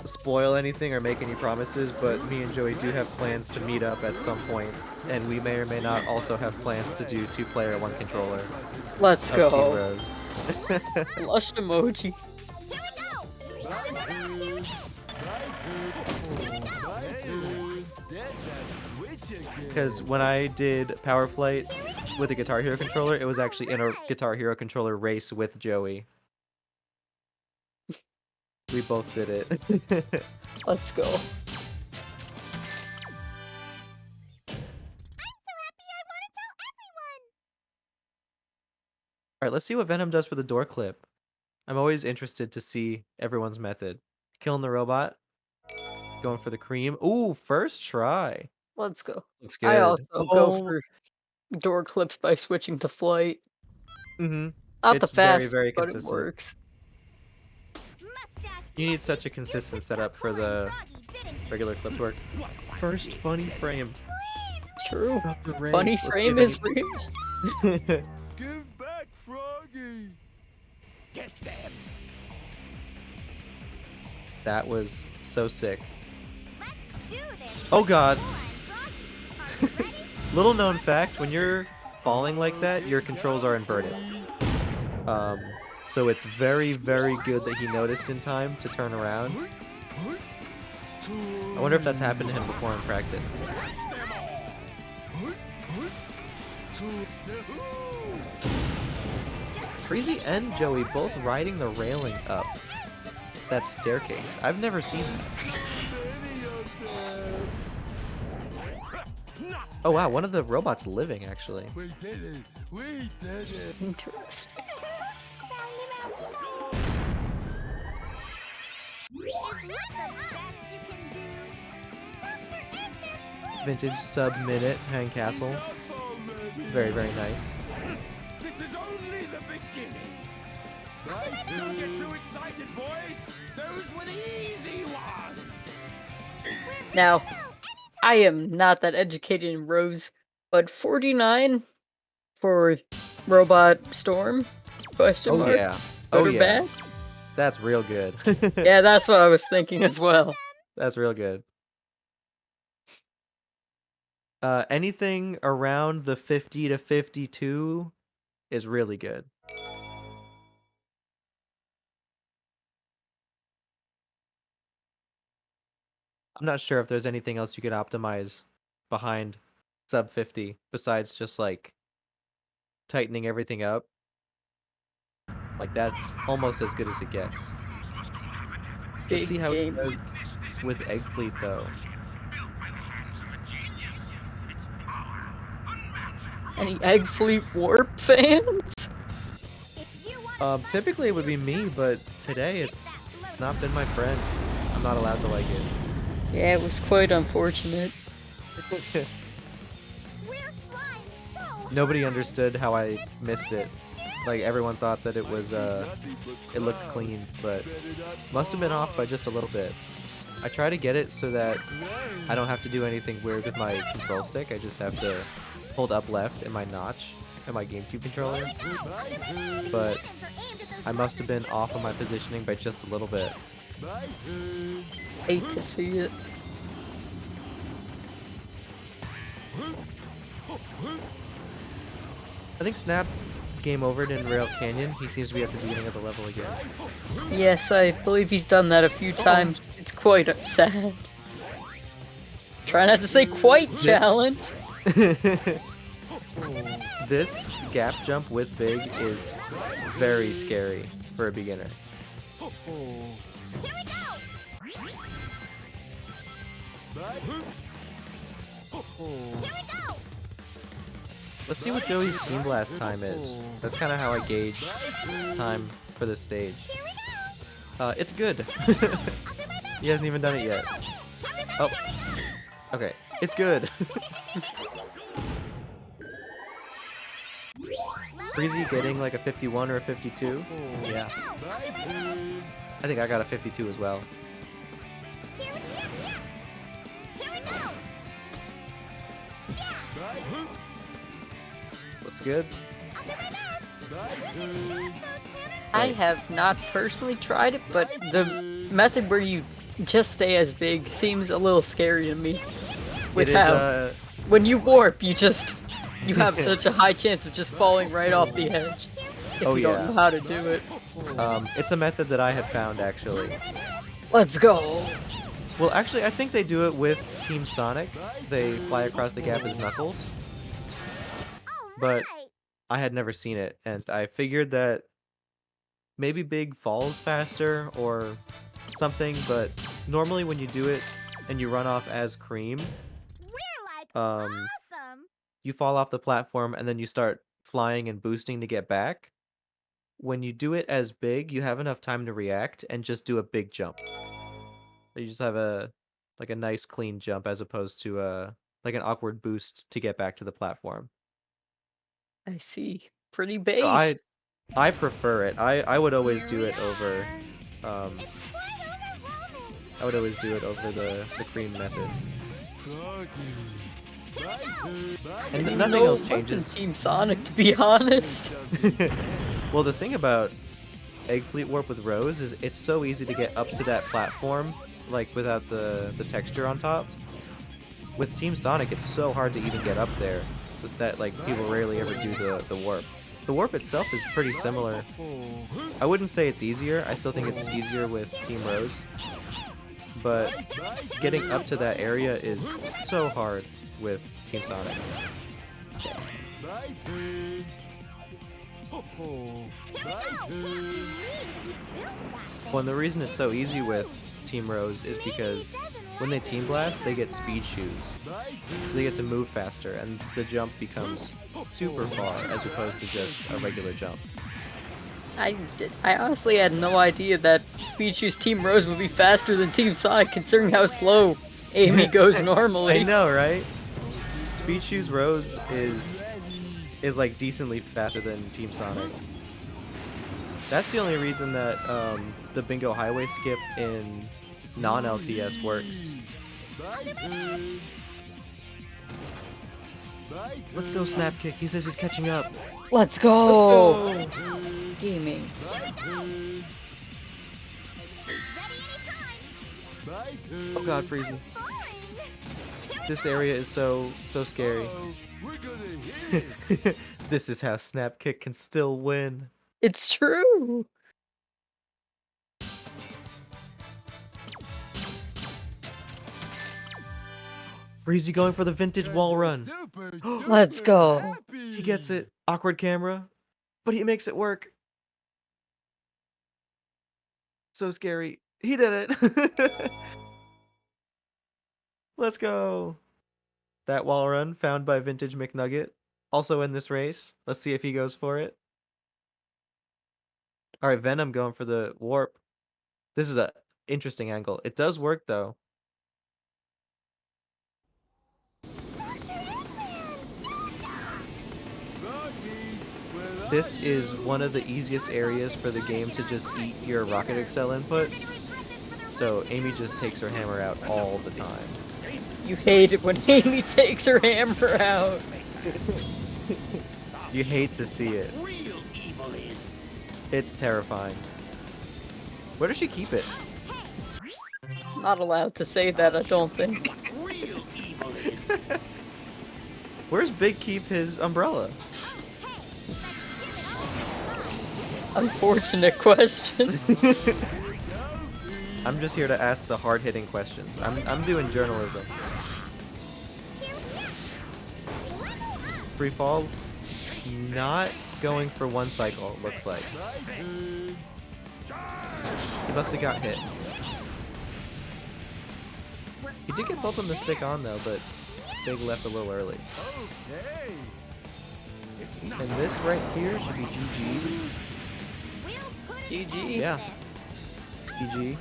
spoil anything or make any promises, but me and Joey do have plans to meet up at some point, and we may or may not also have plans to do 2-player 1 controller Let's of Team go. Rose. Blush emoji. Because when I did Power Flight with a Guitar Hero controller, it was actually in a Guitar Hero controller race with Joey. We both did it. Let's go. I'm so happy I want to tell everyone. Alright, let's see what Venom does for the door clip. I'm always interested to see everyone's method. Killing the robot. Going for the cream. Ooh, first try. Let's go. Looks I good. also go Oh, for door clips by switching to flight. mm-hmm. Not the It's very, fastest, very but it consistent. works. You need such a consistent setup for the regular clip to work. First funny frame. True. Of the race. Funny Let's see frame if is any- real. Give back, Froggy. Get them. That was so sick. Let's do this. Oh god. Come on, Froggy. Are you ready? Little known fact, when you're falling like that, your controls are inverted. So it's very, very good that he noticed in time to turn around. I wonder if that's happened to him before in practice. Crazy and Joey both riding the railing up that staircase. I've never seen that. Oh wow, one of the robots living actually. We did it. We did it. Interesting. Vintage sub-minute Hang Castle. Very, very nice. This is only the beginning. Right? Don't get too excited, boys. Those were the easy ones. Now, I am not that educated in Rose, but 49 for Robot Storm? Question Oh mark? yeah. Good Oh or yeah. bad? That's real good. Yeah, that's what I was thinking as well. That's real good. Anything around the 50 to 52 is really good. I'm not sure if there's anything else you could optimize behind sub 50 besides just like tightening everything up. Like that's almost as good as it gets. Let's Big see how it game. does with Egg Fleet though. Any Egg Fleet Warp fans? Typically it would be me, but today it's not been my friend. I'm not allowed to like it. Yeah, it was quite unfortunate. Nobody understood how I missed it. Like everyone thought that it was it looked clean, but must have been off by just a little bit. I try to get it so that I don't have to do anything weird with my control stick. I just have to hold up left in my notch in my GameCube controller. But I must have been off of my positioning by just a little bit. Hate to see it. I think Snap game overed in Rail Canyon. He seems to be at the beginning of the level again. Yes, I believe he's done that a few times. It's quite sad. Try not to say quite This- challenge. This gap jump with big is very scary for a beginner. Let's see what Joey's Team Blast time is. That's kind of how I gauge time for this stage. It's good. He hasn't even done it yet. Oh. Okay. It's good. Breezy getting like a 51 or a 52? Yeah. I think I got a 52 as well. Looks good. I have not personally tried it, but the method where you just stay as big seems a little scary to me. With It is, how when you warp, you have such a high chance of just falling right off the edge if Oh, you yeah. don't know how to do it. It's a method that I have found actually. Let's go. Well, actually, I think they do it with Team Sonic. They fly across the gap as Knuckles. But I had never seen it, and I figured that maybe Big falls faster or something, but normally when you do it and you run off as Cream, Awesome. you fall off the platform and then you start flying and boosting to get back. When you do it as Big, you have enough time to react and just do a big jump. You just have a nice clean jump as opposed to like an awkward boost to get back to the platform. I see. Pretty So base. I prefer it. I would always do it over I would always do it over the Cream method. And Even nothing though else it wasn't changes. Team Sonic, to be honest. Well, the thing about Egg Fleet Warp with Rose is it's so easy to get up to that platform, like without the texture on top. With Team Sonic, it's so hard to even get up there, so that like people rarely ever do the warp. The warp itself is pretty similar. I wouldn't say it's easier. I still think it's easier with Team Rose. But getting up to that area is so hard with Team Sonic. Well, and the reason it's so easy with Team Rose is because when they Team Blast, they get speed shoes. So they get to move faster, and the jump becomes super far as opposed to just a regular jump. I honestly had no idea that Speed Shoes Team Rose would be faster than Team Sonic, considering how slow Amy goes normally. I know, right? Speed Shoes Rose is like decently faster than Team Sonic. That's the only reason that the Bingo Highway skip in non-LTS works. Let's go, Snap Kick. He says he's catching up. Let's go! Gaming. Oh god, Freezy. This area is so scary. This is how Snap Kick can still win. It's true! Freezy going for the vintage wall run. Let's go! He gets it. Awkward camera, but he makes it work. So scary. He did it. Let's go. That wall run found by Vintage McNugget. Also in this race. Let's see if he goes for it. Alright, Venom going for the warp. This is a interesting angle. It does work though. This is one of the easiest areas for the game to just eat your Rocket Excel input. So Amy just takes her hammer out all the time. You hate it when Amy takes her hammer out. You hate to see it. It's terrifying. Where does she keep it? Not allowed to say that, I don't think. Where's Big keep his umbrella? Unfortunate question. I'm just here to ask the hard-hitting questions. I'm doing journalism. Free fall, not going for one cycle, looks like. He must have got hit. He did get both of them to stick on though, but Big left a little early. And this right here should be GG's. GG. Yeah. GG.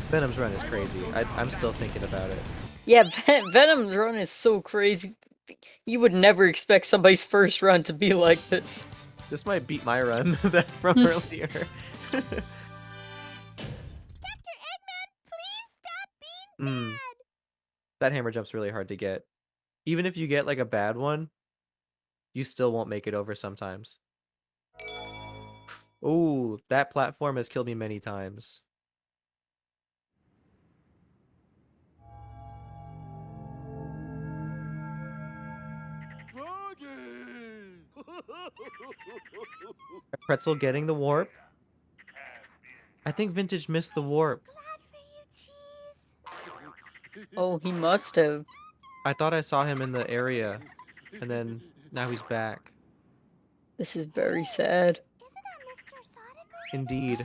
Venom's run is crazy. I'm still thinking about it. Yeah, Venom's run is so crazy. You would never expect somebody's first run to be like this. This might beat my run that from earlier. That hammer jump's really hard to get. Even if you get like a bad one, you still won't make it over sometimes. Ooh, that platform has killed me many times. Pretzel getting the warp. I think Vintage missed the warp. Oh, he must have. I thought I saw him in the area, and then now he's back. This is very sad. Indeed.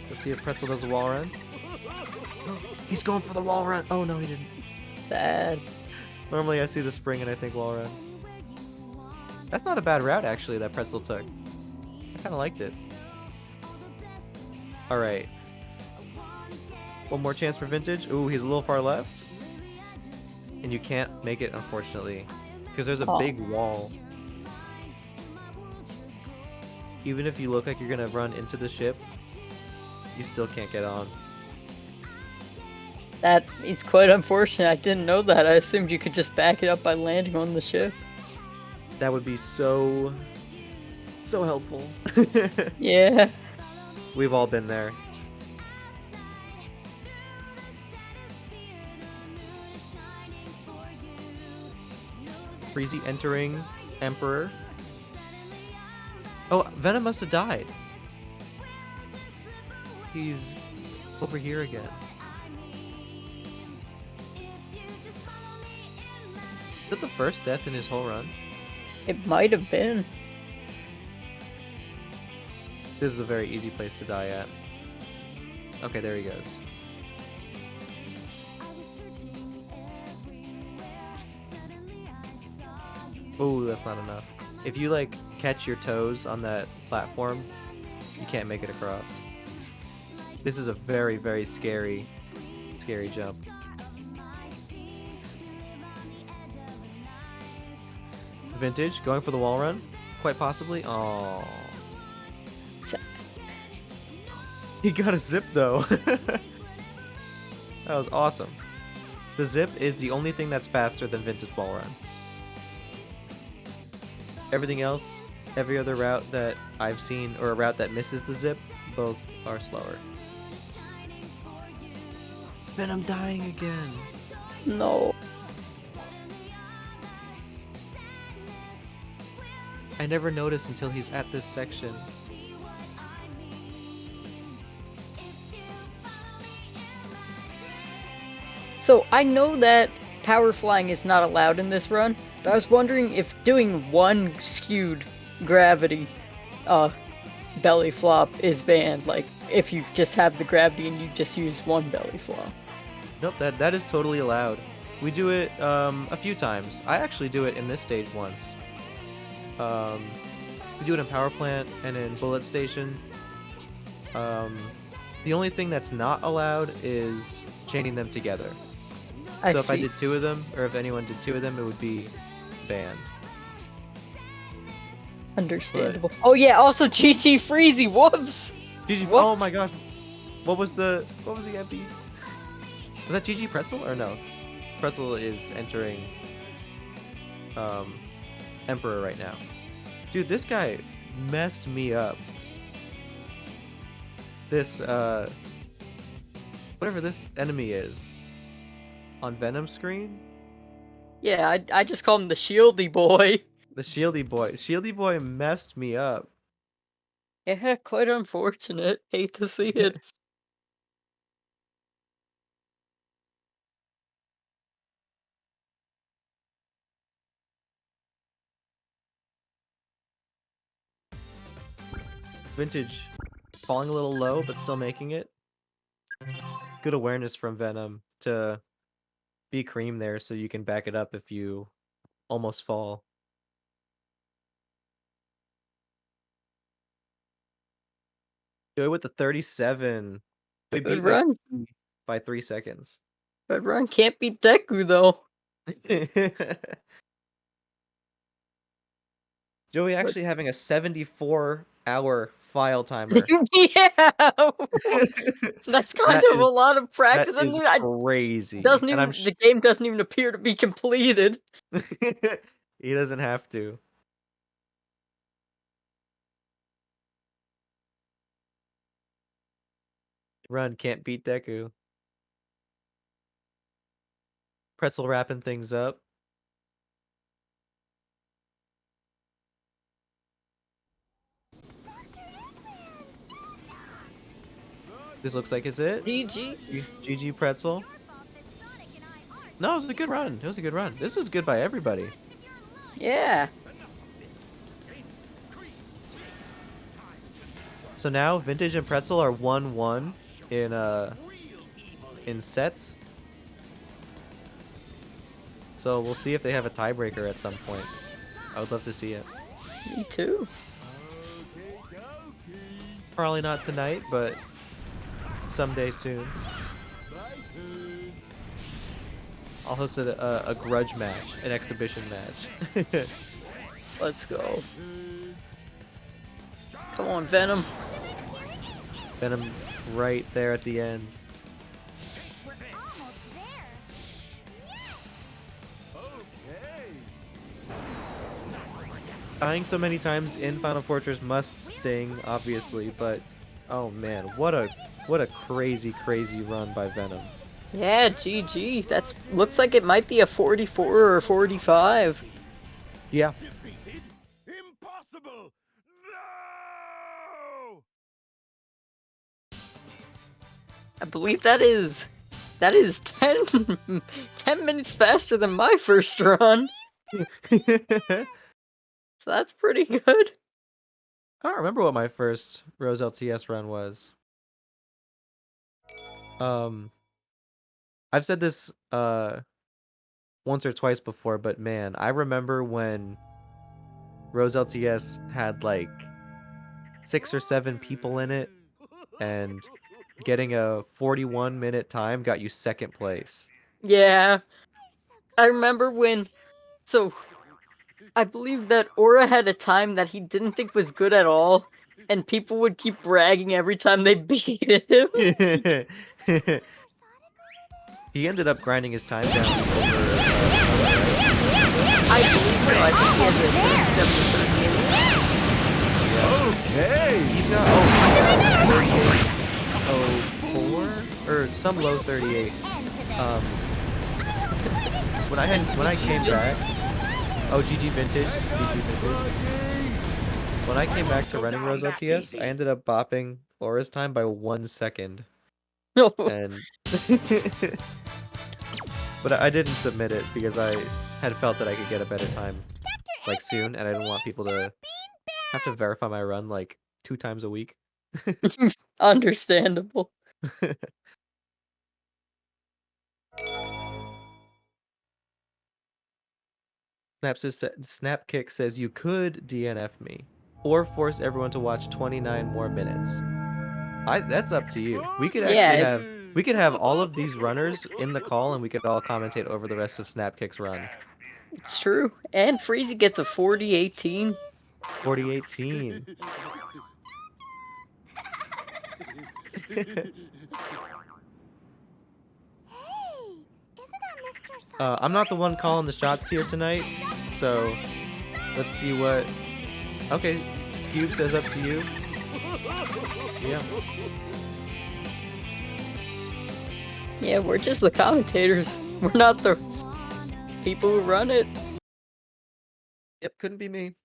Let's see if Pretzel does the wall run. He's going for the wall run. Oh no, he didn't. Sad. Normally I see the spring and I think wall run. That's not a bad route actually that Pretzel took. I kind of liked it. All right. One more chance for Vintage. Ooh, he's a little far left. And you can't make it, unfortunately. Because there's a big wall. Even if you look like you're going to run into the ship, you still can't get on. That is quite unfortunate. I didn't know that. I assumed you could just back it up by landing on the ship. That would be so helpful. Yeah. We've all been there. Freezy entering Emperor. Oh, Venom must have died. He's over here again. Is that the first death in his whole run? It might have been. This is a very easy place to die at. Okay, there he goes. Oh, that's not enough. If you like catch your toes on that platform, you can't make it across. This is a very, very scary jump. Vintage going for the wall run, quite possibly. Oh, he got a zip though. That was awesome. The zip is the only thing that's faster than Vintage wall run. Everything else, every other route that I've seen, or a route that misses the zip, both are slower. Venom dying again. No. I never noticed until he's at this section. So I know that power flying is not allowed in this run, but I was wondering if doing one skewed gravity belly flop is banned, like if you just have the gravity and you just use one belly flop. Nope, that is totally allowed. We do it a few times. I actually do it in this stage once. We do it in Power Plant and in Bullet Station. The only thing that's not allowed is chaining them together. So if I did two of them, or if anyone did two of them, it would be banned. Understandable. But, oh yeah, also GG Freezy, whoops! GG, oh my gosh. What was the MP? Was that GG Pretzel or no? Pretzel is entering Emperor right now. Dude, this guy messed me up. This whatever this enemy is on Venom screen. Yeah, I just call him the Shieldy Boy. The Shieldy Boy. Shieldy Boy messed me up. Yeah, quite unfortunate. Hate to see it. Vintage falling a little low, but still making it. Good awareness from Venom to be cream there so you can back it up if you almost fall. Joey with the 37. They Good beat run. McKee by 3 seconds. Good run. Can't beat Deku, though. Joey But actually having a 74-hour file timer. yeah, that's kind That of a is lot of that practice, and is I crazy, doesn't and even the game doesn't even appear to be completed. he doesn't have to. Run, can't beat Deku. Pretzel wrapping things up. This looks like it's it. GG's. GG Pretzel. No, it was a good run. It was a good run. This was good by everybody. Yeah. So now Vintage and Pretzel are 1-1 in sets. So we'll see if they have a tiebreaker at some point. I would love to see it. Me too. Probably not tonight, but someday soon. I'll host a grudge match, an exhibition match. Let's go. Come on, Venom. Venom right there at the end. Dying so many times in Final Fortress must sting, obviously, but oh man, what a crazy run by Venom. Yeah, GG. That's looks like it might be a 44 or 45. Yeah. Impossible! No! I believe that is 10, 10 minutes faster than my first run. So that's pretty good. I don't remember what my first Rose LTS run was. I've said this once or twice before, but man, I remember when Rose LTS had like 6 or 7 people in it, and getting a 41-minute time got you second place. Yeah. I remember when so I believe that Aura had a time that he didn't think was good at all, and people would keep bragging every time they beat him. He ended up grinding his time down over I believe so. I think he has a 37 38. He's got 04 or some low 38. When I came back, GG Vintage. When I came back to running Rose LTS, I ended up bopping Aura's time by 1 second. And but I didn't submit it because I had felt that I could get a better time like soon, and I didn't want people to have to verify my run like 2 times a week. Understandable. Snapkick says you could DNF me or force everyone to watch 29 more minutes. That's up to you. We could actually have all of these runners in the call, and we could all commentate over the rest of Snapkick's run. It's true. And Freezy gets a 40-18. 40-18. I'm not the one calling the shots here tonight, so let's see what. Okay, Cube says up to you. Yeah. Yeah, we're just the commentators. We're not the people who run it. Yep, couldn't be me.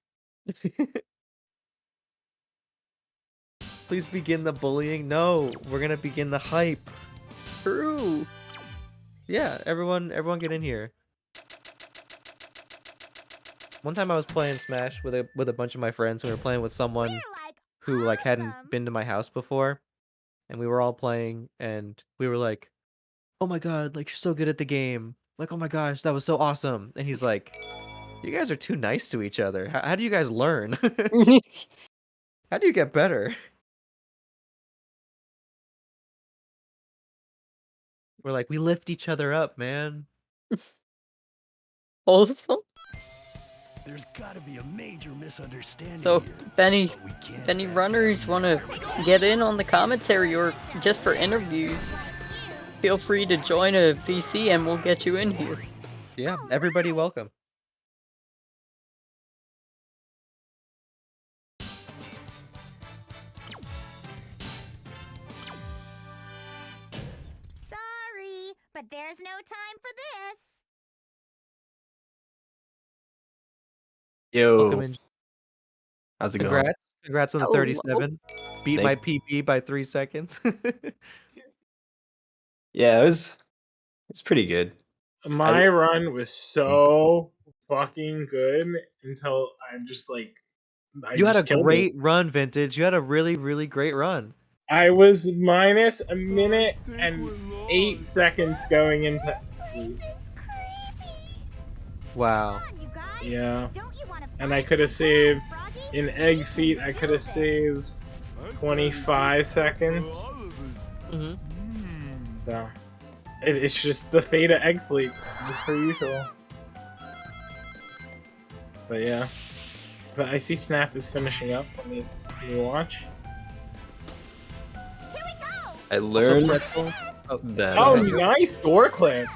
Please begin the bullying. No, we're gonna begin the hype. True. Yeah, everyone get in here. One time I was playing Smash with a bunch of my friends. We were playing with someone We're like who like hadn't awesome. been to my house before, and we were all playing, and we were like, "Oh my god, like you're so good at the game! Like, oh my gosh, that was so awesome!" And he's like, "You guys are too nice to each other. How do you guys learn? How do you get better?" We're like, "We lift each other up, man." Wholesome. There's gotta be a major misunderstanding So, here. Benny, But we can't if any have runners that. want to get in on the commentary or just for interviews, feel free to join a VC and we'll get you in here. Yeah, everybody welcome. Sorry, but there's no time for this. Welcome Yo, in. how's it going? Congrats. Congrats on the Hello. 37. Beat my Thank PB by 3 seconds. Yeah, it's pretty good. My run was so fucking good until I'm just like I You had a just killed it. great run, Vintage. You had a really, really great run. I was minus a minute and 8 seconds going into. This is creepy. Wow. Come on, you guys. Yeah, Don't you want to and I fight could have some fire, saved Froggy? in egg feet. I could have saved 25 seconds. Mm-hmm. So it's just the fate of egg fleet as per usual. But yeah, but I see Snap is finishing up. Let me watch. Here we go. I learned Pretzel. that. Oh, nice door clip.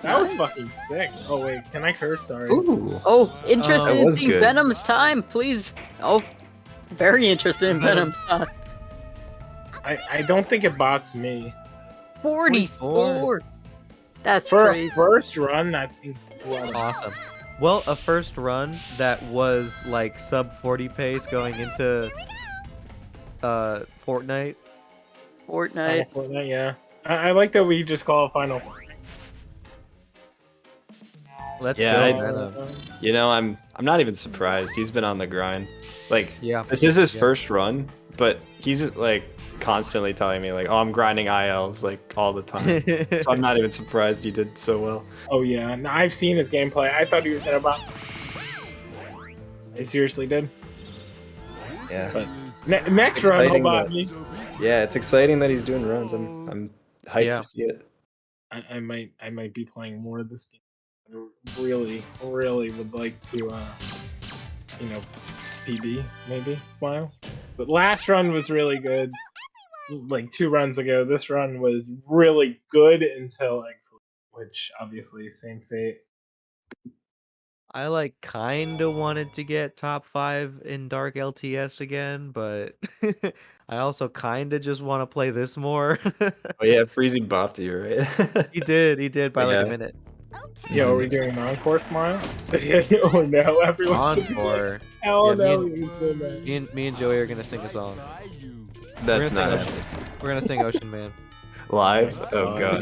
That was fucking sick. Oh wait, can I curse? Sorry. Ooh. Oh, interested That in was seeing good. Venom's time, please. Oh, very interested in Venom's time. I don't think it bots me. 44. That's For crazy. a first run, that's incredible. Awesome. Well, a first run that was like sub 40 pace going into Fortnite. Final Fortnite. Fortnite, yeah. I like that we just call it Final. Let's Yeah, go, I- Venom. You know, I'm not even surprised. He's been on the grind. Like, Yeah. this is his Yeah. first run, but he's like constantly telling me like, "Oh, I'm grinding ILs like all the time." So I'm not even surprised he did so well. Oh yeah, no, I've seen his gameplay. I thought he was gonna bot. I seriously did. Yeah. But next run, he'll Exciting bot that- me. Yeah, it's exciting that he's doing runs. I'm hyped Yeah. to see it. I might be playing more of this game. I really would like to, you know, PB maybe smile. But last run was really good. Like 2 runs ago, this run was really good until like, which obviously same fate. I like kind of wanted to get top 5 in Dark LTS again, but I also kind of just want to play this more. Oh yeah, Freezy buffed you, right? He did by like a Yeah. minute. Okay. Yo, are we doing an encore smile? Oh no, everyone's gonna be like, Encore. hell Yeah, no, me we didn't do that. Me and Joey are gonna sing a song. That's We're not gonna sing Ocean. We're gonna sing Ocean Man. live. Oh god.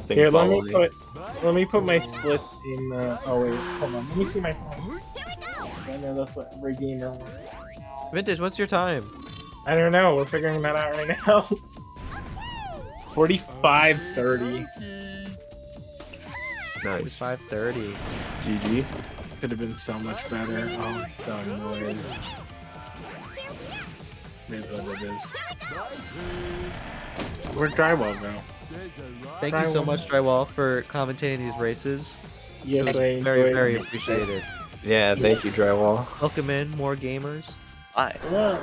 Sing Here, Follow Me. let me put my splits in. Oh wait, hold on. Let me see my phone. I know that's what every gamer wants. Vintage, what's your time? I don't know. We're figuring that out right now. 45:30. Nice. 5:30. GG. Could have been so much better. Oh, I'm so annoyed. It is what it is. Where'd Drywall go? Thank you so Drywall. much, Drywall, for commentating these races. Yes, I Very, enjoyed very it. appreciated. Yeah, thank you, Drywall. Welcome in, more gamers. Hi. Yeah.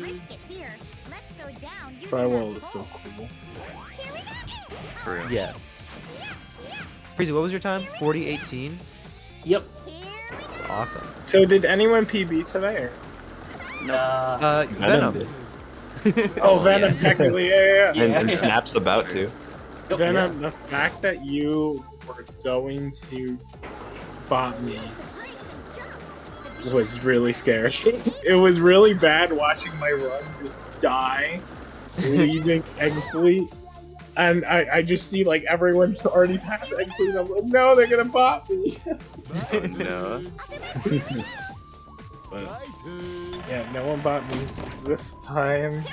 Risk it here. Let's go down. using Drywall our is so pole. cool. Here we go. True. Yes. Freezy, what was your time? 40:18. Yep. That's awesome. So did anyone PB today? Or? Venom. did. Oh, Venom, technically, yeah. And Snap's about to. Venom, the fact that you were going to bot me was really scary. It was really bad watching my run just die, leaving Egg Fleet. And I just see like everyone's already past Egg Fleet. I'm like, no, they're gonna bot me. Oh no. But yeah, no one bought me this time.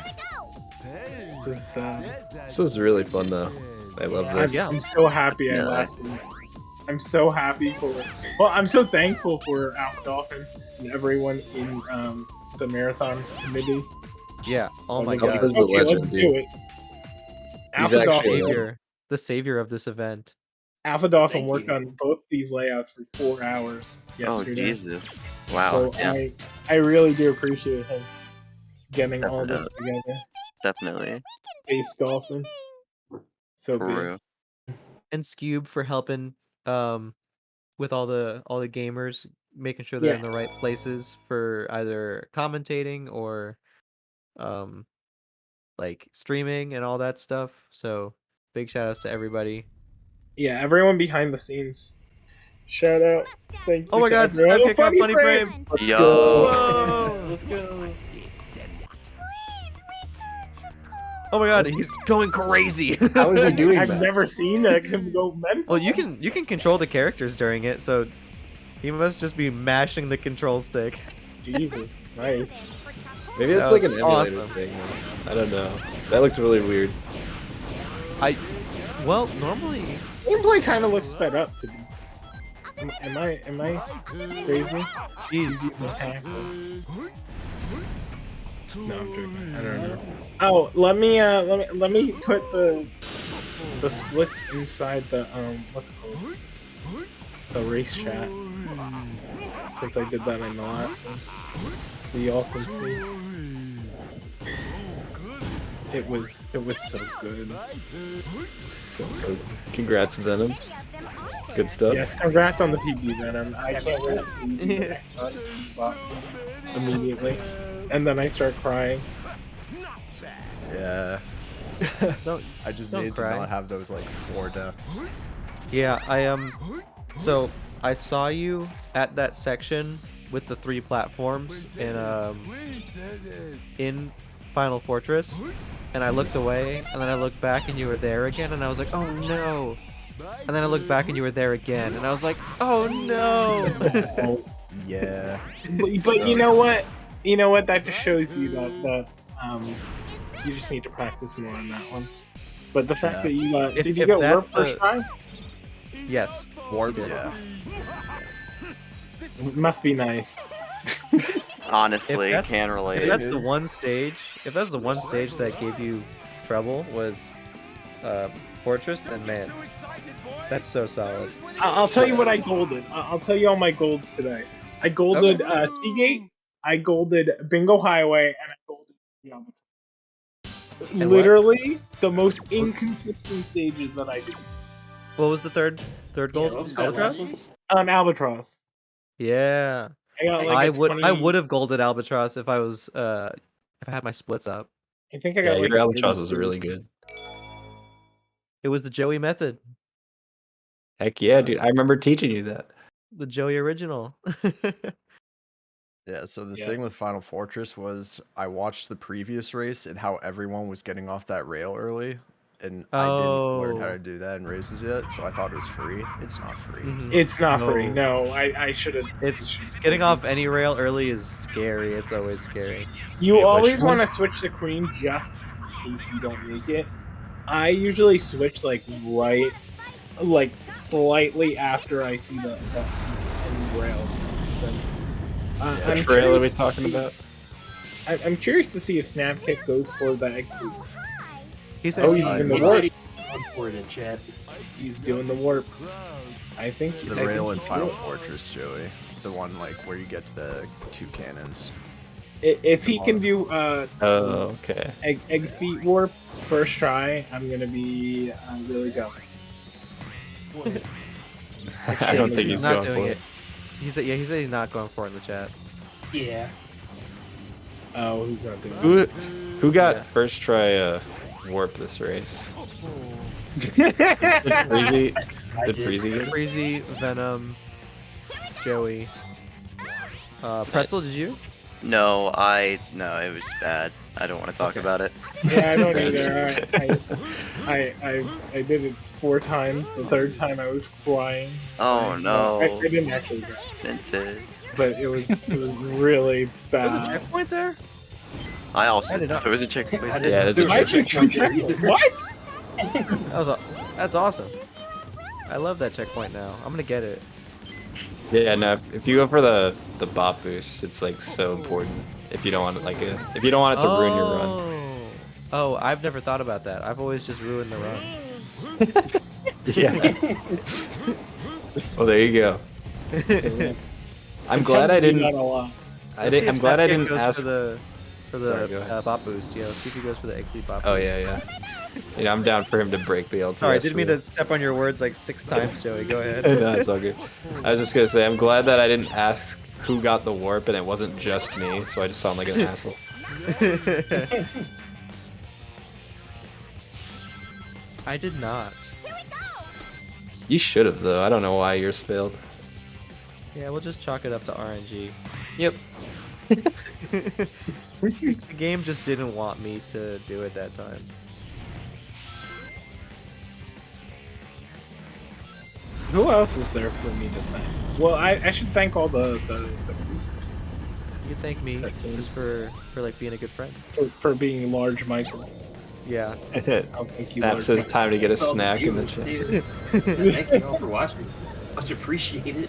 This, This was really fun though. I love this. I'm so happy I Yeah. lasted. I'm so happy for. Well, I'm so thankful for Alpha Dolphin and everyone in the marathon committee. Yeah. Oh my Alpha god. is a Okay, legend, let's dude. do it. He's Alpha actually Dolphin, Savior. The savior of this event. Alpha Dolphin Thank worked you. on both these layouts for 4 hours Oh yesterday. Jesus! Wow. So Yeah. I really do appreciate him getting all this together. Definitely. Ace Dolphin. So For real. big. And Scube for helping with all the gamers, making sure they're in Yeah. the right places for either commentating or like streaming and all that stuff. So big shout outs to everybody. Yeah, everyone behind the scenes. Shout out. Thank you Oh my to god, everyone. Snap Oh, kick out funny frame. Let's Yo. go. Whoa! Let's go. Oh my god, he's going crazy. How is he doing I've that? never seen him go mental. Well, you can control the characters during it, so he must just be mashing the control stick. Jesus Christ. Maybe That it's like an was emulator awesome. thing. I don't know. That looked really weird. Well, normally Gameplay kind of looks sped up to me. Am I crazy? he's Using hacks. No, I'm joking. I don't know. Oh, let me put the splits inside the what's it called? The race chat. Since I did that in the last one. So y'all can see. It was so good. So, congrats, Venom. Good stuff. Yes, congrats on the PB Venom. I can't wait to see you bot immediately. And then I start crying. Yeah. don't I just Don't needed cry. to not have those like 4 deaths. Yeah, so I saw you at that section with the 3 platforms in Final Fortress, and I looked away, and then I looked back and you were there again, and I was like, oh no. And then I looked back and you were there again, and I was like, oh no. Yeah. But you know what? You know what? That just shows you that you just need to practice more on that one. But the fact Yeah. that you got If- did you if get that's warp first the- try? Yes. Warp, did. yeah. Must be nice. Honestly, that's- can If relate. that's the one stage, that gave you trouble was Fortress, then man, that's so solid. I'll tell you what I golded. I'll tell you all my golds today. I golded Seagate, I golded Bingo Highway, and I golded Yamato. what? Literally the most inconsistent stages that I did. What was the third gold? What was that last Albatross? one? Albatross. Yeah. I got like I a would 20 would have golded Albatross if I was if I had my splits up. I think I Yeah, got like your a albatross was 32. really good. It was the Joey method, Heck yeah, dude. I remember teaching you that. the Joey original. Yeah, so the Yeah. thing with Final Fortress was I watched the previous race and how everyone was getting off that rail early, and I didn't learn how Oh. to do that in races yet, so I thought it was free. It's not free. Mhm. It's not free. No. No, I should have. It's getting off any rail early is scary. It's always scary. You Wait, which always one? want to switch the queen just in case you don't make it. I usually switch like right, like slightly after I see the end rail. I'm Which rail are we curious to talking see- about? I'm curious to see if Snapkick goes for the egg food. He says Oh, he's doing the warp. For it in chat. He's doing the warp. I think It's the rail in Final Fortress, Joey. The one like where you get to the 2 cannons. If he can do Oh, okay. egg feet warp first try, I'm gonna be really jealous. I don't think he's not going doing for it. He said he's not going for it in the chat. Yeah. Oh, he's not doing it. Who got Yeah. first try warp this race? Did it. Breezy? I Did did. Breezy get it? Crazy, Venom, Joey. Pretzel, did you? No, no, it was bad. I don't want to talk about it. Yeah, I don't either. I did it 4 times. The 3rd time I was crying. Oh no. I didn't actually cry, Vintage. but it was really There's a bad. checkpoint there? I also I did not- there was a checkpoint. Yeah, there's a Why is there 2 checkpoints? What? That's awesome. I love that checkpoint now. I'm gonna get it. Yeah, no. If you go for the bot boost, it's like so important. If you don't want it, if you don't want it to ruin your run. Oh, I've never thought about that. I've always just ruined the run. Yeah. Well, there you go. I'm glad I didn't. That a lot. I'm glad I didn't goes ask. for the Sorry, go ahead. bot boost. Yeah, let's see if he goes for the egg fleet bot Oh boost. yeah. You know, I'm down for him to break the LTS. Sorry, I didn't mean rule. to step on your words like 6 times, Joey. Go ahead. No, it's all good. I was just gonna say, I'm glad that I didn't ask who got the warp, and it wasn't just me, so I just sound like an asshole. I did not. You should have, though. I don't know why yours failed. Yeah, we'll just chalk it up to RNG. Yep. The game just didn't want me to do it that time. Who else is there for me to thank? Well, I should thank all the producers You can thank me just for like being a good friend. for being large Michael. Yeah. Snap says time to get a snack in the chat. Thank you all for watching. Much appreciated.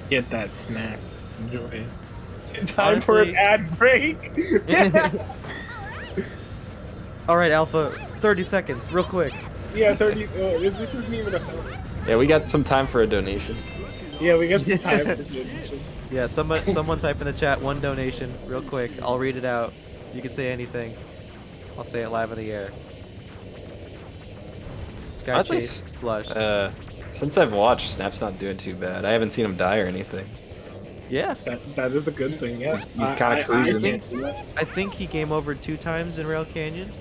Get that snack. Enjoy it. Time for an ad break. All right, Alpha. 30 seconds, real quick. Yeah, 30. This isn't even a film. Yeah, we got some time for a donation. Yeah, we got some time for donation. Yeah, someone type in the chat 1 donation, real quick. I'll read it out. You can say anything. I'll say it live in the air. Sky Honestly, Chase, Blush. Since I've watched, Snap's not doing too bad. I haven't seen him die or anything. Yeah. That is a good thing, yeah. He's kind of cruising. I think he game over 2 times in Rail Canyon.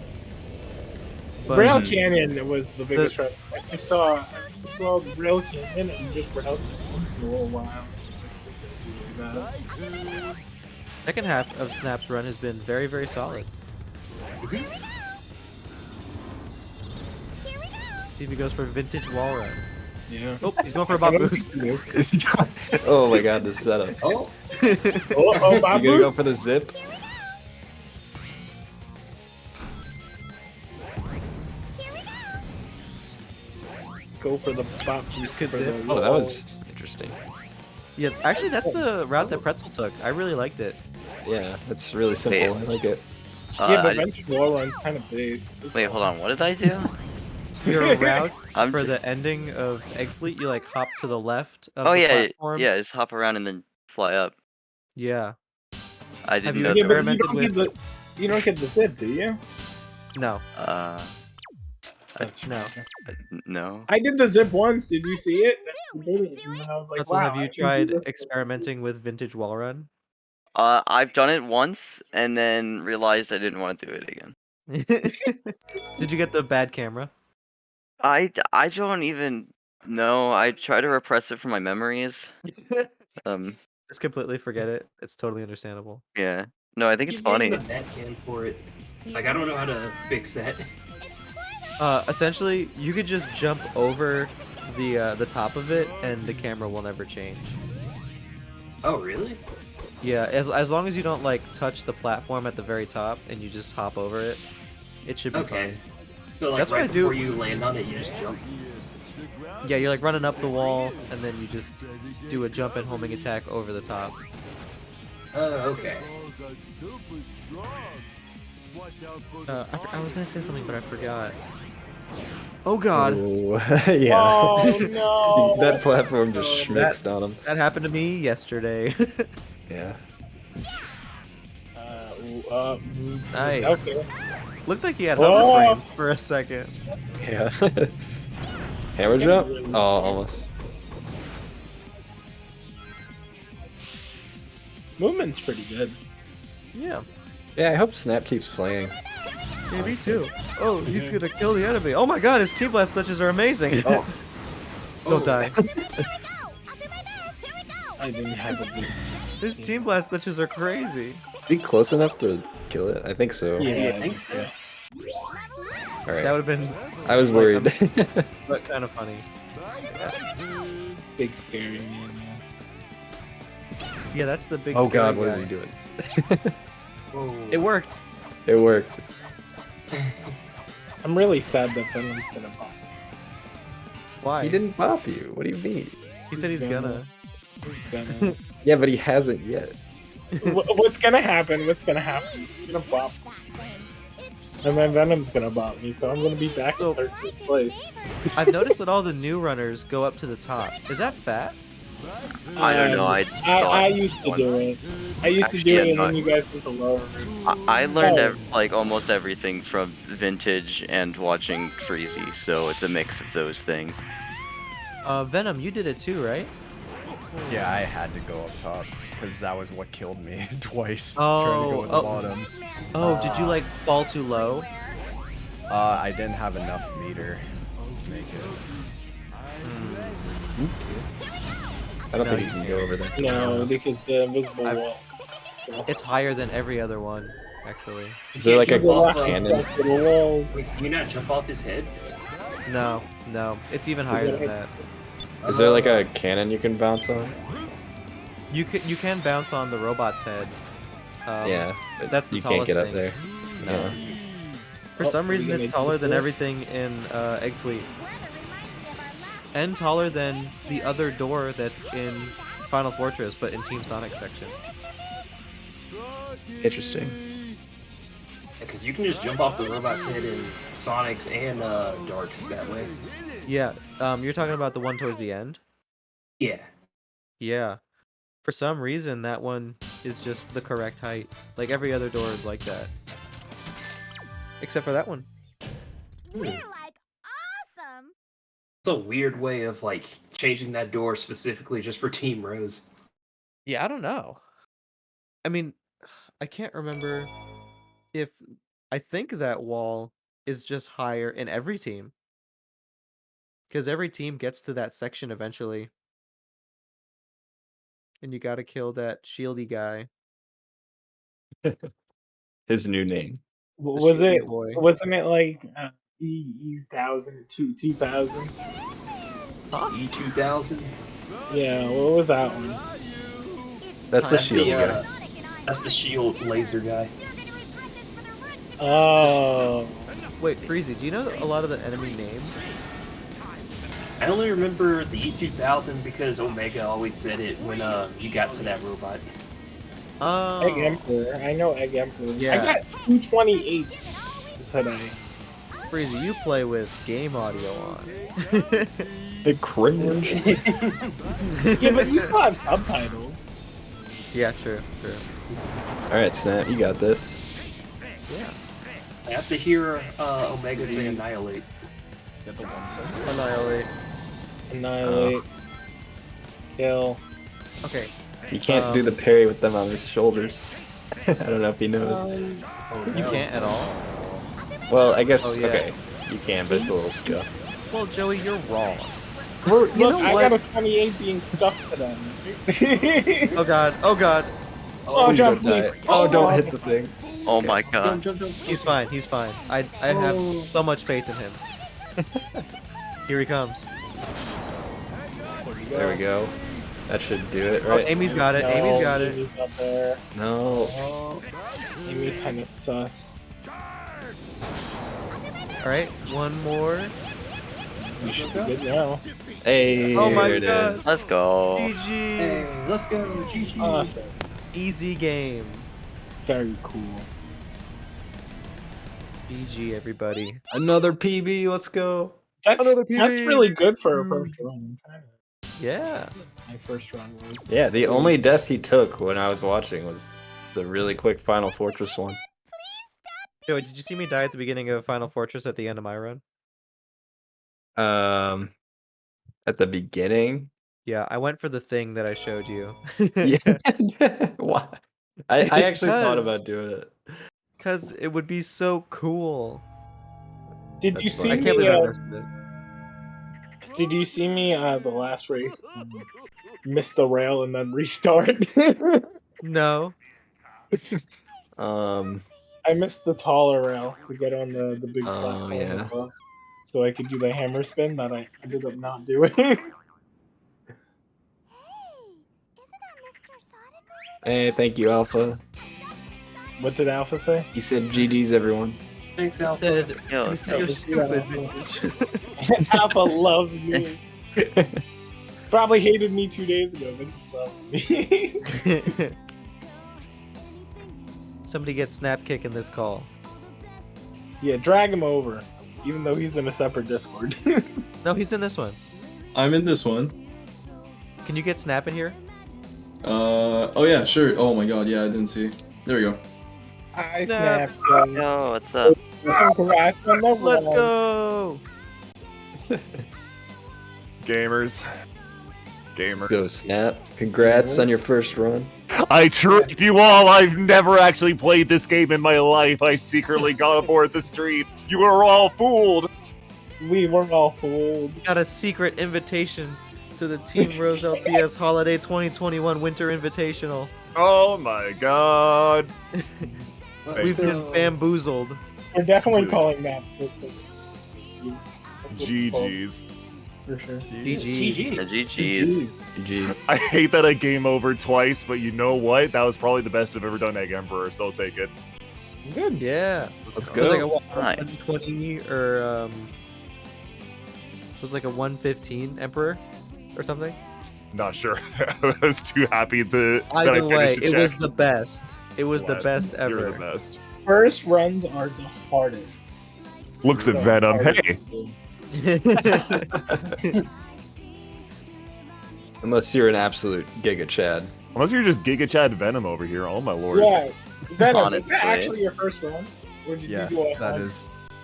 But Rail Canyon was the biggest run. I saw Rail Canyon and just Rail Canyon for a little while. second half of Snap's run has been very, very solid. See if he goes for vintage wall run. Yeah. Oh, he's going for a bot boost. Oh my god, the setup. Oh. Oh, bot You gonna go boost? for the zip? Go for the bot boost. could for zip. the Oh, that walls. was interesting. Yeah, actually, that's the route that Pretzel took. I really liked it. Yeah, it's really simple. I like it. Yeah, but vintage wall run's kind of base. Wait, hold on. What did I do? Your route I'm for ju- the ending of Egg Fleet, you like hop to the left of Oh the yeah, platform. yeah. Just hop around and then fly up. Yeah. I Have didn't you know. Yeah, but experimented you don't get the zip, do you? No. That's No. No. I did the zip once. Did you see it? I did it, and I was like, Pretzel, wow. have I you can do tried this. experimenting with vintage wall run? I've done it once and then realized I didn't want to do it again. Did you get the bad camera? I don't even know. I try to repress it from my memories. Just completely forget it. It's totally understandable. Yeah. No, I think it's Keep getting funny. the bad cam for it. Like, I don't know how to fix that. Essentially, you could just jump over the top of it, and the camera will never change. Oh, really? Yeah, as long as you don't like touch the platform at the very top, and you just hop over it, it should be Okay. fine. So, like, That's what right I do. before you land on it, you just jump. Yeah, you're like running up the wall, and then you just do a jump and homing attack over the top. Okay. I was gonna say something, but I forgot. Oh god. Ooh, yeah. Oh no. That platform just schmixed on him. That happened to me yesterday. Yeah. Nice. Okay. Looked like he had Oh. hover frames for a second. Yeah. Hammer jump? Oh, almost. Movement's pretty good. Yeah. Yeah, I hope Snap keeps playing. Yeah, me too. Oh, he's gonna kill the enemy. Oh my god, his Team Blast glitches are amazing. Oh. Don't die. I didn't have a good. His Team Blast glitches are crazy. Is he close enough to kill it? I think so. Yeah, I I think think so. All right. That would have been. I was like, worried. but kind of funny. Big scary man. Yeah, that's the big. Oh scary God, what is guy. he doing? Whoa. It worked. It worked. I'm really sad that Venom's gonna pop. Why? He didn't pop you. What do you mean? He said he's gonna. He's gonna. Yeah, but he hasn't yet. What's gonna happen? What's gonna happen? He's gonna bop. And then Venom's gonna bop me, so I'm gonna be back in 13th place. I've noticed that all the new runners go up to the top. Is that fast? I don't know. I saw I it used to once. do it. I used to Actually, do I'm it, and not- then you guys went the lower route. I learned Oh. like almost everything from Vintage and watching Freezy, so it's a mix of those things. Venom, you did it too, right? Yeah, I had to go up top because that was what killed me twice. Oh, trying to go at the oh. bottom. Oh, did you like fall too low? I didn't have enough meter to make it. I don't think you can go over there. No, because the invisible I've- wall. It's higher than every other one, actually. Is there like a Jump off, cannon? For the walls. Wait, can you not jump off his head? No, it's even higher than that. Is there like a cannon you can bounce on? You can bounce on the robot's head. Yeah, but that's the you can't tallest get up thing. there. No. For Oh, some are we reason, gonna it's do taller than this? everything in Egg Fleet, and taller than the other door that's in Final Fortress, but in Team Sonic section. Interesting. Because you can just jump off the robot's head in Sonic's and Dark's that way. Yeah, you're talking about the one towards the end. Yeah. Yeah. For some reason, that one is just the correct height. Like every other door is like that, except for that one. We're like awesome. It's a weird way of like changing that door specifically just for Team Rose. Yeah, I don't know. I mean, I can't remember if I think that wall is just higher in every team. Because every team gets to that section eventually. And you gotta kill that shieldy guy. His new name. Was shieldy it? boy. Wasn't it like E1000, 2000? E2000. Yeah. What was that one? That's the That's shield the, guy. that's the shield laser guy. Oh. Wait, Freezy, do you know a lot of the enemy names? I only remember the E2000 because Omega always said it when you got to that robot. Oh. Egg Emperor. I know Egg Emperor. Yeah. I got 228s today. Freezy, you play with game audio on. The cringe. Yeah, but you still have subtitles. Yeah, true. All right, Snap, you got this. Yeah. I have to hear Omega say annihilate. Annihilate. Annihilate. Kill. Okay. You can't do the parry with them on his shoulders. I don't know if he knows. You can't at all? Well, I guess, Oh, yeah. okay, you can, but it's a little scuff. Well, Joey, you're wrong. Well, you Look, know I what? got a 28 being stuffed to them. Oh god, oh god. Oh, Please jump, don't please. die. Oh, don't hit the thing. Oh my god. He's fine, he's fine. I have so much faith in him. Here he comes. There we go. That should do it, Oh, right? Amy's got it, No, Amy's got it. Amy's not there. No. Oh, Amy kind of sus. Alright, one more. We should be good now. Hey, Oh my here it God. is. Let's go. GG! Hey, let's go, GG. Awesome. Easy game. Very cool. GG, everybody. Another PB, let's go. That's Another PB. really good for a first run. Kind of. Yeah. My first run was. Yeah, the only death he took when I was watching was the really quick Final Fortress one. Joey, did you see me die at the beginning of Final Fortress at the end of my run? At the beginning. Yeah, I went for the thing that I showed you. Yeah. Why? I actually thought Because- about doing it. Because it would be so cool. Did you That's see I fine. can't me? believe I missed it. Did you see me? The last race miss the rail and then restart. No. I missed the taller rail to get on the big Oh, platform yeah. above, so I could do the hammer spin that I ended up not doing. Hey, thank you, Alpha. What did Alpha say? He said GG's, everyone. Thanks, He Alpha. said, Yo, he said you're Just do that, stupid, Alpha. bitch. Alpha loves me. Probably hated me 2 days ago, but he loves me. Somebody get snap kick in this call. Yeah, drag him over, even though he's in a separate Discord. No, he's in this one. I'm in this one. Can you get snap in here? Oh yeah, sure. Oh my god, yeah, I didn't see. There we go. I Snap. snapped. Yo, what's up? Congrats on the Let's run. go! Gamers. Let's go, Snap. Congrats on your first run. I tricked you all. I've never actually played this game in my life. I secretly got aboard the stream. You were all fooled. We were all fooled. Got a secret invitation to the Team Rose LTS Holiday 2021 Winter Invitational. Oh my god. We've been bamboozled. We're definitely calling that. That's what it's called, GG's. for sure. GG. The GG's. GG's. I hate that I game over twice, but you know what? That was probably the best I've ever done Egg Emperor, so I'll take it. Good. Yeah. Let's It was like a go. Nice. 120 or it was like a 115 Emperor or something. Not sure. I was too happy that I Either way, finished the it check. was the best. It was the best You're ever. the best. First runs are the hardest. Looks at The Venom. hardest. Hey, Unless you're an absolute Giga Chad. unless you're just Giga Chad Venom over here. Oh my lord. Yeah, Venom. Is that Honestly. actually your first run? Or did Yes, you do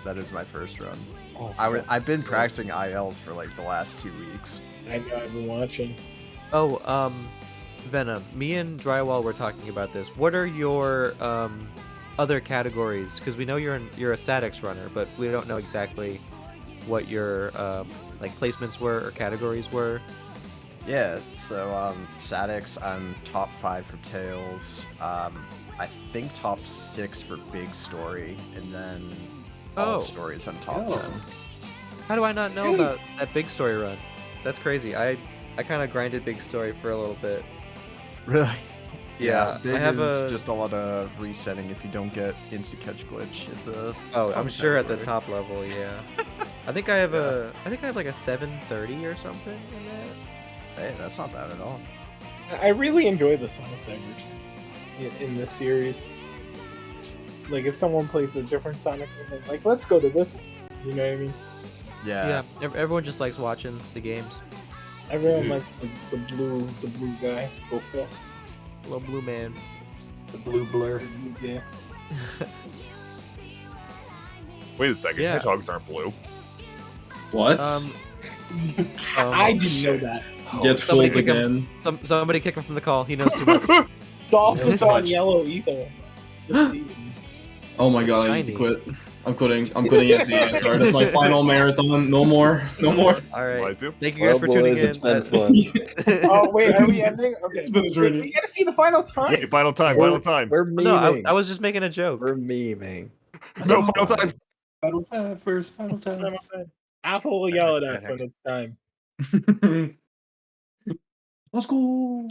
that is my first run. Oh, I've been practicing ILs for like the last 2 weeks. I know. I've been watching. Oh, Venom. Me and Drywall were talking about this. What are your other categories? Because we know you're a Sadix runner, but we don't know exactly what your like placements were or categories were. Yeah, so Sadix, I'm top 5 for Tails. I think top 6 for Big Story, and then all Oh. stories on top Oh. 10. How do I not know about that Big Story run? That's crazy. I kind of grinded Big Story for a little bit. Really? Yeah, Big I have is a. just a lot of resetting if you don't get insta catch glitch. It's a Oh, fun I'm sure at the category. top level, yeah. I think I have like a 730 or something in that. Hey, that's not bad at all. I really enjoy the Sonic Divers in this series. Like, if someone plays a different Sonic, I'm like, let's go to this one. You know what I mean? Yeah. Everyone just likes watching the games. Everyone likes the blue guy. Go fast. Little blue man. The blue blur. Yeah. Wait a second. Yeah. Hedgehogs aren't blue. What? I didn't know that. Get somebody fooled kick him. again. Somebody kick him from the call. He knows too much. Dolphins too on much. yellow ether. Succeeded. Oh my It's god, I need to shiny. quit. I'm quitting. I'm quitting SEA. Sorry, that's my final marathon. No more. No more. All right. What I do? Thank you guys Well, for tuning boys, in. it's been fun. Oh wait, are we ending? Okay. It's been a journey. We gotta see the final time. Wait, final time. Final time. We're No, memeing. I was just making a joke. We're memeing. No, final time. Final time first, final time. Final time. Apple will yell at us when it's time. Let's go.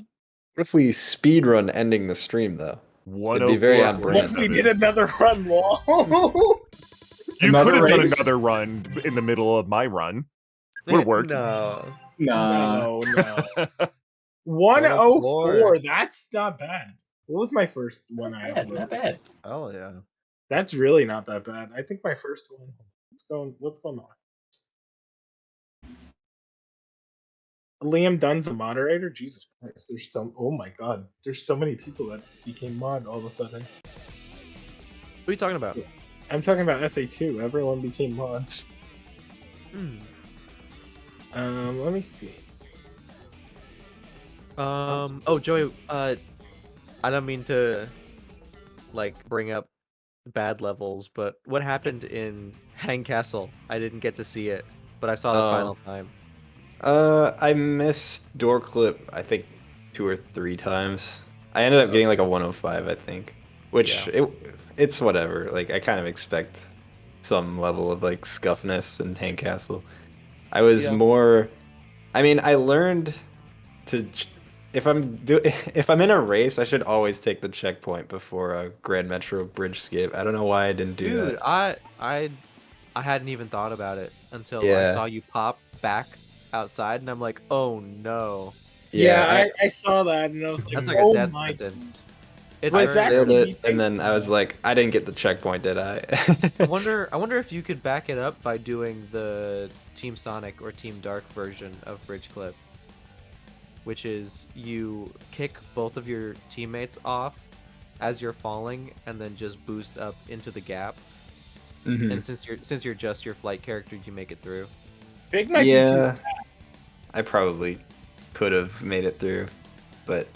What if we speedrun ending the stream, though? One It'd be very on What brand. if we did another run wall? You Another could have done race? another run in the middle of my run. Would have worked. No. Nah. No. 104. That's not bad. What was my first one I Not bad, uploaded? not bad. Oh yeah. That's really not that bad. I think my first one. What's going on? Liam Dunn's a moderator? Jesus Christ. There's oh my god. There's so many people that became mod all of a sudden. What are you talking about? I'm talking about SA2. Everyone became mods. Hmm. Let me see. Oh, Joey. I don't mean to, like, bring up bad levels, but what happened in Hang Castle? I didn't get to see it, but I saw the Oh. final time. I missed door clip, I think 2 or 3 times. I ended up getting like a 105, I think, which it's whatever. Like I kind of expect some level of like scuffness in Hang Castle. I was more. I mean, I learned to if I'm in a race, I should always take the checkpoint before a Grand Metro bridge skip. I don't know why I didn't do Dude, that. I hadn't even thought about it until I Yeah, saw you pop back outside, and I'm like, oh no. Yeah, yeah. I saw that and I was like, That's like a oh death my. sentence. It's I Was very that failed gonna rare. be it, and then I was like, I didn't get the checkpoint, did I? I wonder if you could back it up by doing the Team Sonic or Team Dark version of Bridge Clip, which is you kick both of your teammates off as you're falling and then just boost up into the gap. Mhm. And since you're just your flight character, you make it through. Big might be too Yeah, I probably could have made it through, but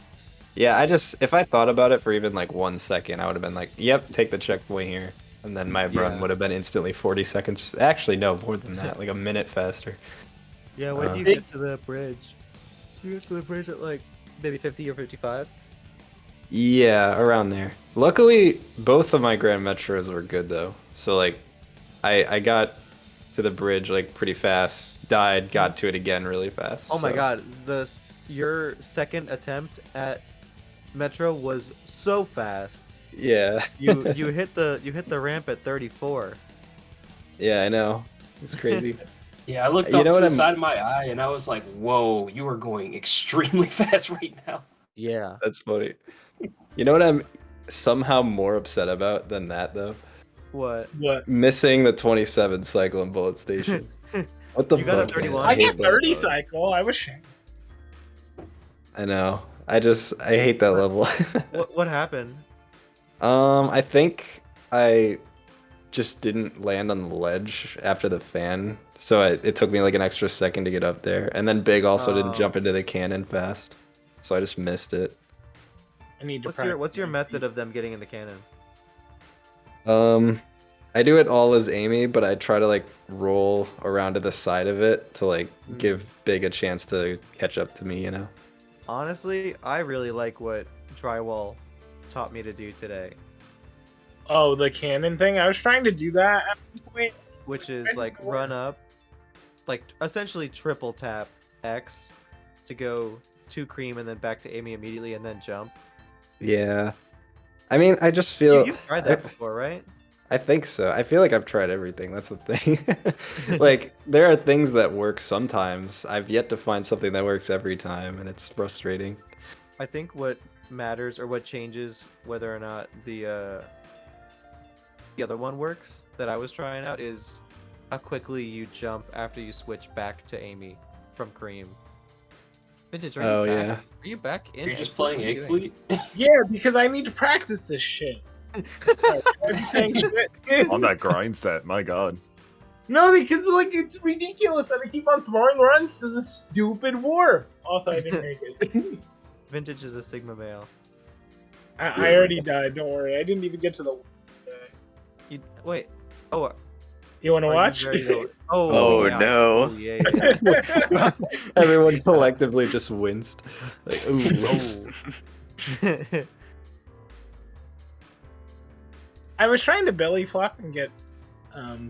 yeah, if I thought about it for even like 1 second, I would have been like, yep, take the checkpoint here. And then my run Yeah. would have been instantly 40 seconds. Actually, no, more than that, like a minute faster. Yeah, when do you Uh, get to the bridge? You get to the bridge at like maybe 50 or 55? Yeah, around there. Luckily, both of my Grand Metros were good though. So like, I got to the bridge like pretty fast, died, got to it again really fast. Oh my so- god, your second attempt at Metro was so fast. Yeah. You hit the ramp at 34. Yeah, I know. It's crazy. Yeah, I looked You up know to what the I'm- side of my eye and I was like, whoa, you are going extremely fast right now. Yeah. That's funny. You know what I'm somehow more upset about than that though? What? What? Missing the 27 cycle in Bullet Station. What the You got a fuck, man? 31. I hate get that 30 level. cycle. I was shamed. I know. I hate that level. What happened? I think I just didn't land on the ledge after the fan, so it took me like an extra second to get up there. And then Big also didn't jump into the cannon fast, so I just missed it. I need to What's your method of them getting in the cannon? I do it all as Amy, but I try to like roll around to the side of it to like give Big a chance to catch up to me, you know? Honestly, I really like what Drywall taught me to do today, Oh, the cannon thing? I was trying to do that at one point. which is like run up, like essentially triple tap X to go to Cream and then back to Amy immediately and then jump. Yeah. I mean, I just feel You've tried that before, right? I think so. I feel like I've tried everything. That's the thing. Like, there are things that work sometimes. I've yet to find something that works every time, and it's frustrating. I think what matters or what changes whether or not the other one works that I was trying out is how quickly you jump after you switch back to Amy from Cream. Vintage, are Oh, you back? yeah. Are you back in? You're just Egg playing Fleet? Egg What are you doing? Fleet? Yeah, because I need to practice this shit. Sorry, I'm saying shit. On that grind set, my god. No, because like it's ridiculous that I keep on throwing runs to this stupid warp. Also, I didn't make it. Vintage is a Sigma male. I already died. Don't worry. I didn't even get to the. You wait. Oh, You want to are you watch? very low? Oh, Oh, yeah. no. Oh, yeah, yeah. Everyone collectively just winced. Like, ooh. Oh. I was trying to belly flop and get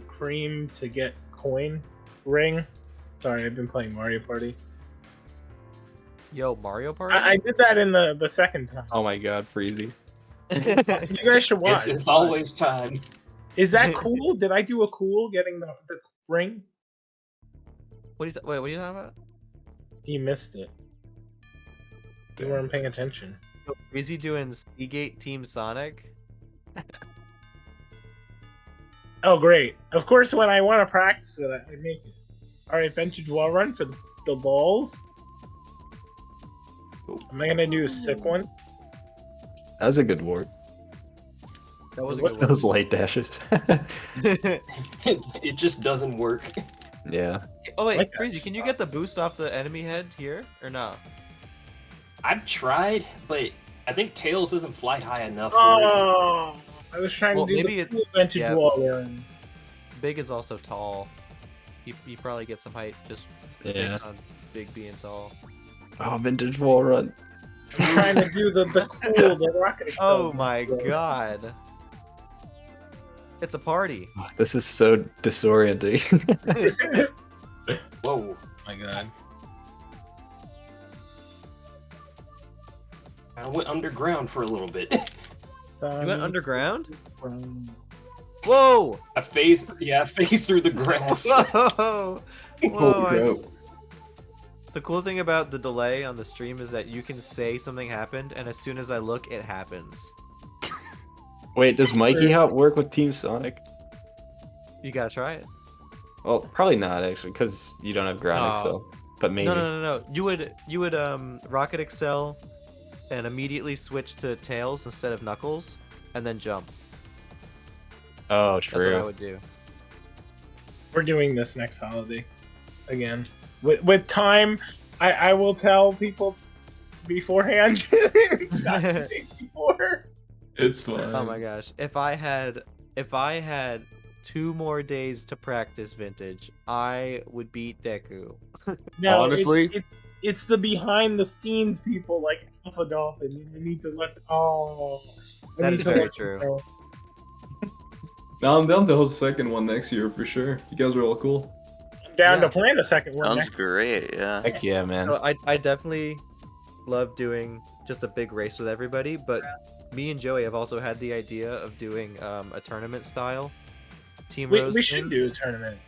Cream to get coin ring. Sorry, I've been playing Mario Party. Yo, Mario Party. I did that in the second time. Oh my god, Freezy. You guys should watch. It's always time. Is that cool? Did I do a cool getting the ring? What are you wait? What are you talking about? You missed it. You weren't paying attention. Is he doing Seagate Team Sonic? Oh, great. Of course, when I want to practice it, I make it. Alright, Vintage Wall Run for the balls. Am I gonna do a sick one? That was a good warp. That was a What's good Those light dashes. It just doesn't work. Yeah. Oh wait, Like that Crazy, can you get the boost off the enemy head here or not? I've tried, but I think Tails doesn't fly high enough for Oh, I was trying Well, to do maybe the it- cool Vintage yeah. Wall Run. Big is also tall. You probably get some height just Yeah. based on big being tall. Oh, vintage wall run. I'm trying to do the the rocket accel. Oh my god. It's a party. This is so disorienting. Whoa. My god. I went underground for a little bit. You went underground? From... Whoa! I phased through the grass. Whoa! Whoa! Holy crap. The cool thing about the delay on the stream is that you can say something happened, and as soon as I look, it happens. Wait, does Mikey Hop work with Team Sonic? You gotta try it. Well, probably not actually, because you don't have ground Oh. excel. But maybe. No. You would rocket excel, and immediately switch to tails instead of knuckles, and then jump. Oh, That's what I true. would do. We're doing this next holiday again. With time, I will tell people beforehand. Not the day before. It's fine. Oh my gosh! If I had 2 more days to practice vintage, I would beat Deku. No, Honestly? it's the behind the scenes people like Alpha Dolphin. You need to let. I That need is to very let them true. know. Now I'm down to host the second one next year for sure. You guys are all cool. I'm down Yeah. to plan a second one Sounds next. great, yeah. Heck yeah, man. So I definitely love doing just a big race with everybody, but me and Joey have also had the idea of doing a tournament style team We rose should thing, do a tournament.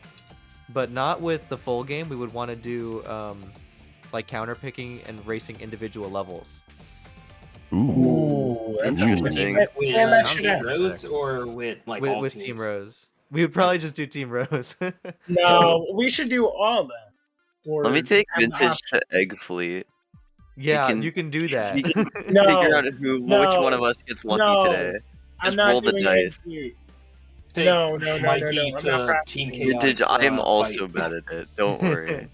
but not with the full game. We would want to do like counter picking and racing individual levels. Ooh, that's Interesting. And With that should Team happen. Rose or with like all with teams? Team Rose. We would probably just do Team Rose. No, we should do all of them. Or Let me take have the vintage to Egg Fleet. Yeah, can- you can do that. We can No, figure out which no, one of us gets lucky no. today. I'm Just not roll the doing dice. anything. Take No. I'm Mikey not to practicing. Team Vintage, Chaos. I'm also fight. bad at it. Don't worry.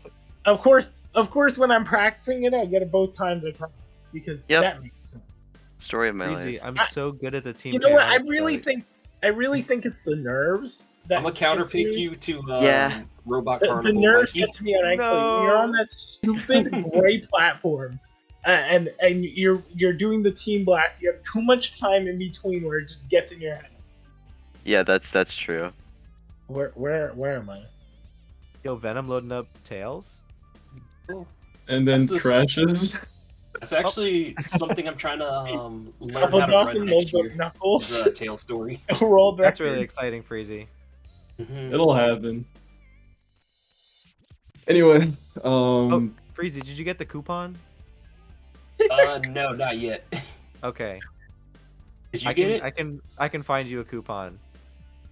Of course, when I'm practicing it, I get it both times I practice because Yep. that makes sense. Story of my Crazy. life. I'm so good at the Team You know what? Chaos fight. I really think it's the nerves that I'm gonna counter gets pick me. you to Yeah. Robot The Carnival. nerves Mikey. get to me on actually when you're on that stupid gray platform, and you're doing the team blast. You have too much time in between where it just gets in your head. Yeah, that's true. Where am I? Yo, Venom loading up tails. And then That's the- crashes. That's actually something I'm trying to learn Alpha how to Dolphin run loads next up year. Knuckles. The tail story. World That's record. really exciting, Freezy. Mhm. It'll happen. Anyway, Oh, Freezy, did you get the coupon? No, not yet. Okay. Did you get it? I can find you a coupon.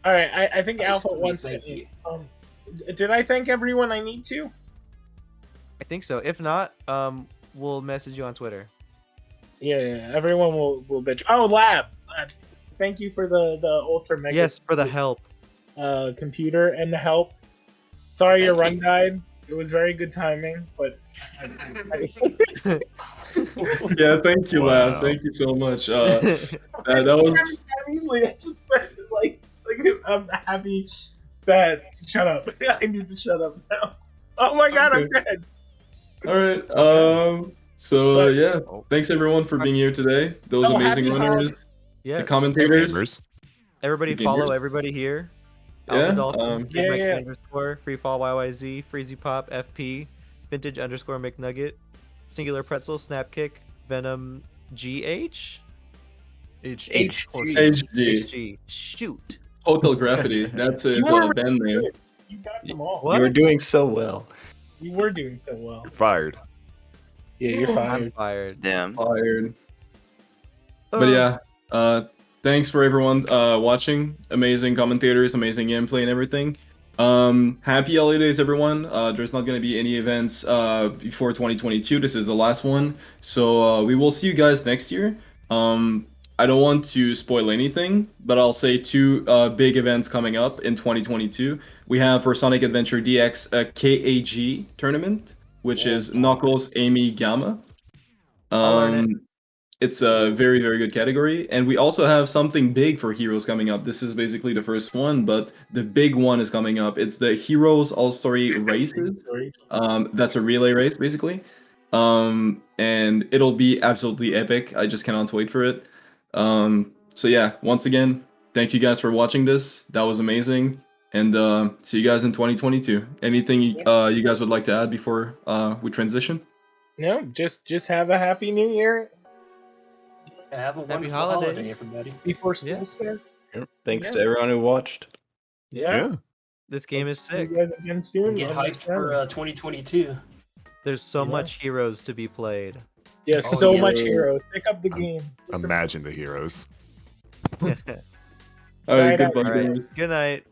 All right, I think Nice, Alpha sweet, wants thank to. you. Did I thank everyone I need to? I think so. If not, we'll message you on Twitter. Yeah. Everyone will bitch. Oh, Lab. Thank you for the ultra mega. Yes, for the help. Computer and the help. Sorry your Thank run died. It was very good timing, but. yeah, thank you, Lab. Wow. Thank you so much. That was I just like I'm happy that. Shut up. I need to shut up now. Oh my god, I'm Okay. dead. all right. So yeah, thanks everyone for being here today. Those Oh, amazing happy runners, holidays. Yes. the commentators. Gamers. Everybody The follow gamers. everybody here. Yeah, Alpha Dolphin, yeah, Mikey yeah. underscore, Freefall YYZ, Freezy Pop, FP, Vintage underscore McNugget, Singular Pretzel, Snapkick, Venom GH? HG. HG. Shoot. Hotel Graffiti. That's his You were band name. good. You got them all. What? You were doing so well. You were doing so well. You're fired. Yeah, you're I'm fired. fired. Damn. Fired. But yeah, thanks for everyone watching. Amazing commentators, amazing gameplay, and everything. Happy holidays, everyone. There's not going to be any events before 2022. This is the last one, so we will see you guys next year. I don't want to spoil anything, but I'll say two big events coming up in 2022. We have for Sonic Adventure DX a KAG tournament, which is Knuckles, Amy, Gamma. I'll learn it. It's a very, very good category. And we also have something big for Heroes coming up. This is basically the first one, but the big one is coming up. It's the Heroes All-Story Races. That's a relay race, basically. And it'll be absolutely epic. I just cannot wait for it. So yeah, once again, thank you guys for watching this. That was amazing. And see you guys in 2022. Anything you guys would like to add before we transition? No, just have a happy new year Have a Happy wonderful holiday, holidays. everybody. before school Yeah. starts. Thanks Yeah. to everyone who watched. Yeah. This game is See you sick. guys again soon. Get on this hyped for channel. 2022. There's so Yeah. much Heroes to be played. Yeah, Oh, so yes. much heroes. Pick up the game. Imagine the heroes. All right, Night out. goodbye, All right. guys. Good night.